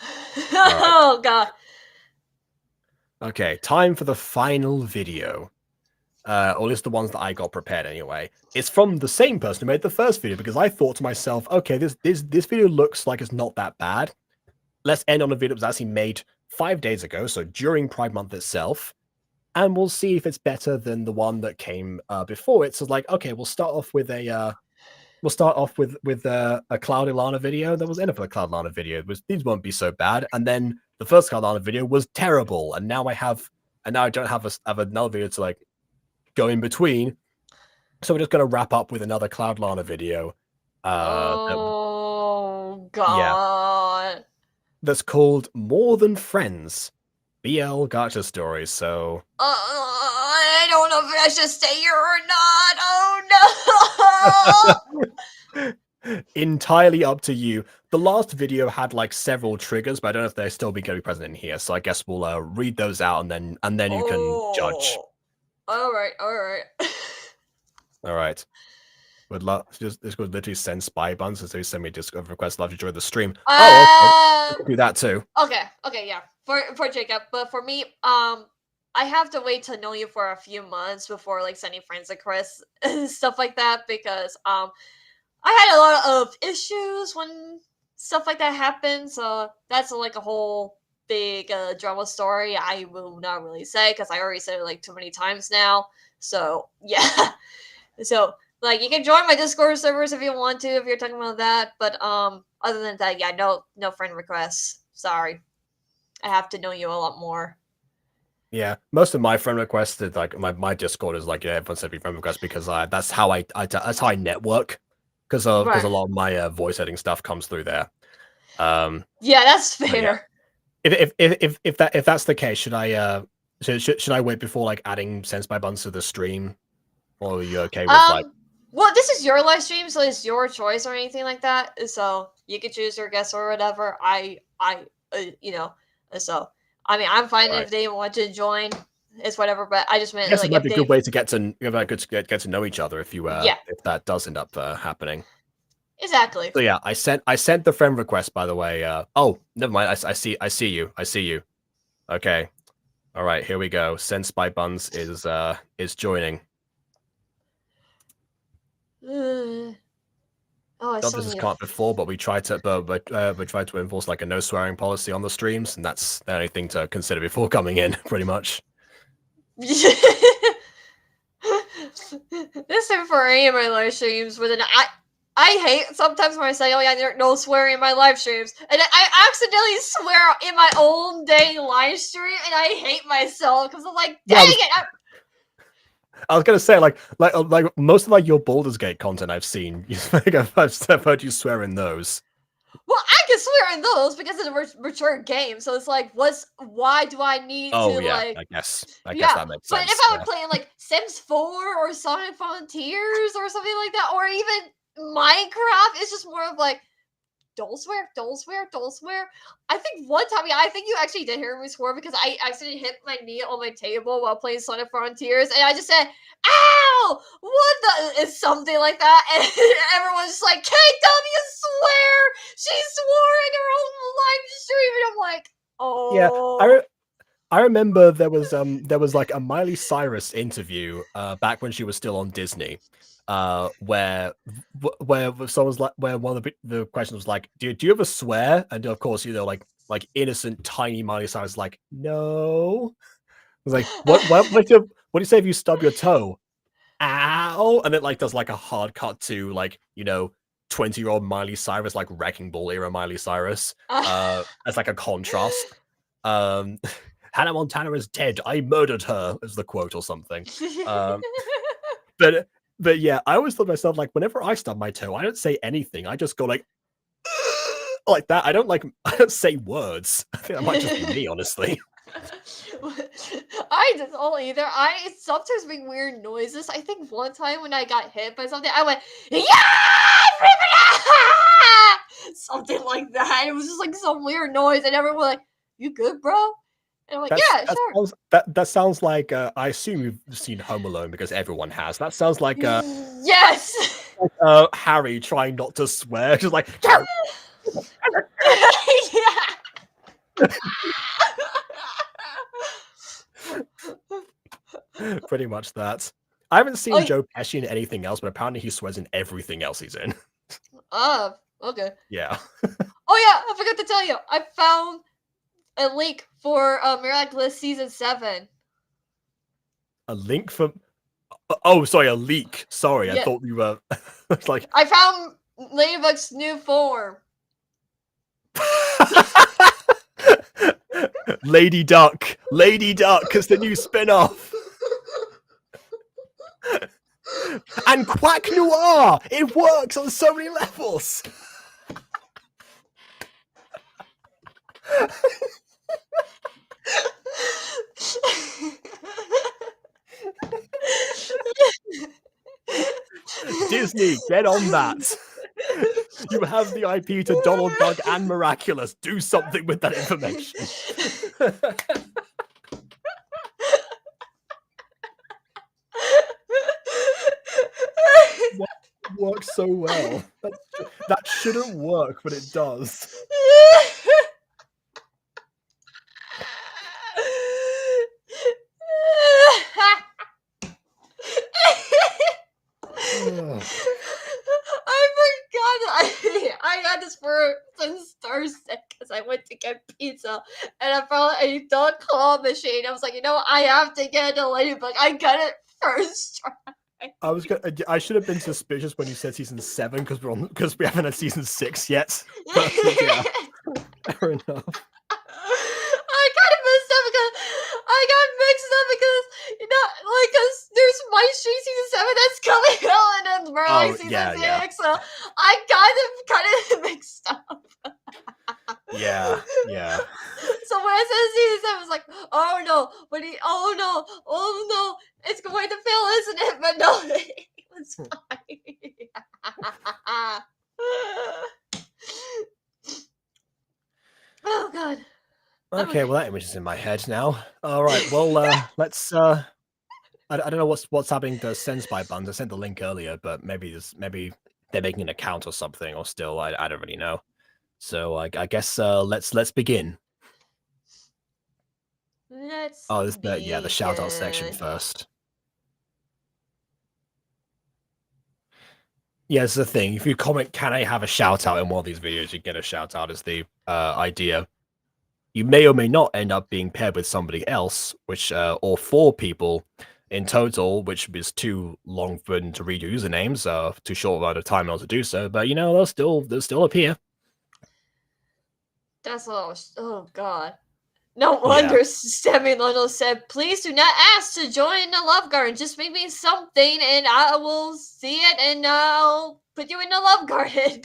[SPEAKER 3] Oh god.
[SPEAKER 1] Okay, time for the final video. Or at least the ones that I got prepared anyway. It's from the same person who made the first video because I thought to myself, okay, this video looks like it's not that bad. Let's end on a video that was actually made 5 days ago, so during Pride Month itself. And we'll see if it's better than the one that came before it. So like, okay, we'll start off with a Cloud Ilana video that was enough of a Cloud Ilana video. These won't be so bad. And then the first Cloud Ilana video was terrible. And now I don't have another video to like go in between. So we're just gonna wrap up with another Cloud Ilana video.
[SPEAKER 3] Oh god.
[SPEAKER 1] Yeah, that's called More Than Friends. BL Gacha stories, so
[SPEAKER 3] I don't know if I should stay here or not. Oh
[SPEAKER 1] no! Entirely up to you. The last video had like several triggers, but I don't know if they're still going to be present in here. So I guess we'll read those out and then you can judge.
[SPEAKER 3] All right.
[SPEAKER 1] All right. Would love this would literally send spy buns as they send me Discord requests. Love to join the stream. Okay. Do that too.
[SPEAKER 3] Okay, yeah. For Jacob, but for me, I have to wait to know you for a few months before like sending friends requests and stuff like that because I had a lot of issues when stuff like that happened. So that's like a whole big drama story. I will not really say because I already said it like too many times now. So yeah. So like you can join my Discord servers if you want to, if you're talking about that. But other than that, yeah, no friend requests. Sorry. I have to know you a lot more.
[SPEAKER 1] Yeah, most of my friend requests is like my Discord is like everyone sends me friend requests because that's how that's how I network because a lot of my voice editing stuff comes through there.
[SPEAKER 3] Yeah, that's fair.
[SPEAKER 1] Yeah. If that's the case, should I should I wait before like adding Sense by Buns to the stream, or are you okay with like?
[SPEAKER 3] Well, this is your live stream, so it's your choice or anything like that. So you can choose your guest or whatever. You know, so I mean, I'm fine if they want to join. It's whatever, but I just meant
[SPEAKER 1] I guess
[SPEAKER 3] like
[SPEAKER 1] it might be a good way to get to know each other if you if that does end up happening.
[SPEAKER 3] Exactly.
[SPEAKER 1] So yeah, I sent the friend request, by the way. Oh, never mind. I see you. Okay. All right, here we go. Sense by Buns is joining.
[SPEAKER 3] Oh, I
[SPEAKER 1] Not this is can't before, but we tried to enforce like a no swearing policy on the streams, and that's the only thing to consider before coming in, pretty much.
[SPEAKER 3] This is for any of my live streams with an I hate sometimes when I say, oh yeah, there's no swearing in my live streams, and I accidentally swear in my own dang live stream, and I hate myself because I'm like, dang it!
[SPEAKER 1] I was gonna say like most of like your Baldur's Gate content I've seen, I've heard you swear in those.
[SPEAKER 3] Well, I can swear in those because it's a mature game, so it's like, why do I need to like?
[SPEAKER 1] I guess that makes sense.
[SPEAKER 3] But if I were playing like Sims 4 or Sonic Frontiers or something like that, or even Minecraft, it's just more of like, don't swear. I think one time, I think you actually did hear me swear because I accidentally hit my knee on my table while playing Sonic Frontiers, and I just said, ow! What the? It's something like that, and everyone's just like, KW swear! She swore in her own live stream, and I'm like, oh.
[SPEAKER 1] Yeah, I remember there was like a Miley Cyrus interview back when she was still on Disney. Where someone's like, where one of the questions was like, do you ever swear? And of course, you know, like innocent tiny Miley Cyrus like, no. I was like, what do you say if you stub your toe? Ow! And it like does like a hard cut to like, you know, 20-year-old Miley Cyrus, like Wrecking Ball era Miley Cyrus, as like a contrast. Hannah Montana is dead. I murdered her, is the quote or something. But yeah, I always thought to myself, like, whenever I stub my toe, I don't say anything. I just go like that. I don't say words. I think that might just be me, honestly.
[SPEAKER 3] I don't either. I sometimes make weird noises. I think one time when I got hit by something, I went, yeah! Something like that. It was just like some weird noise, and everyone was like, you good, bro? And I'm like, yeah, sure.
[SPEAKER 1] That sounds like, I assume you've seen Home Alone because everyone has. That sounds like,
[SPEAKER 3] yes!
[SPEAKER 1] Like, Harry trying not to swear. Just like,
[SPEAKER 3] yeah.
[SPEAKER 1] Pretty much that. I haven't seen Joe Pesci in anything else, but apparently he swears in everything else he's in.
[SPEAKER 3] Okay.
[SPEAKER 1] Yeah.
[SPEAKER 3] Oh yeah, I forgot to tell you. I found a link for Miraculous Season 7.
[SPEAKER 1] A link for... Oh, sorry, a leak. Sorry, yeah. I thought you were... It's like...
[SPEAKER 3] I found Ladybug's new form.
[SPEAKER 1] Lady Duck is the new spin-off. And Quack Noir! It works on so many levels! Disney, get on that. You have the IP to Donald Duck and Miraculous. Do something with that information. Works so well. That shouldn't work, but it does.
[SPEAKER 3] I got this for since Thursday because I went to get pizza and I found a duck claw machine. I was like, you know what? I have to get a ladybug. I got it first try.
[SPEAKER 1] I should have been suspicious when you said season 7 because we haven't had season 6 yet. But, yeah, fair enough.
[SPEAKER 3] like, cause there's My Street season 7 that's coming out, and then Merlin season 6. So I kind of mixed up.
[SPEAKER 1] Yeah.
[SPEAKER 3] So when I said season 7, I was like, oh no, oh no, it's going to fail, isn't it? But no, it was fine. Oh god.
[SPEAKER 1] Okay, well that image is in my head now. All right, well let's. I don't know what's happening to Send Spy Buns. I sent the link earlier, but maybe they're making an account or something, or still I don't really know. So I guess let's begin.
[SPEAKER 3] Let's.
[SPEAKER 1] Oh, this the shout out section first. Yeah, it's the thing. If you comment, can I have a shout out in one of these videos, you get a shout out is the idea. You may or may not end up being paired with somebody else, which or 4 people in total, which is too long for them to read your usernames, too short amount of time in order to do so. But you know, they'll still appear.
[SPEAKER 3] That's all. Oh god. No wonder Sammy London said, please do not ask to join the Love Garden. Just make me something and I will see it and I'll put you in the Love Garden.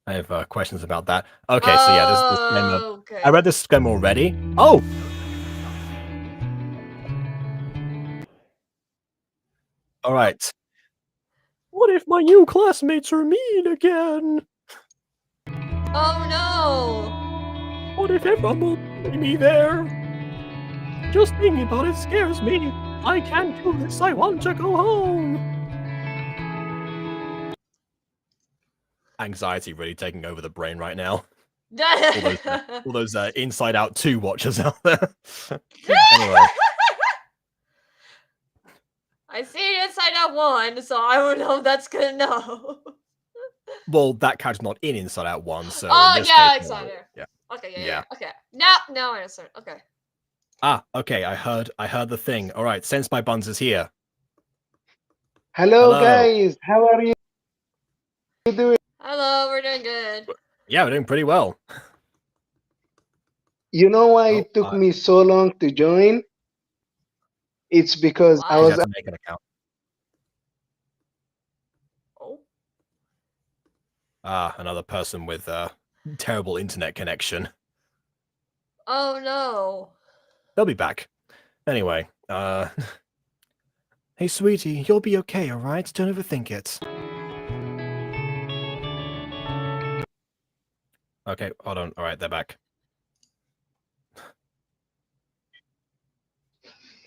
[SPEAKER 1] I have questions about that. Okay, so yeah, this disclaimer.
[SPEAKER 3] Okay.
[SPEAKER 1] I read this disclaimer already. Oh! Alright. What if my new classmates are mean again?
[SPEAKER 3] Oh no!
[SPEAKER 1] What if everyone will see me there? Just thinking about it scares me. I can't do this. I want to go home. Anxiety really taking over the brain right now. all those Inside Out 2 watchers out there. Anyway.
[SPEAKER 3] I see Inside Out 1, so I don't know if that's good enough.
[SPEAKER 1] Well, that character's not in Inside Out 1, so.
[SPEAKER 3] Oh,
[SPEAKER 1] in this
[SPEAKER 3] yeah,
[SPEAKER 1] case,
[SPEAKER 3] Inside Out.
[SPEAKER 1] Yeah.
[SPEAKER 3] Okay, yeah. Okay. Now I understand. Okay.
[SPEAKER 1] Ah, okay, I heard the thing. Alright, Sense My Buns is here.
[SPEAKER 4] Hello, guys. How are you doing?
[SPEAKER 3] Hello, we're doing good.
[SPEAKER 1] Yeah, we're doing pretty well.
[SPEAKER 4] You know why it took me so long to join? It's because I was
[SPEAKER 1] to make an account.
[SPEAKER 3] Oh.
[SPEAKER 1] Ah, another person with a terrible internet connection.
[SPEAKER 3] Oh no.
[SPEAKER 1] They'll be back. Anyway, hey sweetie, you'll be okay, alright? Don't overthink it. Okay, hold on. Alright, they're back.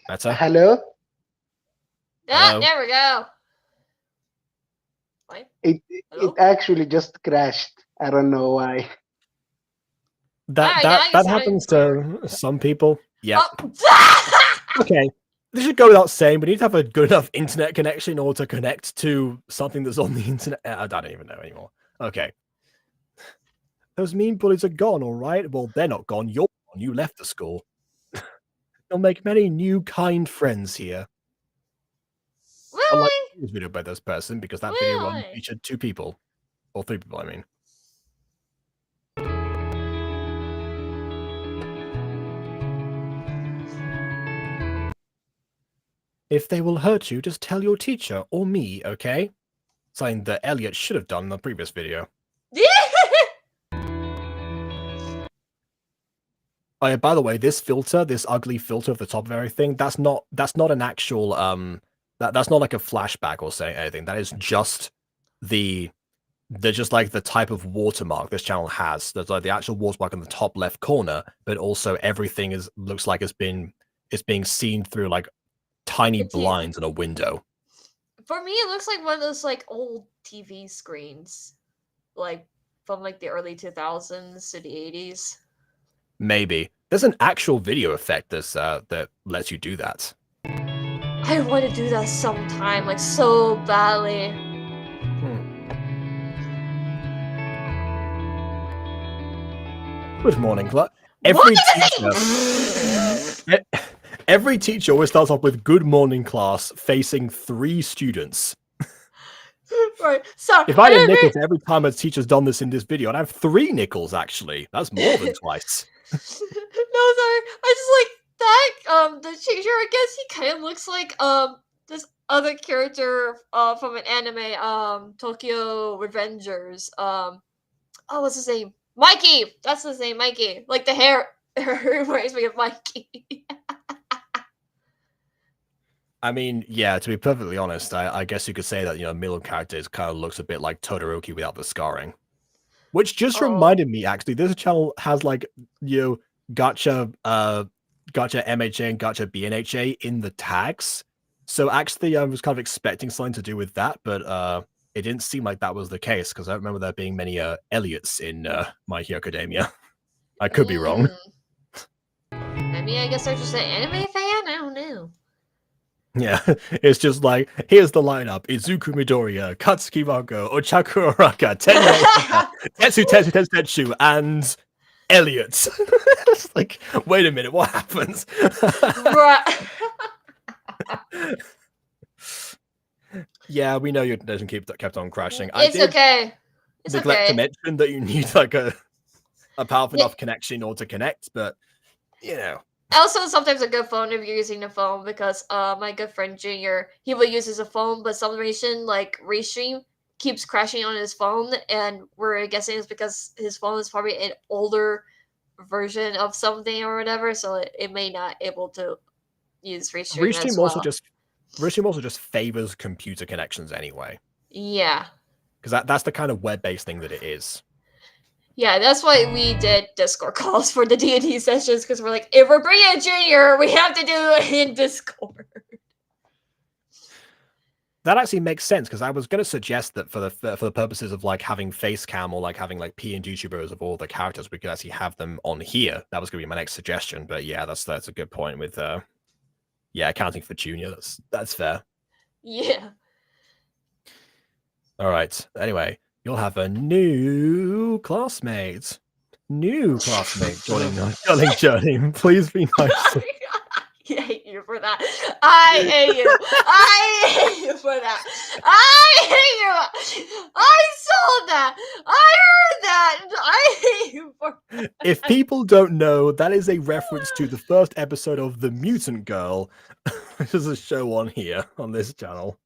[SPEAKER 1] Better?
[SPEAKER 4] Hello?
[SPEAKER 3] Ah, there we go. What?
[SPEAKER 4] It actually just crashed. I don't know why.
[SPEAKER 1] That happens to some people. Yeah.
[SPEAKER 3] Oh.
[SPEAKER 1] Okay. This should go without saying, but you need to have a good enough internet connection in order to connect to something that's on the internet. I don't even know anymore. Okay. Those mean bullies are gone, all right? Well, they're not gone. You're gone. You left the school. You'll make many new, kind friends here.
[SPEAKER 3] Really?
[SPEAKER 1] Unlike this video by this person, because that video
[SPEAKER 3] Really?
[SPEAKER 1] one featured 2 people. Or 3 people, I mean. If they will hurt you, just tell your teacher or me, okay? Something that Elliot should have done in the previous video. Oh yeah, by the way, this filter, this ugly filter at the top of everything, that's not an actual that's not like a flashback or saying anything. That is just they're just like the type of watermark this channel has. There's like the actual watermark in the top left corner, but also everything looks like it's being seen through like tiny blinds in a window.
[SPEAKER 3] For me, it looks like one of those like old TV screens, like from like the early 2000s to the 80s.
[SPEAKER 1] Maybe there's an actual video effect that lets you do that.
[SPEAKER 3] I want to do that sometime, like so badly.
[SPEAKER 1] Good morning, class. Every teacher always starts off with "Good morning, class," facing 3 students.
[SPEAKER 3] Right. So
[SPEAKER 1] if I had a nickel for every time a teacher's done this in this video, I'd have 3 nickels. Actually, that's more than twice.
[SPEAKER 3] No, sorry. I just like that. The changer. I guess he kind of looks like this other character from an anime. Tokyo Revengers. Oh, what's his name? Mikey. That's his name, Mikey. Like the hair reminds me of Mikey.
[SPEAKER 1] I mean, yeah, to be perfectly honest, I guess you could say that, you know, middle characters kind of looks a bit like Todoroki without the scarring. Which just reminded me, actually, this channel has, like, you know, gacha MHA and gacha BNHA in the tags. So actually, I was kind of expecting something to do with that, but it didn't seem like that was the case, because I remember there being many Elliots in My Hero Academia. I could be wrong.
[SPEAKER 3] I mean, I guess they're just an anime fan? I don't know.
[SPEAKER 1] Yeah, it's just like, here's the lineup: Izuku Midoriya, Katsuki Mago, Ochaku Araka, Tetsu Tetsu, and Elliot. It's like, wait a minute, what happens?
[SPEAKER 3] Right.
[SPEAKER 1] Yeah, we know your doesn't kept on crashing.
[SPEAKER 3] It's okay. It's
[SPEAKER 1] neglect to
[SPEAKER 3] okay.
[SPEAKER 1] mention that you need like a powerful enough connection in order to connect, but you know.
[SPEAKER 3] Also, sometimes a good phone if you're using the phone, because my good friend Junior, he will use a phone, but some reason like Restream keeps crashing on his phone, and we're guessing it's because his phone is probably an older version of something or whatever, so it may not able to use Restream as well.
[SPEAKER 1] Restream also just favors computer connections anyway.
[SPEAKER 3] Yeah.
[SPEAKER 1] Because that's the kind of web-based thing that it is.
[SPEAKER 3] Yeah, that's why we did Discord calls for the D&D sessions, because we're like, if we're bringing a Junior, we have to do it in Discord.
[SPEAKER 1] That actually makes sense, because I was going to suggest that for the purposes of like having face cam or like having like PNG YouTubers of all the characters, we could actually have them on here. That was going to be my next suggestion, but yeah, that's a good point with yeah, accounting for Junior. That's fair.
[SPEAKER 3] Yeah.
[SPEAKER 1] All right. Anyway, you'll have a new classmate. Joining Journey. Please be nice.
[SPEAKER 3] I hate you for that. I hate you. I hate you for that. I hate you. I saw that. I heard that. I hate you for that.
[SPEAKER 1] If people don't know, that is a reference to the first episode of The Mutant Girl, which is a show on here, on this channel.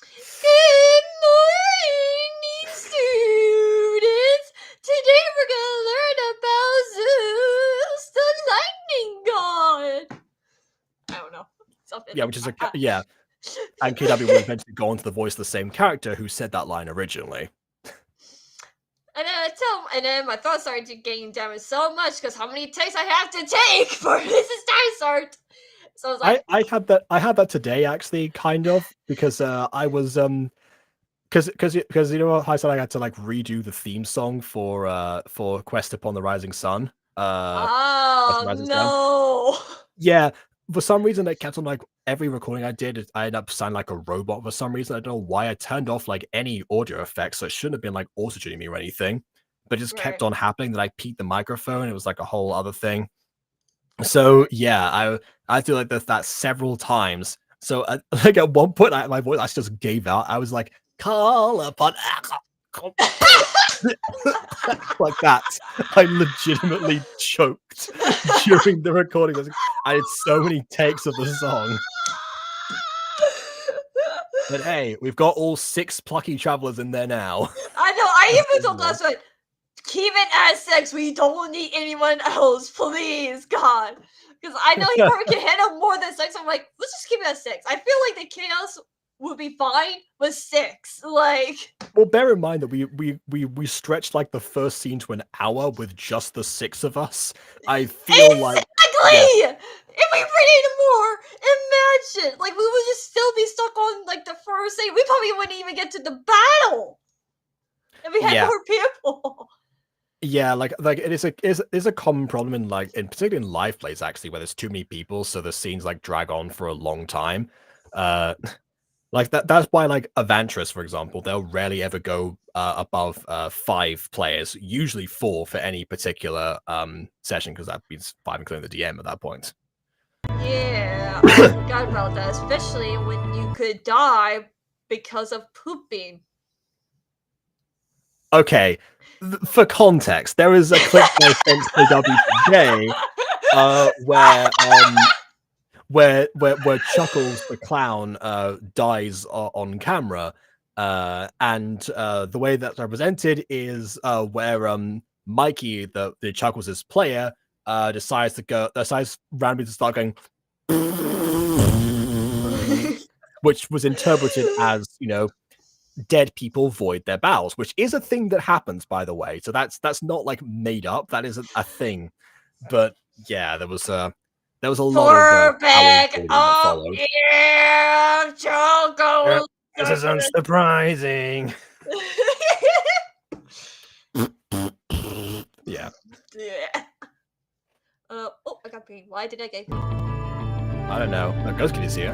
[SPEAKER 3] Good morning, students. Today we're gonna learn about Zeus, the lightning god. I don't know. Something
[SPEAKER 1] Yeah, which is yeah. And KW will eventually go on to the voice of the same character who said that line originally.
[SPEAKER 3] And then my thoughts started getting damaged so much because how many takes I have to take for this is start. So I was like,
[SPEAKER 1] I had that today actually, kind of, because I was because you know how I said I had to like redo the theme song for Quest Upon the Rising Sun.
[SPEAKER 3] oh no.
[SPEAKER 1] Yeah, for some reason it kept on like every recording I did, I ended up sounding like a robot for some reason. I don't know why. I turned off like any audio effects, so it shouldn't have been like auto-tuning me or anything, but it just kept on happening that I peaked the microphone. It was like a whole other thing. So yeah, I feel like that several times. So like at one point, my voice I just gave out. I was like, "Call upon," like that. I legitimately choked during the recording. I had so many takes of the song. But hey, we've got all 6 plucky travelers in there now.
[SPEAKER 3] I know. I even told last one, keep it at 6. We don't need anyone else, please, God. Because I know you probably can handle more than 6. I'm like, let's just keep it at 6. I feel like the chaos would be fine with 6. Like,
[SPEAKER 1] well, bear in mind that we stretched like the first scene to an hour with just the 6 of us. I feel like
[SPEAKER 3] exactly. If we needed more, imagine, like we would just still be stuck on like the first scene. We probably wouldn't even get to the battle if we had more people.
[SPEAKER 1] Yeah, like it is a common problem in particularly in live plays actually, where there's too many people, so the scenes like drag on for a long time. Like that's why like Avantris, for example, they'll rarely ever go above 5 players, usually 4 for any particular session, because that means 5 including the DM at that point.
[SPEAKER 3] Yeah, I forgot about that, especially when you could die because of pooping.
[SPEAKER 1] Okay, for context, there is a clip that I sent to W today, where Chuckles the clown dies on camera, and the way that's represented is where Mikey, the Chuckles' player, decides randomly to start going, which was interpreted as, you know, dead people void their bowels, which is a thing that happens, by the way. So that's not like made up. That is a thing. But yeah, there was a lot of bowel voiding that followed.
[SPEAKER 3] Yeah, Choco.
[SPEAKER 1] This is unsurprising. Yeah.
[SPEAKER 3] Yeah. Oh, I got pain. Why did I get pain?
[SPEAKER 1] I don't know. No, Ghost Kid is here.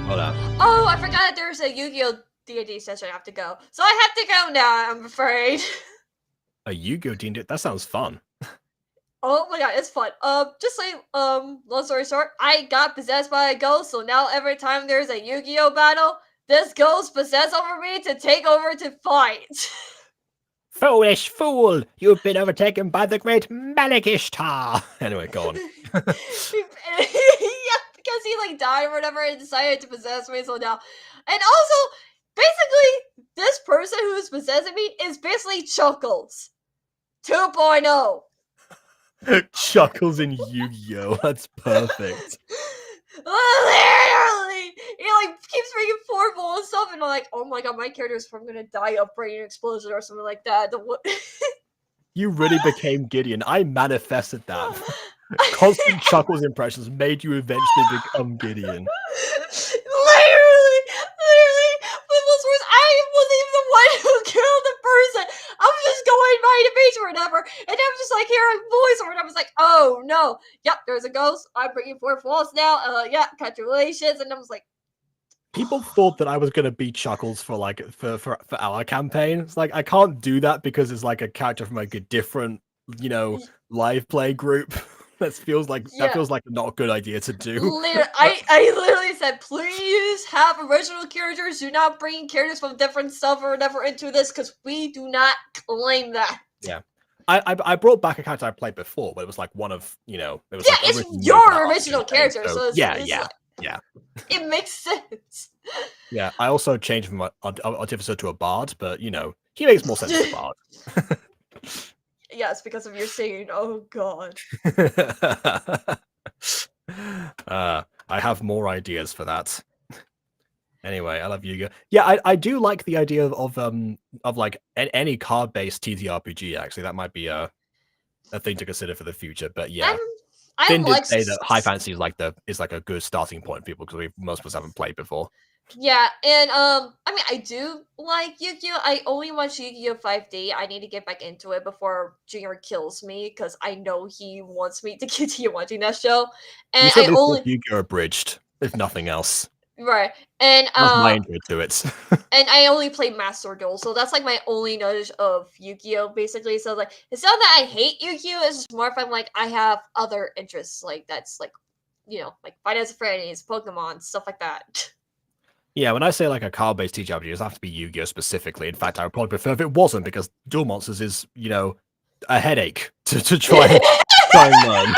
[SPEAKER 1] Hold on.
[SPEAKER 3] Oh, I forgot that there's a Yu-Gi-Oh! D&D session I have to go. So I have to go now, I'm afraid.
[SPEAKER 1] A Yu-Gi-Oh! D&D? That sounds fun.
[SPEAKER 3] Oh my god, it's fun. Just like, long story short, I got possessed by a ghost, so now every time there's a Yu-Gi-Oh! Battle, this ghost possesses over me to take over to fight.
[SPEAKER 2] Foolish fool! You've been overtaken by the great Malakishtar!
[SPEAKER 1] Anyway, go on.
[SPEAKER 3] Yeah, because he like died or whatever and decided to possess me, so now. And also, basically, this person who's possessing me is basically Chuckles 2.0.
[SPEAKER 1] Chuckles in Yu-Gi-Oh! That's perfect.
[SPEAKER 3] Literally, he like keeps bringing formal and stuff, and I'm like, oh my god, my character is probably gonna die of brain explosion or something like that.
[SPEAKER 1] You really became Gideon. I manifested that. Constant Chuckles impressions made you eventually become Gideon.
[SPEAKER 3] Literally, but what's worse, I wasn't even the one who killed the person. I was just going by the beach or whatever, and I'm just like hearing a voice or whatever. I was like, oh no, yep, there's a ghost. I'm bringing forth false now. Yeah, congratulations. And I was like,
[SPEAKER 1] People thought that I was gonna beat Chuckles for like for our campaign. It's like I can't do that because it's like a character from like a different, you know, live play group. That feels like not a good idea to do.
[SPEAKER 3] I literally said, please have original characters. Do not bring characters from different stuff or whatever into this, because we do not claim that.
[SPEAKER 1] Yeah. I brought back a character I played before, but it was like one of, you know, it was
[SPEAKER 3] yeah,
[SPEAKER 1] like
[SPEAKER 3] it's your original character, so it's,
[SPEAKER 1] yeah,
[SPEAKER 3] it's
[SPEAKER 1] yeah,
[SPEAKER 3] like,
[SPEAKER 1] yeah.
[SPEAKER 3] It makes sense.
[SPEAKER 1] Yeah, I also changed from artificer to a bard, but you know, he makes more sense as a bard.
[SPEAKER 3] Yes, because of your singing. Oh god.
[SPEAKER 1] I have more ideas for that. Anyway, I love Yu-Gi-Oh! Yeah, I do like the idea of like any card-based TTRPG. Actually, that might be a thing to consider for the future. But yeah, Finn did say that high fantasy is like a good starting point for people because most of us haven't played before.
[SPEAKER 3] Yeah, and I mean, I do like Yu-Gi-Oh! I only watched Yu-Gi-Oh! 5D. I need to get back into it before Junior kills me, because I know he wants me to continue watching that show. And
[SPEAKER 1] I only Yu-Gi-Oh! Abridged, if nothing else.
[SPEAKER 3] Right, and
[SPEAKER 1] that's my intro to it.
[SPEAKER 3] And I only play Master Duel, so that's like my only knowledge of Yu-Gi-Oh! Basically. So like, it's not that I hate Yu-Gi-Oh! It's just more if I'm like I have other interests, like that's like, you know, like Fight as Freddy's, Pokemon, stuff like that.
[SPEAKER 1] Yeah, when I say like a card-based TTRPG, it doesn't have to be Yu-Gi-Oh! Specifically. In fact, I would probably prefer if it wasn't, because Duel Monsters is, you know, a headache to try and learn.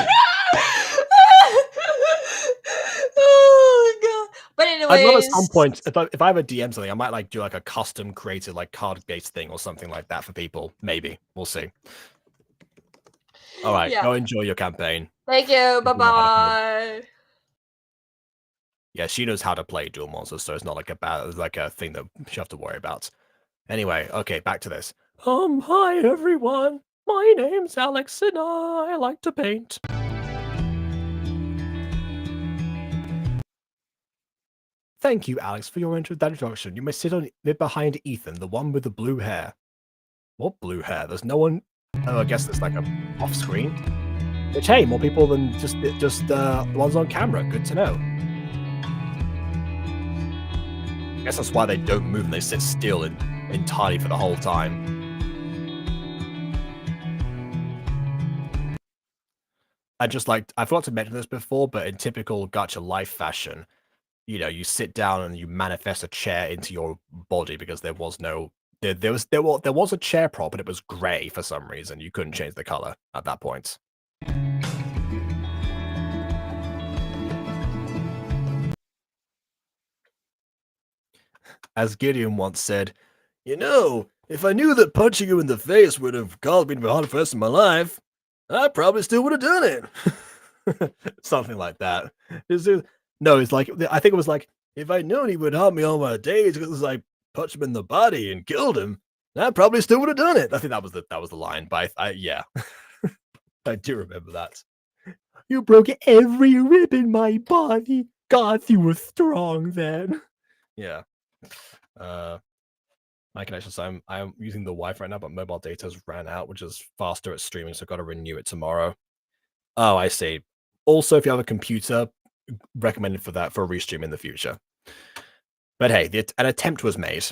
[SPEAKER 3] Oh god! But anyways,
[SPEAKER 1] I'd love at some point, if I ever DM something, I might like do like a custom created like card-based thing or something like that for people. Maybe we'll see. All right, go enjoy your campaign.
[SPEAKER 3] Thank you. Bye bye.
[SPEAKER 1] Yeah, she knows how to play Duel Monsters, so it's not like a thing that she have to worry about. Anyway, okay, back to this. Hi everyone. My name's Alex and I like to paint. Thank you, Alex, for your introduction. You may sit behind Ethan, the one with the blue hair. What blue hair? There's no one. Oh, I guess there's like a off screen. Which, hey, more people than just the ones on camera. Good to know. I guess that's why they don't move and they sit still entirely for the whole time. I forgot to mention this before, but in typical Gacha life fashion, you know, you sit down and you manifest a chair into your body because there was no there was a chair prop, but it was gray for some reason. You couldn't change the color at that point. As Gideon once said, "You know, if I knew that punching you in the face would have caused me to be hard for the rest of my life, I probably still would have done it." Something like that. No, it's like, I think it was like, if I'd known he would harm me all my days because I punched him in the body and killed him, I probably still would have done it. I think that was the line, but yeah. I do remember that. You broke every rib in my body. God, you were strong then. Yeah. My connection, so I'm using the Wi-Fi right now, but mobile data has ran out, which is faster at streaming, so I've got to renew it tomorrow. Oh, I see. Also, if you have a computer, recommended for that for a restream in the future. But hey, an attempt was made.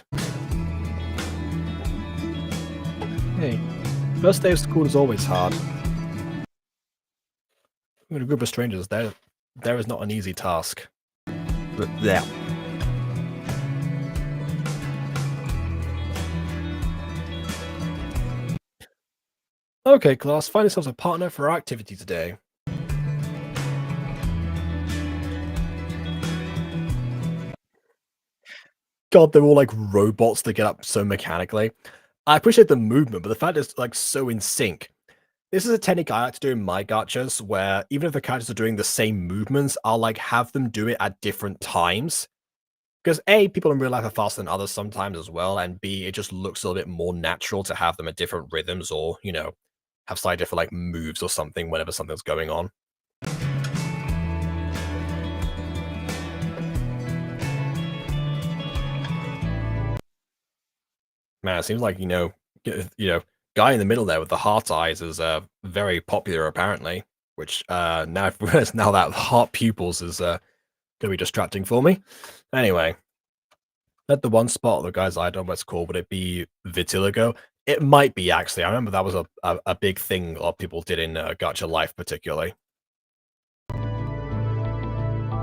[SPEAKER 1] Hey, first day of school is always hard. In a group of strangers, there is not an easy task. But yeah. Okay, class, find yourselves a partner for our activity today. God, they're all like robots that get up so mechanically. I appreciate the movement, but the fact it's like so in sync. This is a technique I like to do in my gachas, where even if the characters are doing the same movements, I'll like have them do it at different times. Because A, people in real life are faster than others sometimes as well, and B, it just looks a little bit more natural to have them at different rhythms, or, you know, have slightly different like moves or something whenever something's going on. Man, it seems like, you know, guy in the middle there with the heart eyes is very popular apparently, which now I've realized now that heart pupils is gonna be distracting for me. Anyway, at the one spot, the guys, I don't know what it's called, would it be vitiligo? It might be, actually. I remember that was a big thing a lot of people did in Gacha Life particularly.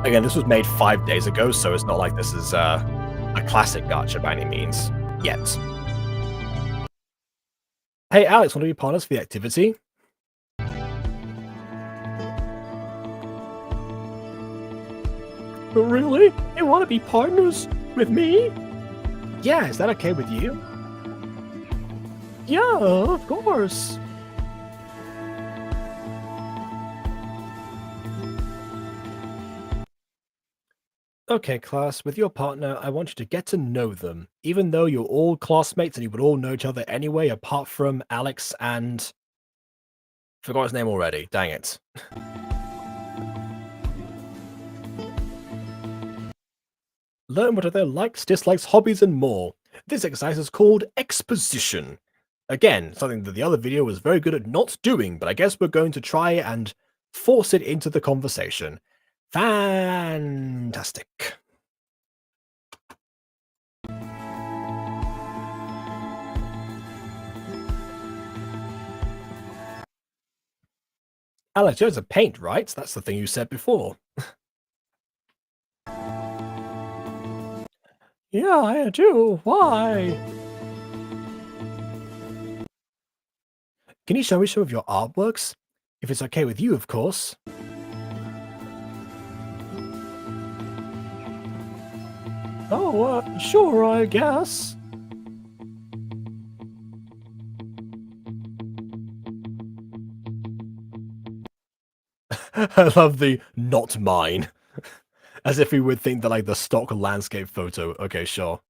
[SPEAKER 1] Again, this was made 5 days ago, so it's not like this is a classic gacha by any means yet. Hey, Alex, want to be partners for the activity? Really? You want to be partners with me? Yeah, is that okay with you? Yeah, of course. Okay, class, with your partner, I want you to get to know them, even though you're all classmates and you would all know each other anyway, apart from Alex and... Forgot his name already, dang it. Learn what are their likes, dislikes, hobbies, and more. This exercise is called exposition. Again, something that the other video was very good at not doing, but I guess we're going to try and force it into the conversation. Fantastic. Alex, yours a paint, right? That's the thing you said before. Yeah, I do. Why? Can you show me some of your artworks? If it's okay with you, of course. Oh, sure, I guess. I love the not mine. As if we would think that like the stock landscape photo. Okay, sure.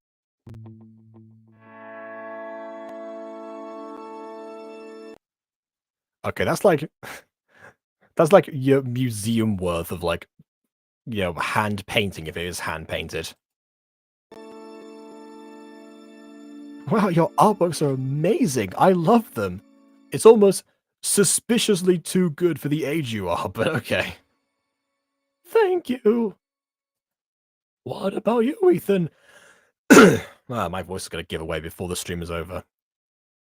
[SPEAKER 1] Okay, that's like your museum worth of like, you know, hand painting if it is hand painted. Wow, your artworks are amazing. I love them. It's almost suspiciously too good for the age you are, but okay. Thank you. What about you, Ethan? My voice is going to give away before the stream is over.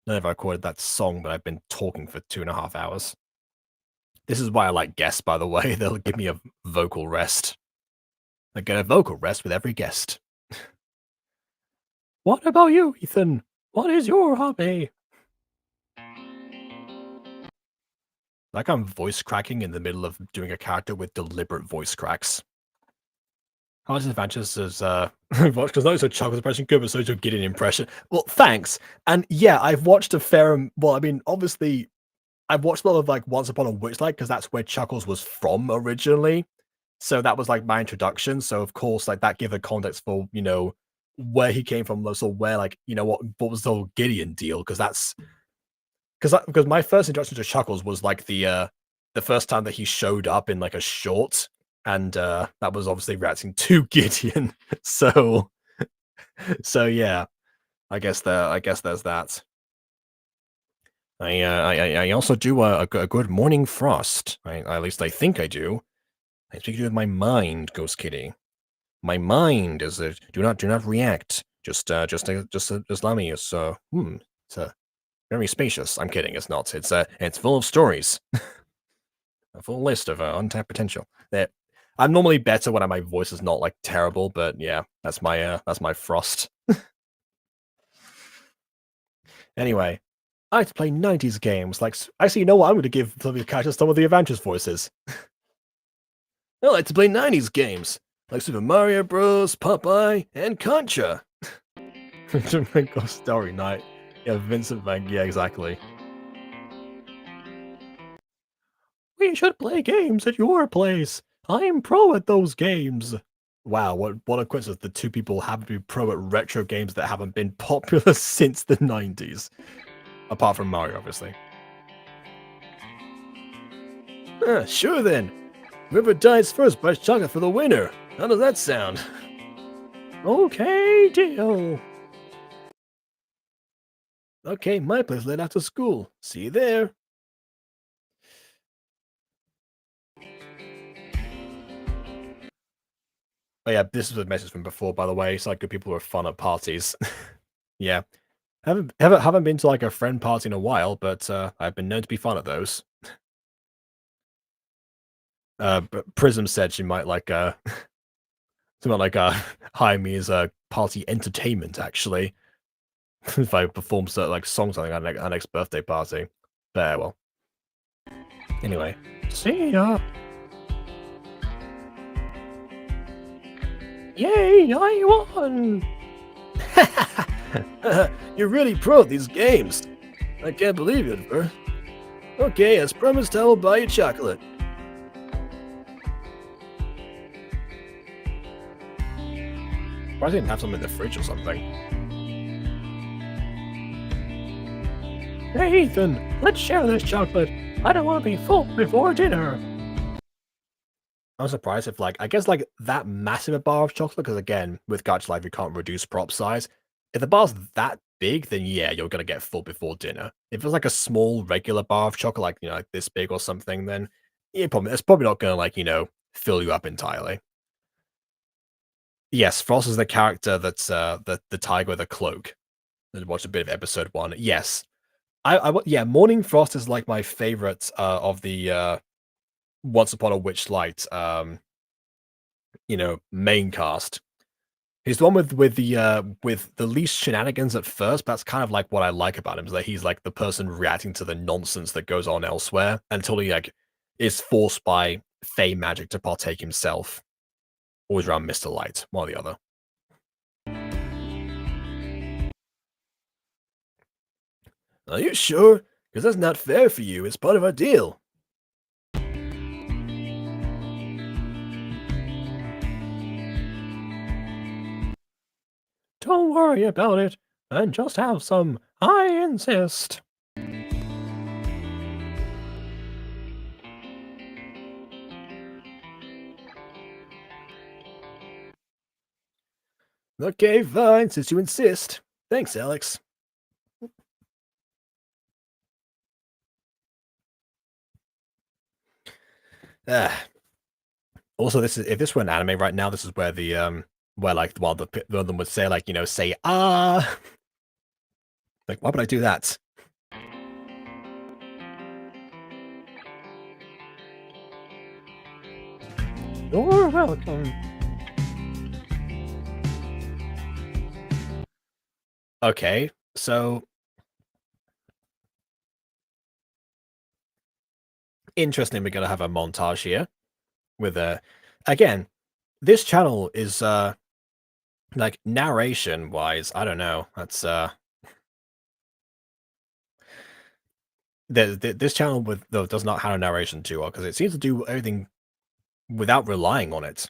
[SPEAKER 1] I never recorded that song, but I've been talking for 2.5 hours. This is why I like guests, by the way. They'll give me a vocal rest. I get a vocal rest with every guest. What about you, Ethan?
[SPEAKER 2] What is your hobby?
[SPEAKER 1] Like I'm voice cracking in the middle of doing a character with deliberate voice cracks. How much adventures is watched? Because those are Chuckle's impression good, but so is your Gideon impression. Well, thanks. And yeah, I've watched a fair. Well, I mean, obviously, I've watched a lot of like Once Upon a Witchlight because that's where Chuckles was from originally. So that was like my introduction. So of course, like that gave a context for where he came from, so where like what was the whole Gideon deal? Because that's because my first introduction to Chuckles was like the first time that he showed up in like a short, and that was obviously reacting to Gideon. So yeah, I guess there's that. I also do a good morning frost. At least I think I do. I speak to you with my mind, Ghost Kitty. My mind is a do not react. Just allow me. It's very spacious. I'm kidding. It's not. It's full of stories. A full list of untapped potential. I'm normally better when my voice is not like terrible, but yeah, that's my frost. Anyway, I like to play 90s games. Like, actually, you know what? I'm going to give some of the characters some of the Avengers voices. I like to play 90s games, like Super Mario Bros., Popeye, and Contra. Starry Night. Yeah, Vincent Van. Yeah, exactly.
[SPEAKER 2] We should play games at your place. I'm pro at those games.
[SPEAKER 1] Wow, what a coincidence. The two people happen to be pro at retro games that haven't been popular since the 90s. Apart from Mario, obviously. Sure then. Whoever dies first buys chocolate for the winner. How does that sound?
[SPEAKER 2] Okay, deal.
[SPEAKER 1] Okay, my place late after school. See you there. Oh yeah, this is a message from before, by the way. It's like good people who are fun at parties. Yeah. Haven't been to like a friend party in a while, but I've been known to be fun at those. But Prism said she might like hire me as a party entertainment actually. If I perform certain like songs at our next birthday party. But well. Anyway.
[SPEAKER 2] See ya. Yay, I won!
[SPEAKER 1] You're really pro at these games. I can't believe it, Ver. Okay, as promised, I will buy you chocolate. Why didn't have some in the fridge or something?
[SPEAKER 2] Hey, Ethan, let's share this chocolate. I don't want to be full before dinner.
[SPEAKER 1] I'm surprised if I guess that massive a bar of chocolate, because again, with Gacha Life, you can't reduce prop size. If the bar's that big, then yeah, you're gonna get full before dinner. If it's like a small regular bar of chocolate, like this big or something, then it's probably not gonna fill you up entirely. Yes, Frost is the character that's the tiger with a cloak. I watched a bit of episode 1. Yes, yeah, Morning Frost is like my favorite of the Once Upon a Witchlight main cast. He's the one with the least shenanigans at first, but that's kind of like what I like about him, is that he's like the person reacting to the nonsense that goes on elsewhere until he is forced by Fey magic to partake himself. Always around Mr. Light, one or the other. Are you sure? Because that's not fair for you. It's part of our deal.
[SPEAKER 2] Don't worry about it, and just have some. I insist.
[SPEAKER 1] Okay, fine, since you insist. Thanks, Alex. Also, if this were an anime right now, this is where the one of them would say say ah. Like, why would I do that?
[SPEAKER 2] You're welcome.
[SPEAKER 1] Okay, So interesting, we're gonna have a montage here with again, this channel is like narration wise, I don't know. That's this channel though does not handle narration too well because it seems to do everything without relying on it.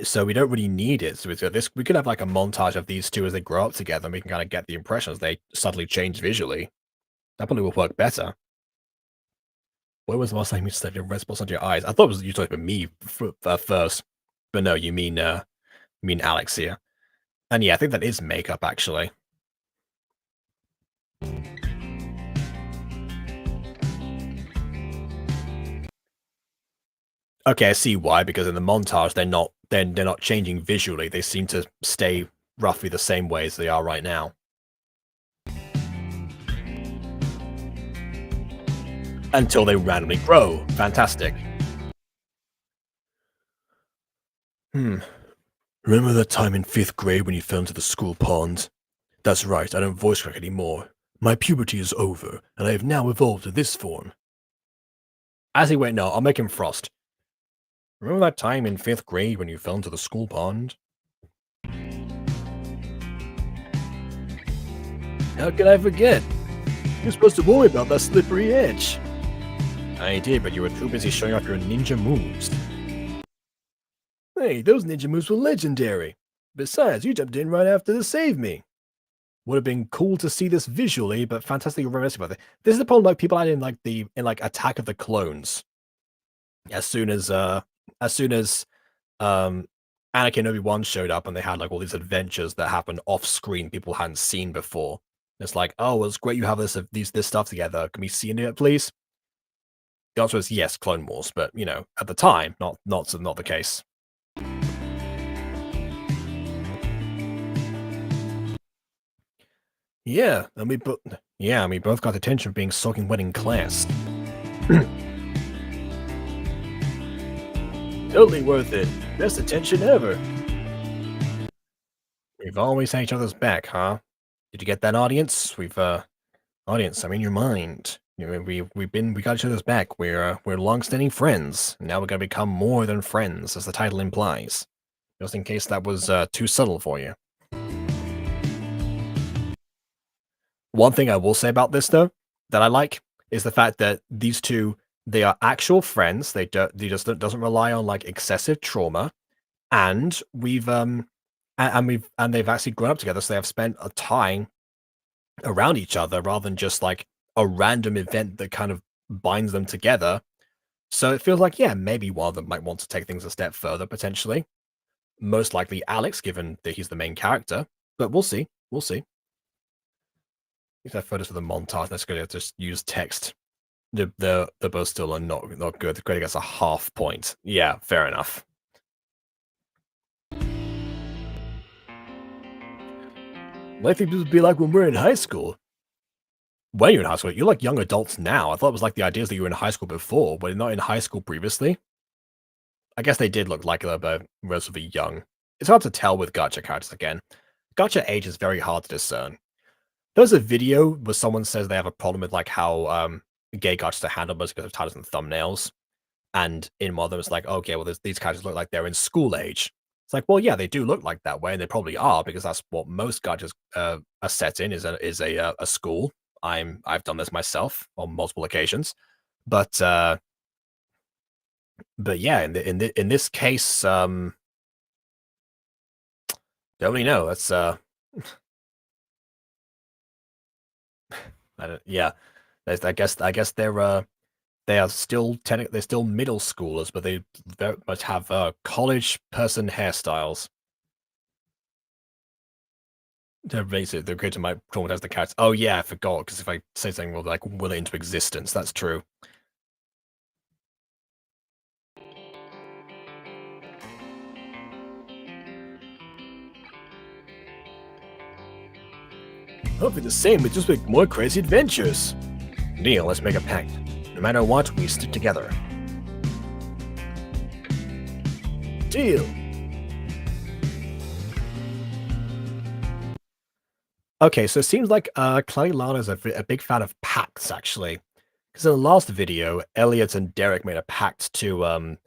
[SPEAKER 1] So we don't really need it. So we could have like a montage of these two as they grow up together, and we can kind of get the impressions they subtly change visually. That probably will work better. What was the last time you said your red spots under your eyes? I thought it was you talking about me first, but no, you mean Alex here. And yeah, I think that is makeup actually. Okay, I see why. Because in the montage, they're not changing visually. They seem to stay roughly the same way as they are right now. Until they randomly grow. Fantastic. Remember that time in 5th grade when you fell into the school pond? That's right, I don't voice crack anymore. My puberty is over, and I have now evolved to this form. Actually, wait, no, I'll make him Frost. Remember that time in 5th grade when you fell into the school pond? How could I forget? You're supposed to worry about that slippery edge. I did, but you were too busy showing off your ninja moves. Hey, those ninja moves were legendary. Besides, you jumped in right after to save me. Would have been cool to see this visually, but fantastically realistic about it. This is the problem like people had in like Attack of the Clones. As soon as Anakin and Obi-Wan showed up and they had like all these adventures that happened off screen people hadn't seen before. It's like, oh, well, it's great you have this stuff together. Can we see into it, please? The answer is yes, Clone Wars, but you know, at the time, not the case. Yeah, and we both got attention for being soaking wet in class. Totally worth it. Best attention ever. We've always had each other's back, huh? Did you get that, audience? Audience, I mean your mind. You know, we got each other's back. We're long-standing friends. Now we're gonna become more than friends, as the title implies. Just in case that was too subtle for you. One thing I will say about this, though, that I like is the fact that these two, they are actual friends. They doesn't rely on like excessive trauma, and they've actually grown up together. So they have spent a time around each other rather than just like a random event that kind of binds them together. So it feels like, yeah, maybe one of them might want to take things a step further potentially. Most likely Alex, given that he's the main character, but we'll see. We'll see. If that photos for the montage, that's going to just use text. The both still are not good. The grading gets a half point. Yeah, fair enough. Life would be like when we're in high school. When you're in high school, you're like young adults now. I thought it was like the ideas that you were in high school before, but not in high school previously. I guess they did look like they're relatively young. It's hard to tell with gacha characters again. Gacha age is very hard to discern. There's a video where someone says they have a problem with like how gay gachas are handled most because of titles and thumbnails. And in one of them, it's like, okay, well, these characters look like they're in school age. It's like, well, yeah, they do look like that way, and they probably are because that's what most gachas are set in is a school. I've done this myself on multiple occasions, but yeah, in this case, don't really know. That's yeah, I guess they are still they're still middle schoolers, but they very much have college person hairstyles. They're great to my traumatize the cats. Oh yeah, I forgot, because if I say something, we'll like will it into existence. That's true. Hopefully the same, but just with more crazy adventures. Neil, let's make a pact. No matter what, we stick together. Deal. Okay, so it seems like Clay Lana's a big fan of pacts, actually. Because in the last video, Elliot and Derek made a pact to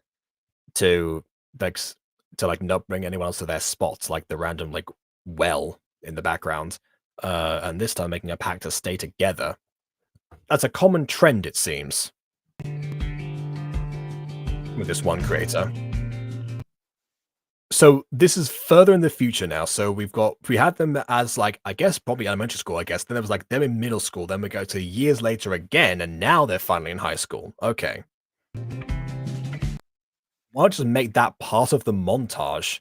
[SPEAKER 1] like not bring anyone else to their spots, like the random like well in the background. And this time making a pact to stay together. That's a common trend, it seems, with this one creator. So this is further in the future now. So we had them as like, I guess probably elementary school, I guess. Then it was like them in middle school. Then we go to years later again, and now they're finally in high school. Okay. Why not just make that part of the montage?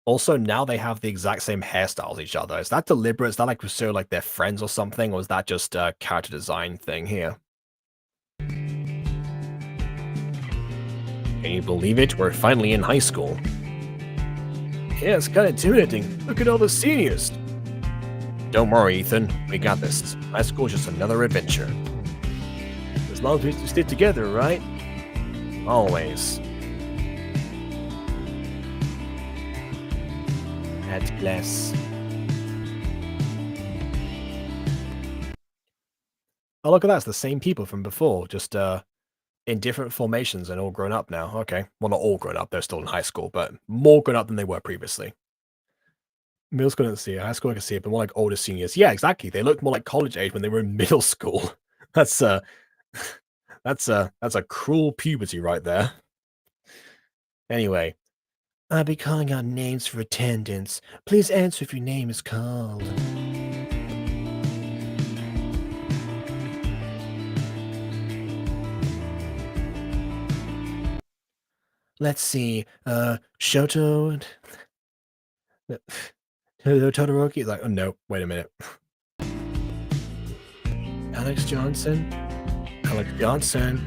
[SPEAKER 1] Also, now they have the exact same hairstyles as each other. Is that deliberate? Is that like so like they're friends or something? Or is that just a character design thing here? Can you believe it? We're finally in high school. Yeah, it's kind of intimidating. Look at all the seniors. Don't worry, Ethan. We got this. High school's just another adventure. As long as we stick together, right? Always. At class. Oh, look at that. It's the same people from before, just in different formations and all grown up now. Okay. Well, not all grown up. They're still in high school, but more grown up than they were previously. Middle school, I can see it. High school, I can see it, but more like older seniors. Yeah, exactly. They looked more like college age when they were in middle school. That's that's a cruel puberty right there. Anyway, I'll be calling out names for attendance. Please answer if your name is called. Let's see. Shoto. Todoroki is like, oh no, wait a minute. Alex Johnson. Alex Johnson.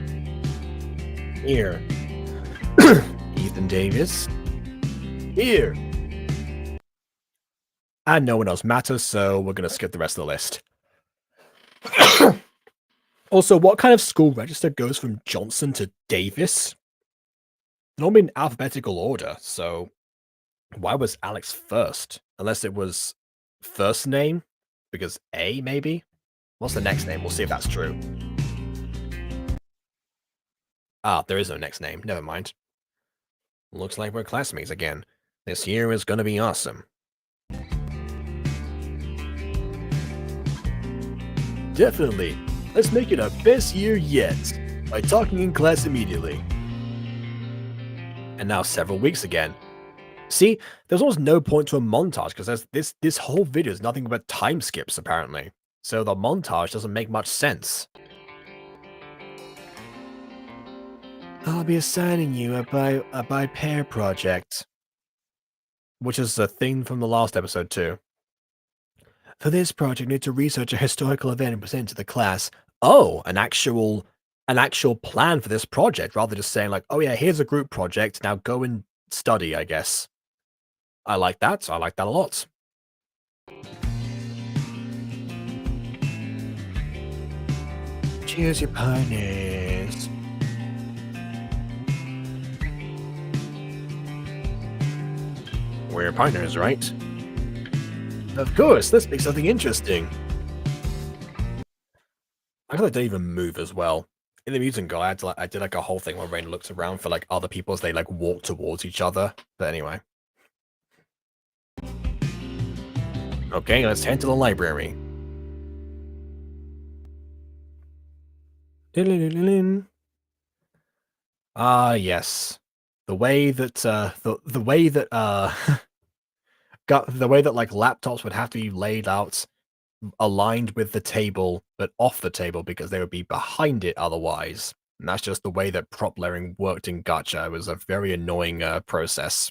[SPEAKER 1] Here. Ethan Davis. Here. And no one else matters, so we're going to skip the rest of the list. Also, what kind of school register goes from Johnson to Davis? They're normally in alphabetical order, so why was Alex first? Unless it was first name? Because A, maybe? What's the next name? We'll see if that's true. Ah, there is no next name. Never mind. Looks like we're classmates again. This year is gonna be awesome. Definitely. Let's make it our best year yet by talking in class immediately. And now several weeks again. See, there's almost no point to a montage because this whole video is nothing but time skips apparently. So the montage doesn't make much sense. I'll be assigning you a by pair project, which is a thing from the last episode too. For this project, you need to research a historical event and present it to the class. Oh, an actual plan for this project, rather than just saying like, oh yeah, here's a group project, now go and study, I guess. I like that. I like that a lot. Cheers, your partners. We're your partners, right? Of course, let's make something interesting. I feel like they even move as well. In the music guy, I did like a whole thing where Rain looks around for like other people as they like walk towards each other. But anyway. Okay, let's head to the library. Ah, yes. The way that the way that the way that like laptops would have to be laid out aligned with the table but off the table because they would be behind it otherwise. And that's just the way that prop layering worked in Gacha. It was a very annoying process.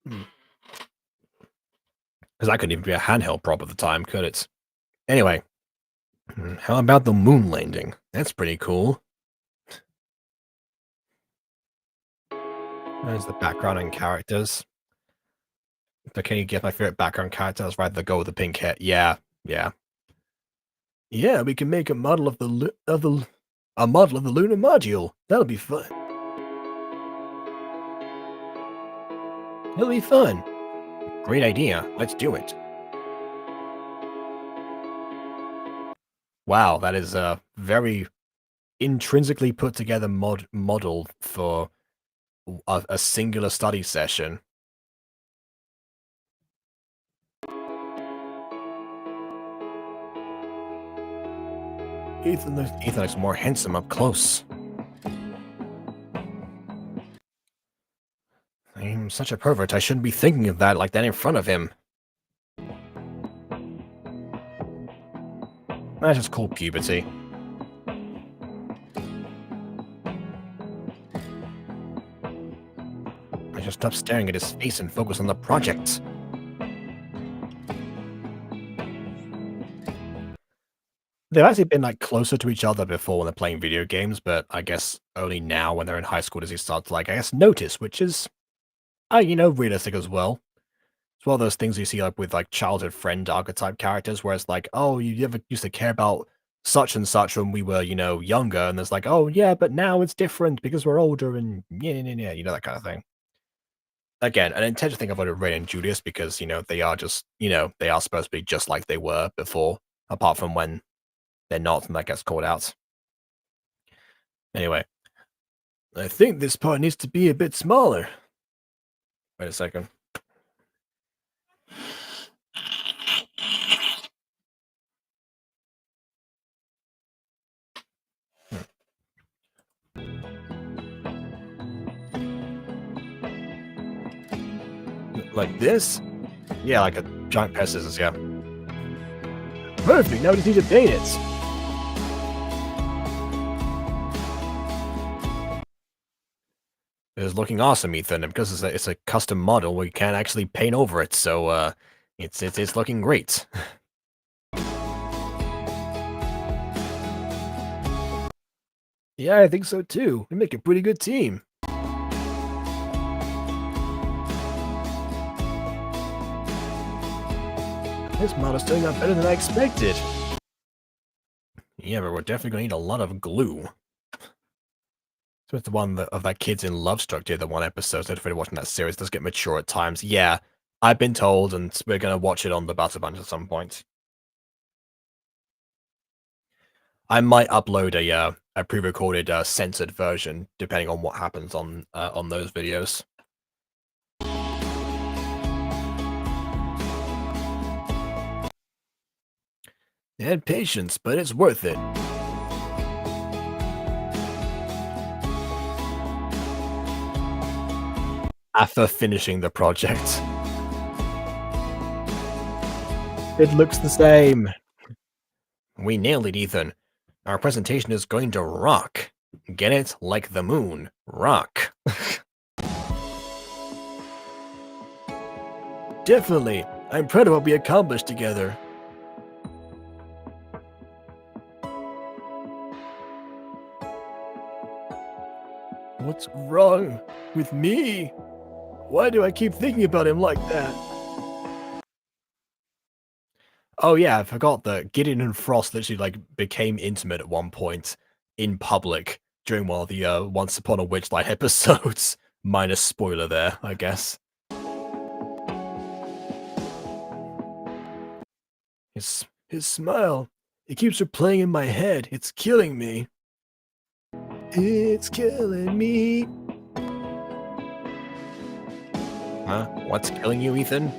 [SPEAKER 1] Because that couldn't even be a handheld prop at the time, could it? Anyway, how about the moon landing? That's pretty cool. There's the background and characters. But can you get my favorite background character? That's right, the girl with the pink hair. Yeah, yeah. Yeah, we can make a model of the lunar module. That'll be fun. It'll be fun. Great idea. Let's do it. Wow, that is a very intrinsically put together model for a singular study session. Ethan looks more handsome up close. I'm such a pervert. I shouldn't be thinking of that like that in front of him. That's just called puberty. I should stop staring at his face and focus on the project. They've actually been like closer to each other before when they're playing video games, but I guess only now when they're in high school does he start to like, I guess, notice, which is, realistic as well. It's one of those things you see like with like childhood friend archetype characters, where it's like, oh, you ever used to care about such and such when we were, younger, and there's like, oh yeah, but now it's different because we're older and yeah, that kind of thing. Again, an intentional thing avoided Ray and Julius because, they are just, they are supposed to be just like they were before, apart from when they're not and that gets called out. Anyway, I think this part needs to be a bit smaller. Wait a second. Like this? Yeah, like a giant pair of scissors, yeah. Perfect, now we just need to paint it. It's looking awesome, Ethan, and because it's a custom model, we can't actually paint over it, so it's looking great. Yeah, I think so too. We make a pretty good team. This model's turning out better than I expected. Yeah, but we're definitely going to need a lot of glue. So it's the one of that Kids in Love Struck did the one episode. So if you're watching that series, it does get mature at times. Yeah, I've been told, and we're going to watch it on the Butter Bunch at some point. I might upload a pre-recorded censored version, depending on what happens on those videos. It had patience, but it's worth it. After finishing the project. It looks the same. We nailed it, Ethan. Our presentation is going to rock. Get it? Like the moon. Rock. Definitely. I'm proud of what we accomplished together. What's wrong with me? Why do I keep thinking about him like that? Oh yeah, I forgot that Gideon and Frost literally like became intimate at one point in public during one of the Once Upon a Witchlight episodes. Minus spoiler there, I guess. His smile, it keeps replaying in my head. It's killing me. It's killing me. Huh? What's killing you, Ethan?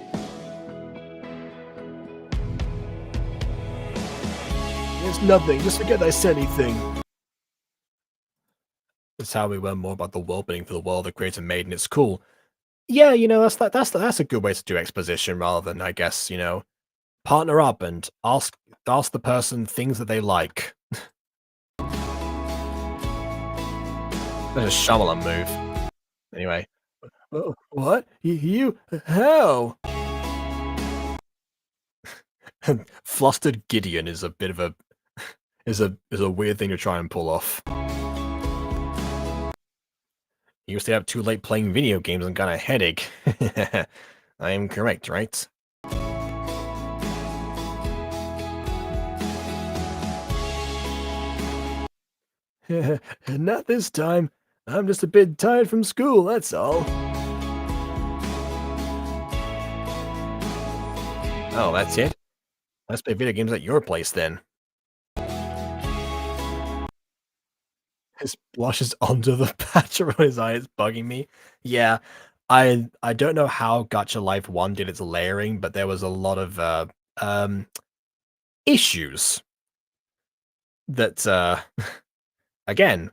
[SPEAKER 1] It's nothing. Just forget I said anything. That's how we learn more about the world building for the world the creator made, and it's cool. Yeah, that's a good way to do exposition rather than, I guess, partner up and ask the person things that they like. That's a Shyamalan move. Anyway. What? You? How? Flustered Gideon is a bit of a is a weird thing to try and pull off. You used to have too late playing video games and got a headache. I am correct, right? Not this time. I'm just a bit tired from school, that's all. Oh, that's it? Let's play video games at your place then. His blush is under the patch around his eye. It's bugging me. Yeah, I don't know how Gacha Life 1 did its layering, but there was a lot of issues that again,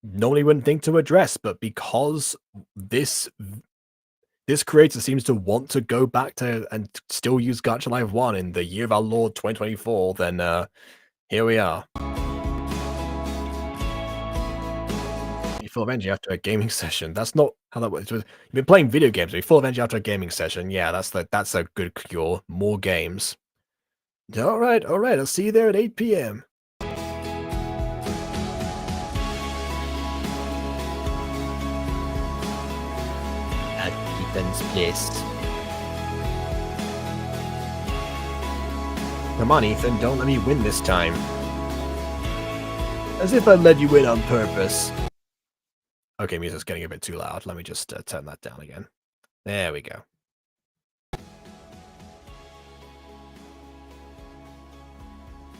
[SPEAKER 1] normally wouldn't think to address, but because this creator seems to want to go back to and still use Gacha Life 1 in the year of our Lord 2024, then here we are. You full of energy after a gaming session. That's not how that works. You've been playing video games, you're full of energy after a gaming session. Yeah, that's a good cure. More games. Alright, I'll see you there at 8 PM. At Ethan's place. Come on, Ethan, don't let me win this time. As if I let you win on purpose. Okay, music's getting a bit too loud. Let me just turn that down again. There we go.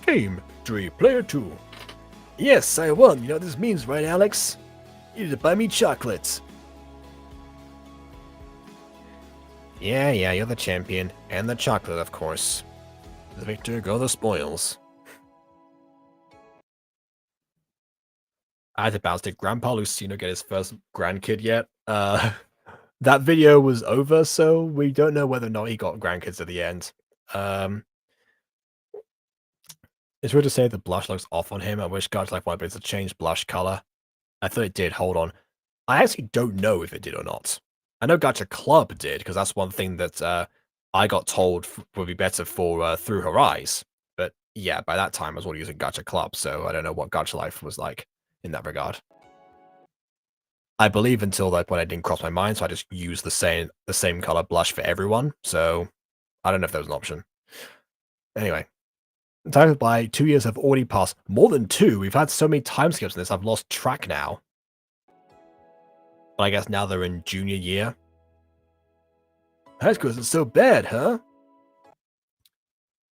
[SPEAKER 1] Game 3, player 2. Yes, I won. You know what this means, right, Alex? You need to buy me chocolates. Yeah, you're the champion. And the chocolate, of course. The victor go the spoils. I had to bounce. Did Grandpa Lucino get his first grandkid yet? That video was over, so we don't know whether or not he got grandkids at the end. It's weird to say the blush looks off on him. I wish Gacha Life wanted to change blush color. I thought it did. Hold on. I actually don't know if it did or not. I know Gachaclub did, because that's one thing that I got told would be better for Through Her Eyes. But yeah, by that time I was already using Gachaclub, so I don't know what Gacha Life was like in that regard. I believe until that point I didn't cross my mind, so I just used the same color blush for everyone. So I don't know if there was an option. Anyway, time by 2 years have already passed. More than 2. We've had so many time skips in this. I've lost track now. But I guess now they're in junior year. High school isn't so bad, huh?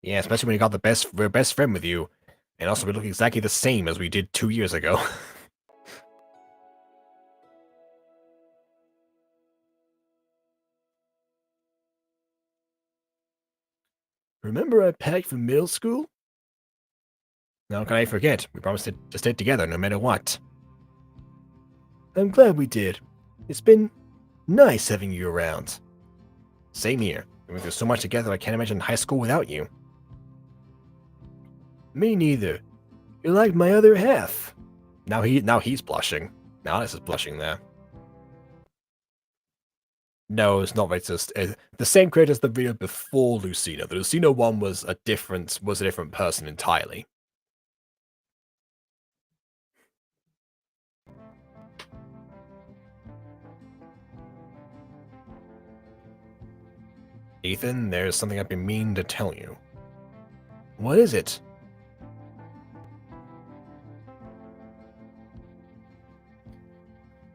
[SPEAKER 1] Yeah, especially when you got the best friend with you, and also we look exactly the same as we did 2 years ago. Remember I packed from middle school? How can I forget? We promised to stay together no matter what. I'm glad we did. It's been nice having you around. Same here. We went through so much together I can't imagine high school without you. Me neither. You're like my other half. Now he's blushing. Now Alex is blushing there. No, it's not racist. The same creator as the video before Lucino. The Lucino one was a different person entirely. Ethan, there's something I've been meaning to tell you. What is it?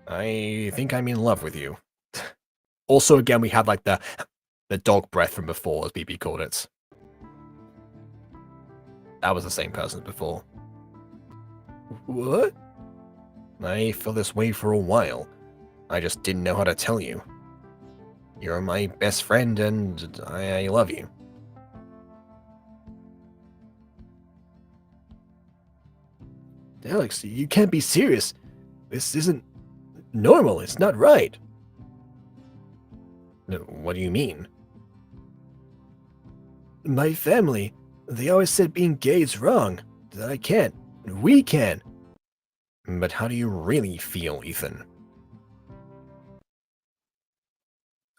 [SPEAKER 1] I think I'm in love with you. Also, again, we had like the dog breath from before, as BB called it. That was the same person before. What? I felt this way for a while. I just didn't know how to tell you. You're my best friend, and I love you. Alex, you can't be serious. This isn't normal. It's not right. What do you mean? My family, they always said being gay is wrong. That I can't. We can. But how do you really feel, Ethan?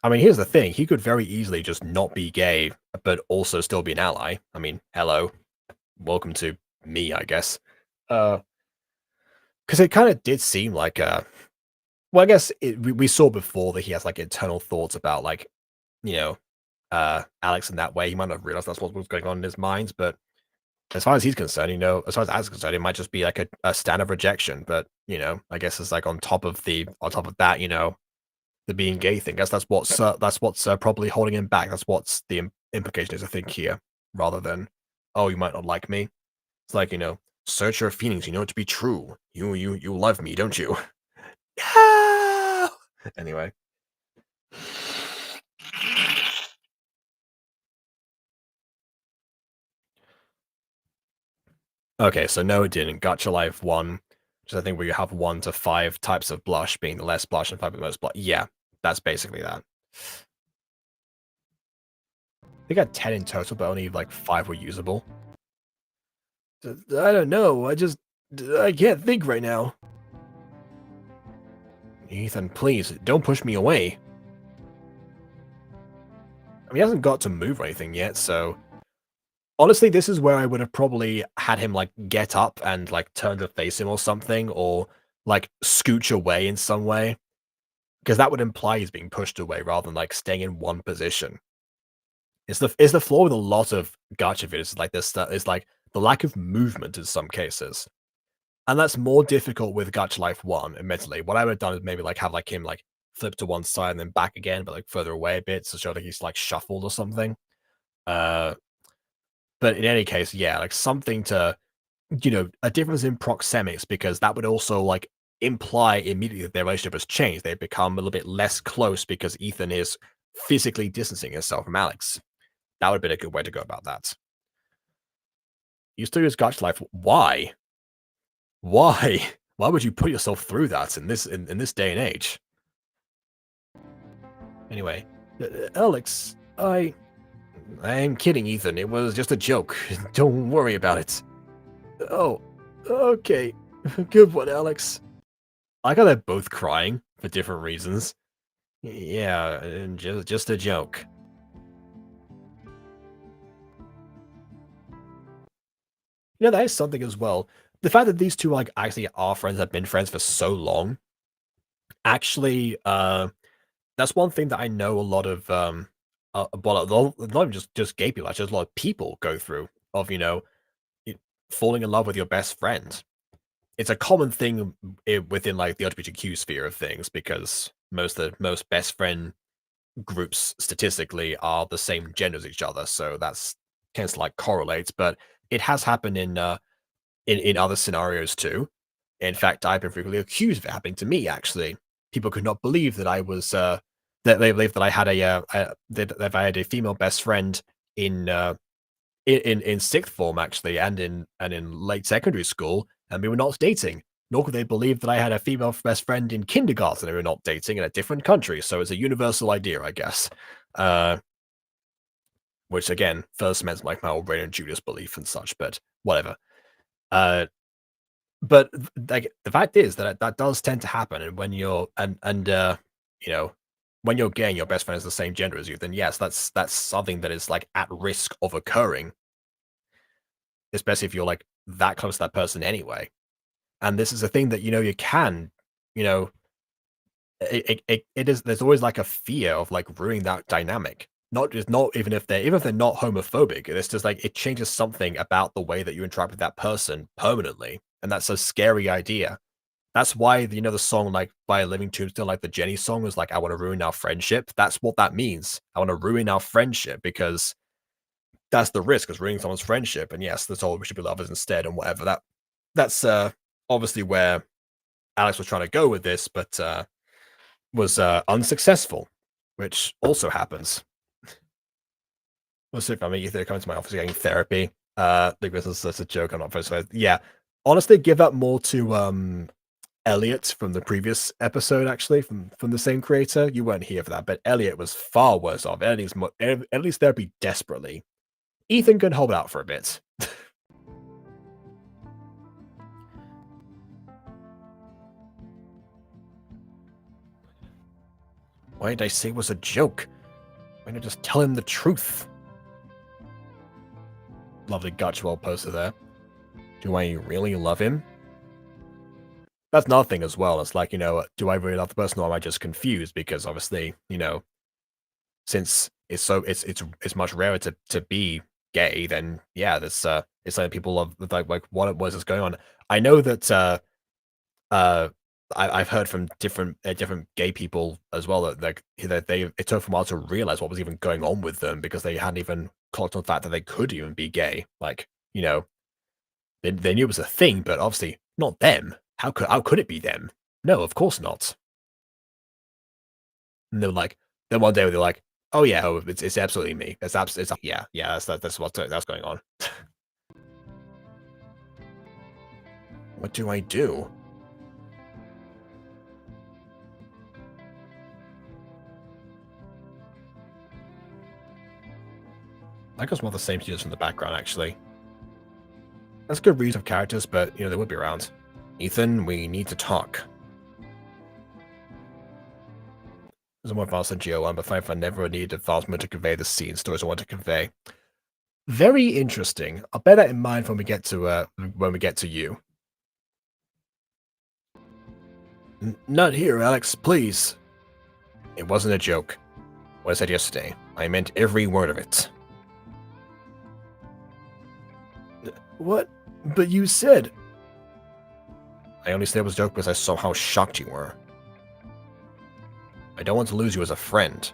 [SPEAKER 1] I mean, here's the thing. He could very easily just not be gay, but also still be an ally. I mean, hello. Welcome to me, I guess. Because it kind of did seem like, well, I guess we saw before that he has, like, internal thoughts about, like, you know, Alex in that way. He might not have realized that's what was going on in his mind, but as far as he's concerned, as far as Alex is concerned, it might just be, like, a stand of rejection, but, I guess it's, like, on top of that, the being gay thing. I guess that's what's probably holding him back. That's what's implication is, I think, here, rather than, oh, you might not like me. It's like, search your feelings, you know it to be true. You love me, don't you? Yeah! Anyway. Okay, so no, it didn't. Gacha Life 1, which I think where you have 1 to 5 types of blush, being the less blush and 5 the most blush. Yeah, that's basically that. They got 10 in total, but only like 5 were usable. I don't know. I can't think right now. Ethan, please, don't push me away. I mean, he hasn't got to move or anything yet, so... Honestly, this is where I would have probably had him, like, get up and, like, turn to face him or something, or, like, scooch away in some way. Because that would imply he's being pushed away rather than, like, staying in one position. It's the flaw with a lot of gacha videos, like this stuff, is, like, the lack of movement in some cases. And that's more difficult with Gacha Life 1, admittedly. What I would have done is maybe, like, have, like, him, like, flip to one side and then back again, but, like, further away a bit to show that he's, like, shuffled or something. But in any case, yeah, like, something to, a difference in proxemics, because that would also, like, imply immediately that their relationship has changed. They've become a little bit less close because Ethan is physically distancing himself from Alex. That would have been a good way to go about that. You still use Gacha Life. Why? Why? Why would you put yourself through that in this day and age? Anyway, Alex, I'm kidding, Ethan. It was just a joke. Don't worry about it. Oh, okay. Good one, Alex. I like how they're both crying for different reasons. Yeah, just a joke. That is something as well. The fact that these two, like, actually are friends, have been friends for so long, actually, that's one thing that I know a lot of, well, not even just gay people, actually, a lot of people go through, of, falling in love with your best friend. It's a common thing within, like, the LGBTQ sphere of things, because most best friend groups statistically are the same gender as each other, so that's tends to, like, correlate. But it has happened in other scenarios too. In fact, I've been frequently accused of it happening to me. Actually, people could not believe that I was that they believed that I had that I had a female best friend in sixth form, actually, and in late secondary school, and we were not dating. Nor could they believe that I had a female best friend in kindergarten and we were not dating in a different country. So it's a universal idea, I guess. Which again, first meant like my old Rain and Judas belief and such, but whatever. But like the fact is that does tend to happen, and when you're when you're gay and your best friend is the same gender as you, then yes, that's something that is like at risk of occurring, especially if you're like that close to that person anyway. And this is a thing that you can, it is. There's always like a fear of like ruining that dynamic. Not even if they're not homophobic. It's just like it changes something about the way that you interact with that person permanently, and that's a scary idea. That's why the song like by Living Tombstone, like the Jenny song, was like, "I want to ruin our friendship." That's what that means. I want to ruin our friendship because that's the risk, is ruining someone's friendship. And yes, that's all, we should be lovers instead, and whatever. That's obviously where Alex was trying to go with this, but was unsuccessful, which also happens. What's it funny? They're coming to my office getting therapy. Because that's a joke. I'm not supposed to. Yeah, honestly, give that more to Elliot from the previous episode. Actually, from the same creator. You weren't here for that, but Elliot was far worse off. At least therapy desperately. Ethan can hold out for a bit. Why did I say it was a joke? Why didn't I just tell him the truth? Lovely gachabl poster there. Do I really love him? That's another thing as well. It's like, do I really love the person, or am I just confused? Because obviously, since it's much rarer to be gay, then yeah, that's it's like people love like what it was that's going on. I know that I've heard from different gay people as well that like it took them a while to realize what was even going on with them because they hadn't even clocked on the fact that they could even be gay. Like, you know, they knew it was a thing, but obviously not them. How could it be them? No, of course not. And they're like, then one day they're like, oh yeah, it's absolutely me. It's yeah, that's that's going on. What do I do? I guess one of the same students from the background, actually. That's good reason of characters, but, you know, they would be around. Ethan, we need to talk. There's a more advanced than GO1, but I never needed advancement to convey the scene stories I want to convey. Very interesting. I'll bear that in mind when we get to you. Not here, Alex, please. It wasn't a joke. What I said yesterday. I meant every word of it. What? But you said... I only said it was a joke because I saw how shocked you were. I don't want to lose you as a friend.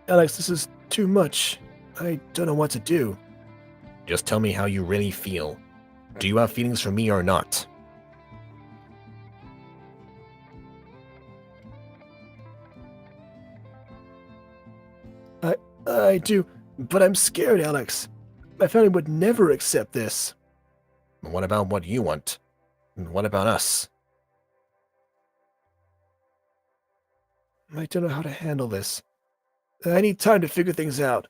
[SPEAKER 1] Alex, this is too much. I don't know what to do. Just tell me how you really feel. Do you have feelings for me or not? I do, but I'm scared, Alex. My family would never accept this. What about what you want? What about us? I don't know how to handle this. I need time to figure things out.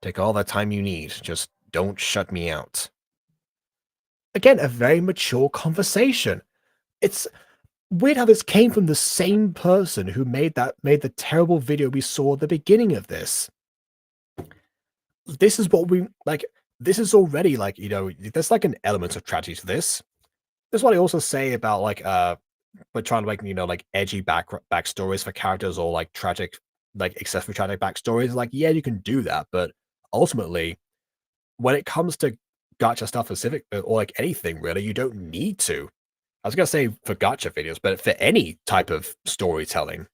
[SPEAKER 1] Take all the time you need. Just don't shut me out. Again, a very mature conversation. It's weird how this came from the same person who made the terrible video we saw at the beginning of this. This is what we like. This is already like, you know, there's like an element of tragedy to this. That's what I also say about like but trying to like, you know, like edgy backstories for characters or like tragic, like excessively tragic backstories. Like, yeah, you can do that, but ultimately, when it comes to gacha stuff specific or like anything really, you don't need to. I was gonna say for gacha videos, but for any type of storytelling,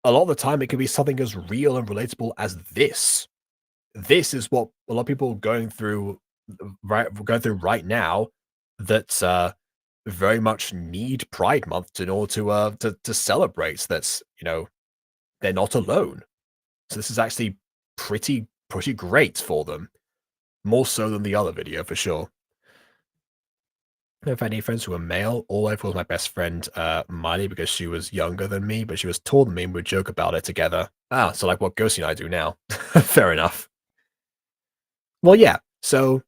[SPEAKER 1] a lot of the time it can be something as real and relatable as this. This is what a lot of people are going through right now that very much need Pride Month in order to celebrate. That's, you know, they're not alone. So this is actually pretty great for them, more so than the other video for sure. I've had any friends who were male. All I was my best friend, Miley, because she was younger than me, but she was taller than me, and we'd joke about it together. Ah, so like what Ghosty and I do now. Fair enough. Well, yeah. So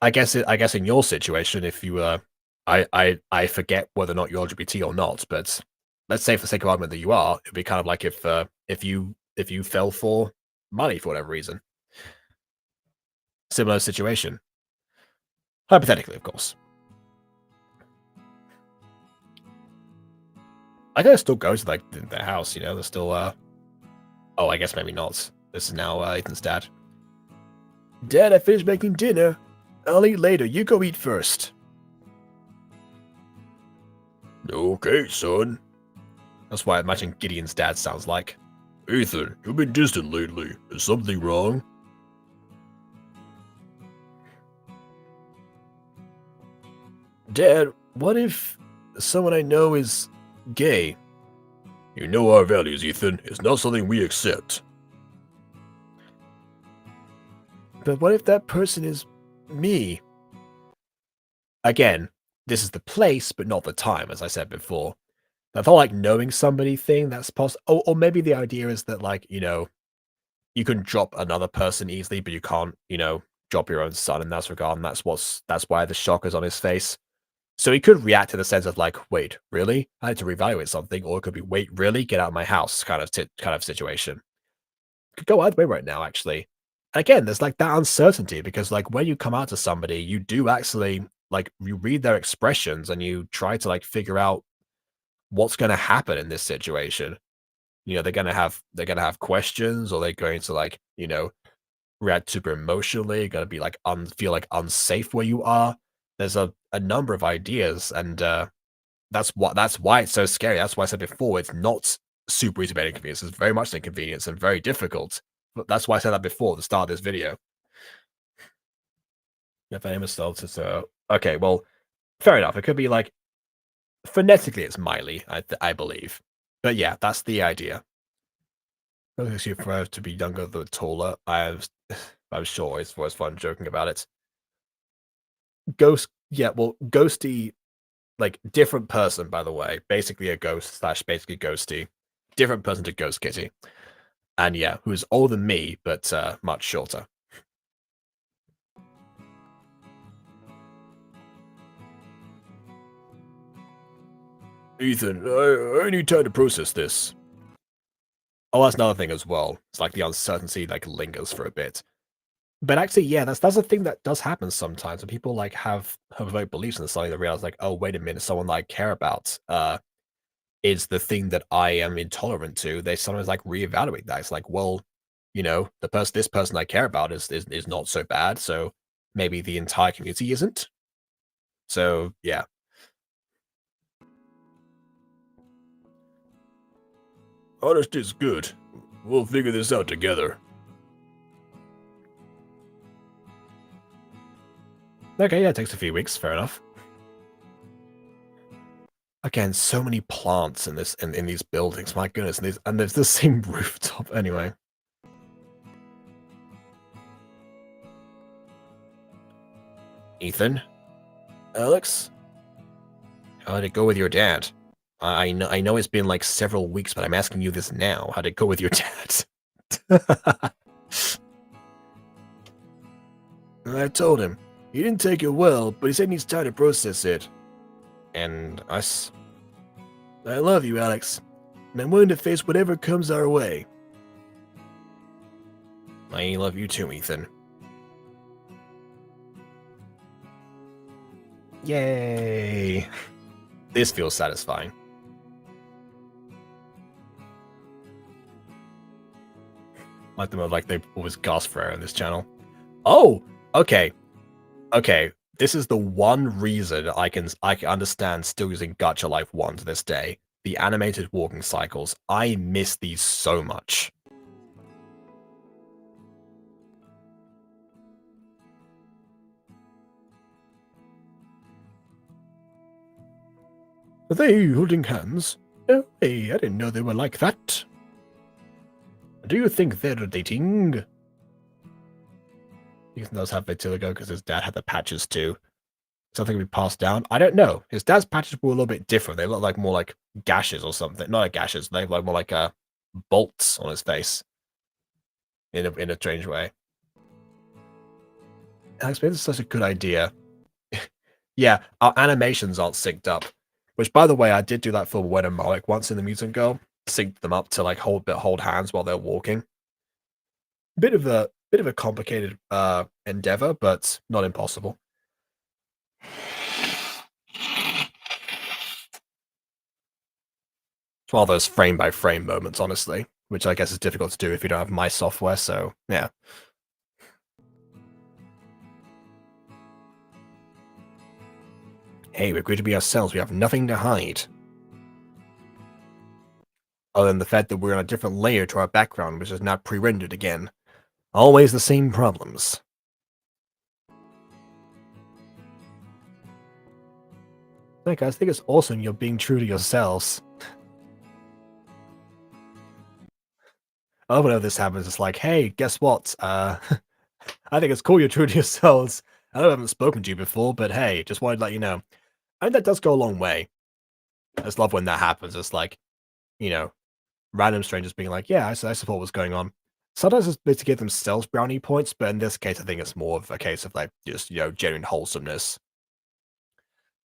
[SPEAKER 1] I guess in your situation, if you I forget whether or not you're LGBT or not, but let's say for the sake of argument that you are, it'd be kind of like if you fell for money for whatever reason. Similar situation. Hypothetically, of course. I gotta still go to like their house, you know, they're still oh, I guess maybe not. This is now Ethan's dad. Dad, I finished making dinner. I'll eat later. You go eat first. Okay, son. That's why I imagine Gideon's dad sounds like. Ethan, you've been distant lately. Is something wrong? Dad, what if someone I know is gay? You know our values, Ethan. It's not something we accept. But what if that person is me? Again, this is the place, but not the time, as I said before. That whole like knowing somebody thing, that's possible. Or maybe the idea is that like, you know, you can drop another person easily, but you can't, you know, drop your own son in that regard, and that's why the shock is on his face. So he could react in the sense of like, wait, really? I had to reevaluate something, or it could be, wait, really? Get out of my house kind of situation. It could go either way right now, actually. Again, there's like that uncertainty because like when you come out to somebody, you do actually like you read their expressions and you try to like figure out what's going to happen in this situation. You know, they're going to have questions, or they're going to like, you know, react super emotionally, going to be like feel like unsafe where you are. there's a number of ideas, and that's why it's so scary. That's why I said before, it's not super easy to make inconvenience. It's very much an inconvenience and very difficult. But that's why I said that before at the start of this video. If I am a so okay, well, fair enough. It could be like phonetically it's Miley, I believe. But yeah, that's the idea. I think you prefer to be younger than taller. I'm sure it's always fun joking about it. Ghosty, like different person, by the way. Basically a ghost / basically ghosty. Different person to Ghost Kitty. And yeah, who's older than me, but much shorter. Ethan, I need time to process this. Oh, that's another thing as well. It's like the uncertainty like lingers for a bit. But actually, yeah, that's a thing that does happen sometimes. When people like have heroic beliefs in something, they realize like, oh, wait a minute, someone that I care about is the thing that I am intolerant to. They sometimes like reevaluate that. It's like, well, you know, this person I care about is not so bad. So maybe the entire community isn't. So yeah. Honesty is good. We'll figure this out together. Okay, yeah, it takes a few weeks. Fair enough. Again, so many plants in these buildings. My goodness, and there's the same rooftop anyway. Ethan, Alex, how did it go with your dad? I know it's been like several weeks, but I'm asking you this now. How did it go with your dad? I told him. He didn't take it well, but he said he needs time to process it. And us. I love you, Alex. And I'm willing to face whatever comes our way. I love you too, Ethan. Yay! This feels satisfying. Like them like they always gasp for air on this channel. Oh, okay. Okay, this is the one reason I can understand still using Gachalife 1 to this day. The animated walking cycles. I miss these so much. Are they holding hands? Oh, hey, I didn't know they were like that. Do you think they're dating? Ethan does have vitiligo because his dad had the patches too. Something we passed down. I don't know. His dad's patches were a little bit different. They look like more like gashes or something. Not like gashes. They look more like bolts on his face. In a strange way. Alex, this is such a good idea. Yeah, our animations aren't synced up. Which, by the way, I did do that for When and Malik once in the Mutant Girl. Synced them up to like hold hands while they're walking. Bit of a complicated endeavor, but not impossible. It's one of those frame by frame moments, honestly, which I guess is difficult to do if you don't have my software. So yeah. Hey, we're going to be ourselves. We have nothing to hide. Other than the fact that we're on a different layer to our background, which is not pre-rendered again. Always the same problems. Hey guys, I think it's awesome you're being true to yourselves. I love whenever this happens, it's like, hey, guess what? I think it's cool you're true to yourselves. I know I haven't spoken to you before, but hey, just wanted to let you know. I think that does go a long way. I just love when that happens. It's like, you know, random strangers being like, yeah, I support what's going on. Sometimes it's meant to give themselves brownie points, but in this case, I think it's more of a case of like just, you know, genuine wholesomeness.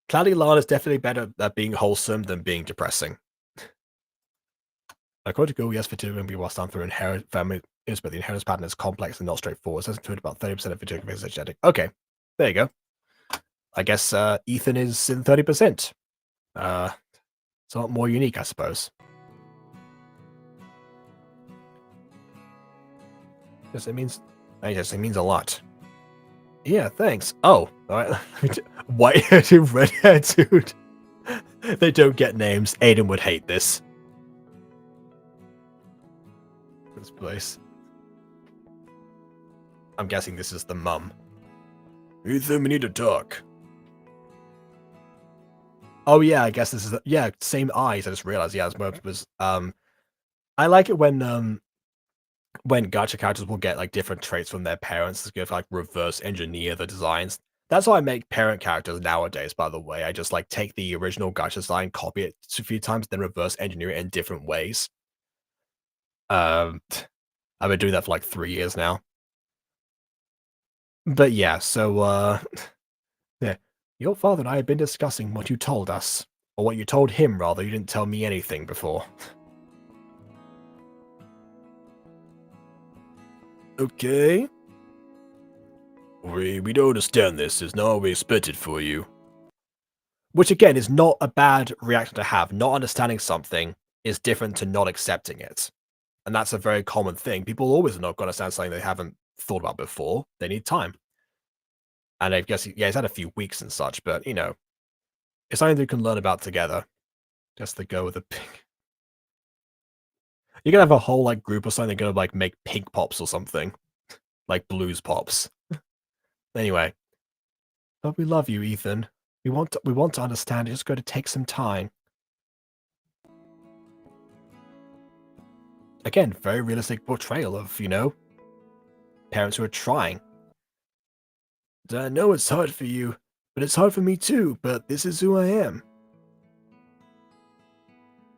[SPEAKER 1] Cloudy Lana is definitely better at being wholesome than being depressing. According to Google, yes, fertility can be passed down through inherit family, but the inheritance pattern is complex and not straightforward. So it's included about 30% of fertility is genetic. Okay, there you go. I guess Ethan is in 30%. It's a lot more unique, I suppose. Yes, it means a lot. Yeah, thanks. Oh, alright. White hair dude, red hair dude. They don't get names. Aiden would hate this. This place. I'm guessing this is the mum. Ethan, we need to talk. Oh yeah, I guess this is yeah, same eyes. I just realized. Yeah, it was I like it when gacha characters will get like different traits from their parents to go like reverse engineer the designs. That's how I make parent characters nowadays, by the way. I just like take the original gacha design, copy it a few times, then reverse engineer it in different ways. I've been doing that for like 3 years now. But yeah, so yeah. Your father and I have been discussing what you told us. Or what you told him, rather. You didn't tell me anything before. Okay. We don't understand this. It's not what we expected for you. Which, again, is not a bad reaction to have. Not understanding something is different to not accepting it. And that's a very common thing. People always are not going to understand something they haven't thought about before. They need time. And I guess, yeah, he's had a few weeks and such, but, you know, it's something they can learn about together. Just to go with a pink. You're gonna have a whole, like, group or something. They're gonna, like, make pink pops or something. Like blues pops. Anyway. But we love you, Ethan. We want to understand. It's just going to take some time. Again, very realistic portrayal of, you know, parents who are trying. I know it's hard for you, but it's hard for me too, but this is who I am.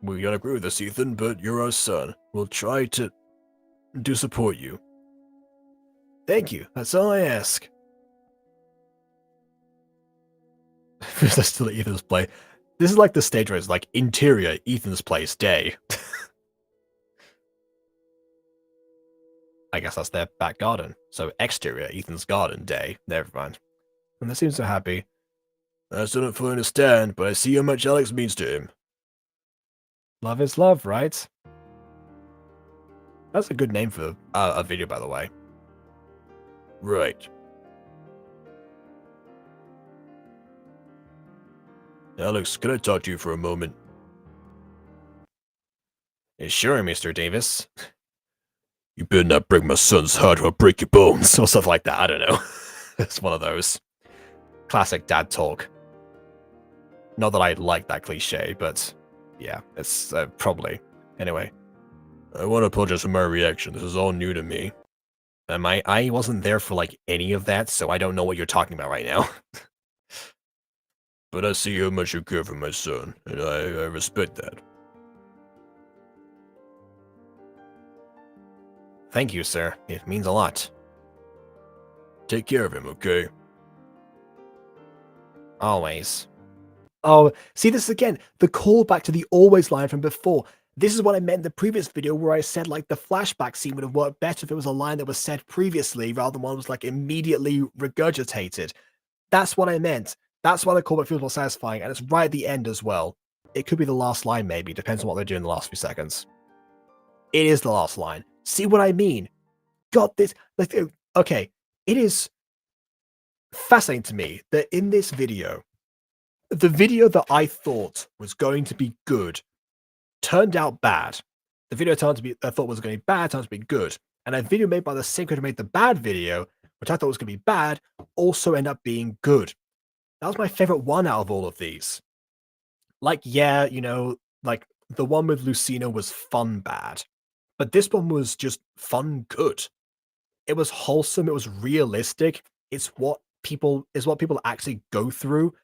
[SPEAKER 1] We don't agree with this, Ethan, but you're our son. We'll try to support you. Thank you. That's all I ask. That's still Ethan's play. This is like the stage where it's like interior Ethan's place day. I guess that's their back garden. So exterior Ethan's garden day. Never mind. And they seem so happy. I still don't fully understand, but I see how much Alex means to him. Love is love, right? That's a good name for a video, by the way. Right. Alex, can I talk to you for a moment? Sure, Mr. Davis. You better not break my son's heart or I'll break your bones, or stuff like that, I don't know. It's one of those. Classic dad talk. Not that I like that cliche, but yeah, it's probably. Anyway, I want to apologize for my reaction. This is all new to me. I wasn't there for like any of that, so I don't know what you're talking about right now. But I see how much you care for my son, and I respect that. Thank you, sir. It means a lot. Take care of him, okay? Always. Oh, see this again. The callback to the always line from before. This is what I meant in the previous video where I said like the flashback scene would have worked better if it was a line that was said previously rather than one that was like immediately regurgitated. That's what I meant. That's why the callback feels more satisfying, and it's right at the end as well. It could be the last line, maybe. Depends on what they do in the last few seconds. It is the last line. See what I mean? Got this. Like, okay, it is fascinating to me that in this video, the video that I thought was going to be good turned out bad. The video I thought was going to be bad turned out to be good. And a video made by the same creator who made the bad video, which I thought was going to be bad, also ended up being good. That was my favorite one out of all of these. Like, yeah, you know, like the one with Lucina was fun bad, but this one was just fun good. It was wholesome. It was realistic. It's what people actually go through.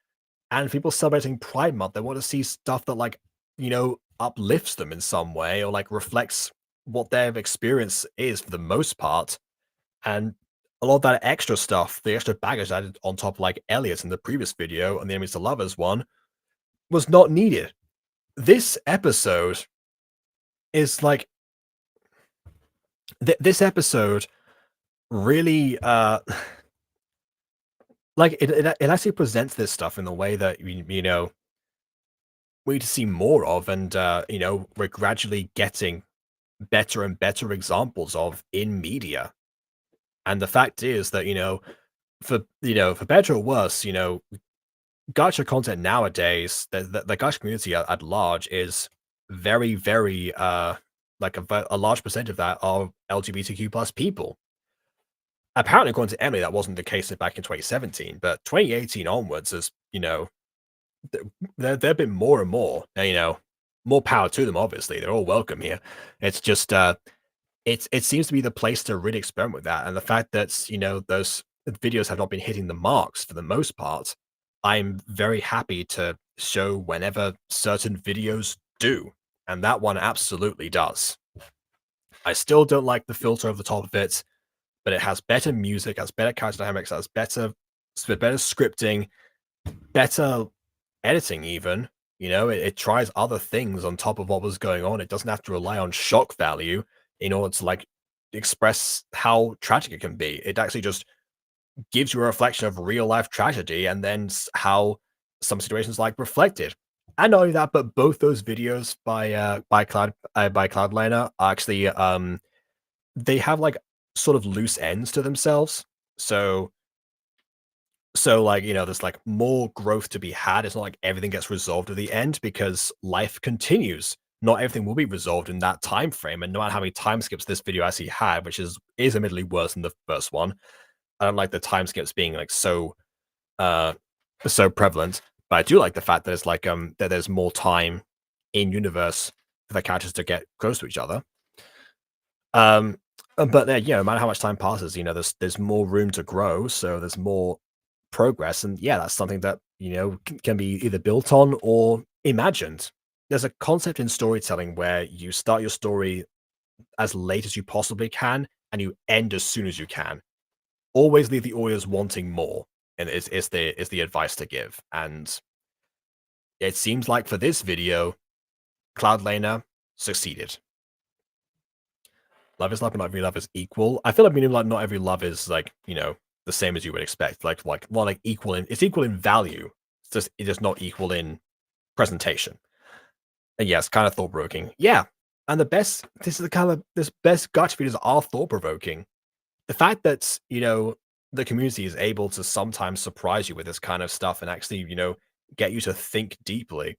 [SPEAKER 1] And people celebrating Pride Month, they want to see stuff that, like, you know, uplifts them in some way or like reflects what their experience is for the most part. And a lot of that extra stuff, the extra baggage added on top, like Elliot in the previous video and the Enemies to Lovers one, was not needed. This episode is like this episode really like it actually presents this stuff in the way that you know we need to see more of, and you know, we're gradually getting better and better examples of in media. And the fact is that, you know, for better or worse, gacha content nowadays, the gacha community at large is very, very like a large percentage of that are LGBTQ plus people. Apparently, according to Emily, that wasn't the case back in 2017, but 2018 onwards, as there have been more and more, and, more power to them. Obviously, they're all welcome here. It's just it seems to be the place to really experiment with that, and the fact that those videos have not been hitting the marks for the most part, I'm very happy to show whenever certain videos do, and that one absolutely does. I still don't like the filter over the top of it, but it has better music, has better character dynamics, has better scripting, better editing even. It tries other things on top of what was going on. It doesn't have to rely on shock value in order to like express how tragic it can be. It actually just gives you a reflection of real life tragedy and then how some situations like reflected. And not only that, but both those videos by Cloudliner are actually they have like sort of loose ends to themselves. So like, there's like more growth to be had. It's not like everything gets resolved at the end because life continues. Not everything will be resolved in that time frame. And no matter how many time skips this video actually had, which is admittedly worse than the first one, I don't like the time skips being like so prevalent. But I do like the fact that it's like that there's more time in universe for the characters to get close to each other. But then, no matter how much time passes, there's more room to grow, so there's more progress, and yeah, that's something that can be either built on or imagined. There's a concept in storytelling where you start your story as late as you possibly can and you end as soon as you can. Always leave the audience wanting more, and is the advice to give. And it seems like for this video, Cloudliner succeeded. Love is love, but not every love is equal. I feel like meaning like not every love is like the same as you would expect. Like not like equal in, it's equal in value. It's just not equal in presentation. And yes, kind of thought provoking. Yeah, and this best gacha videos are thought provoking. The fact that the community is able to sometimes surprise you with this kind of stuff and actually get you to think deeply.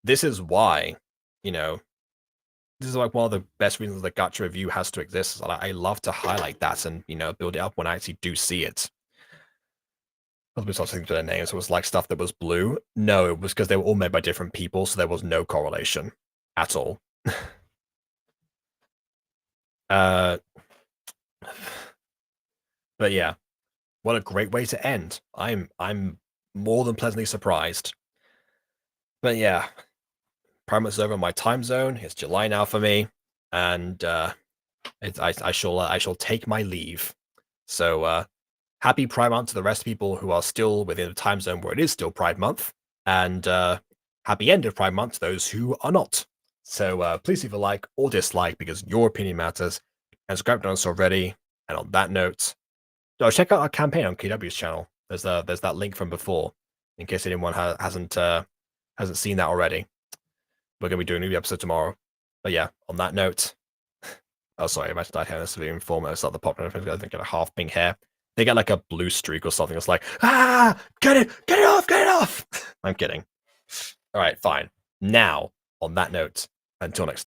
[SPEAKER 1] This is why this is like one of the best reasons the gacha review has to exist. I love to highlight that and build it up when I actually do see it. Probably something to their names. It was like stuff that was blue. No, it was because they were all made by different people, so there was no correlation at all. But yeah, what a great way to end. I'm more than pleasantly surprised. But yeah, Pride Month is over in my time zone. It's July now for me, and I shall take my leave. So happy Pride Month to the rest of people who are still within the time zone where it is still Pride Month, and happy end of Pride Month to those who are not. So please leave a like or dislike because your opinion matters, and subscribe to us already. And on that note, check out our campaign on KW's channel. There's that link from before, in case anyone hasn't seen that already. We're gonna be doing a new episode tomorrow. But yeah, on that note, oh sorry, imagine I had this video informer. It's like the popular. I think get a half pink hair. They get like a blue streak or something. It's like, get it off. I'm kidding. All right, fine. Now, on that note, until next time.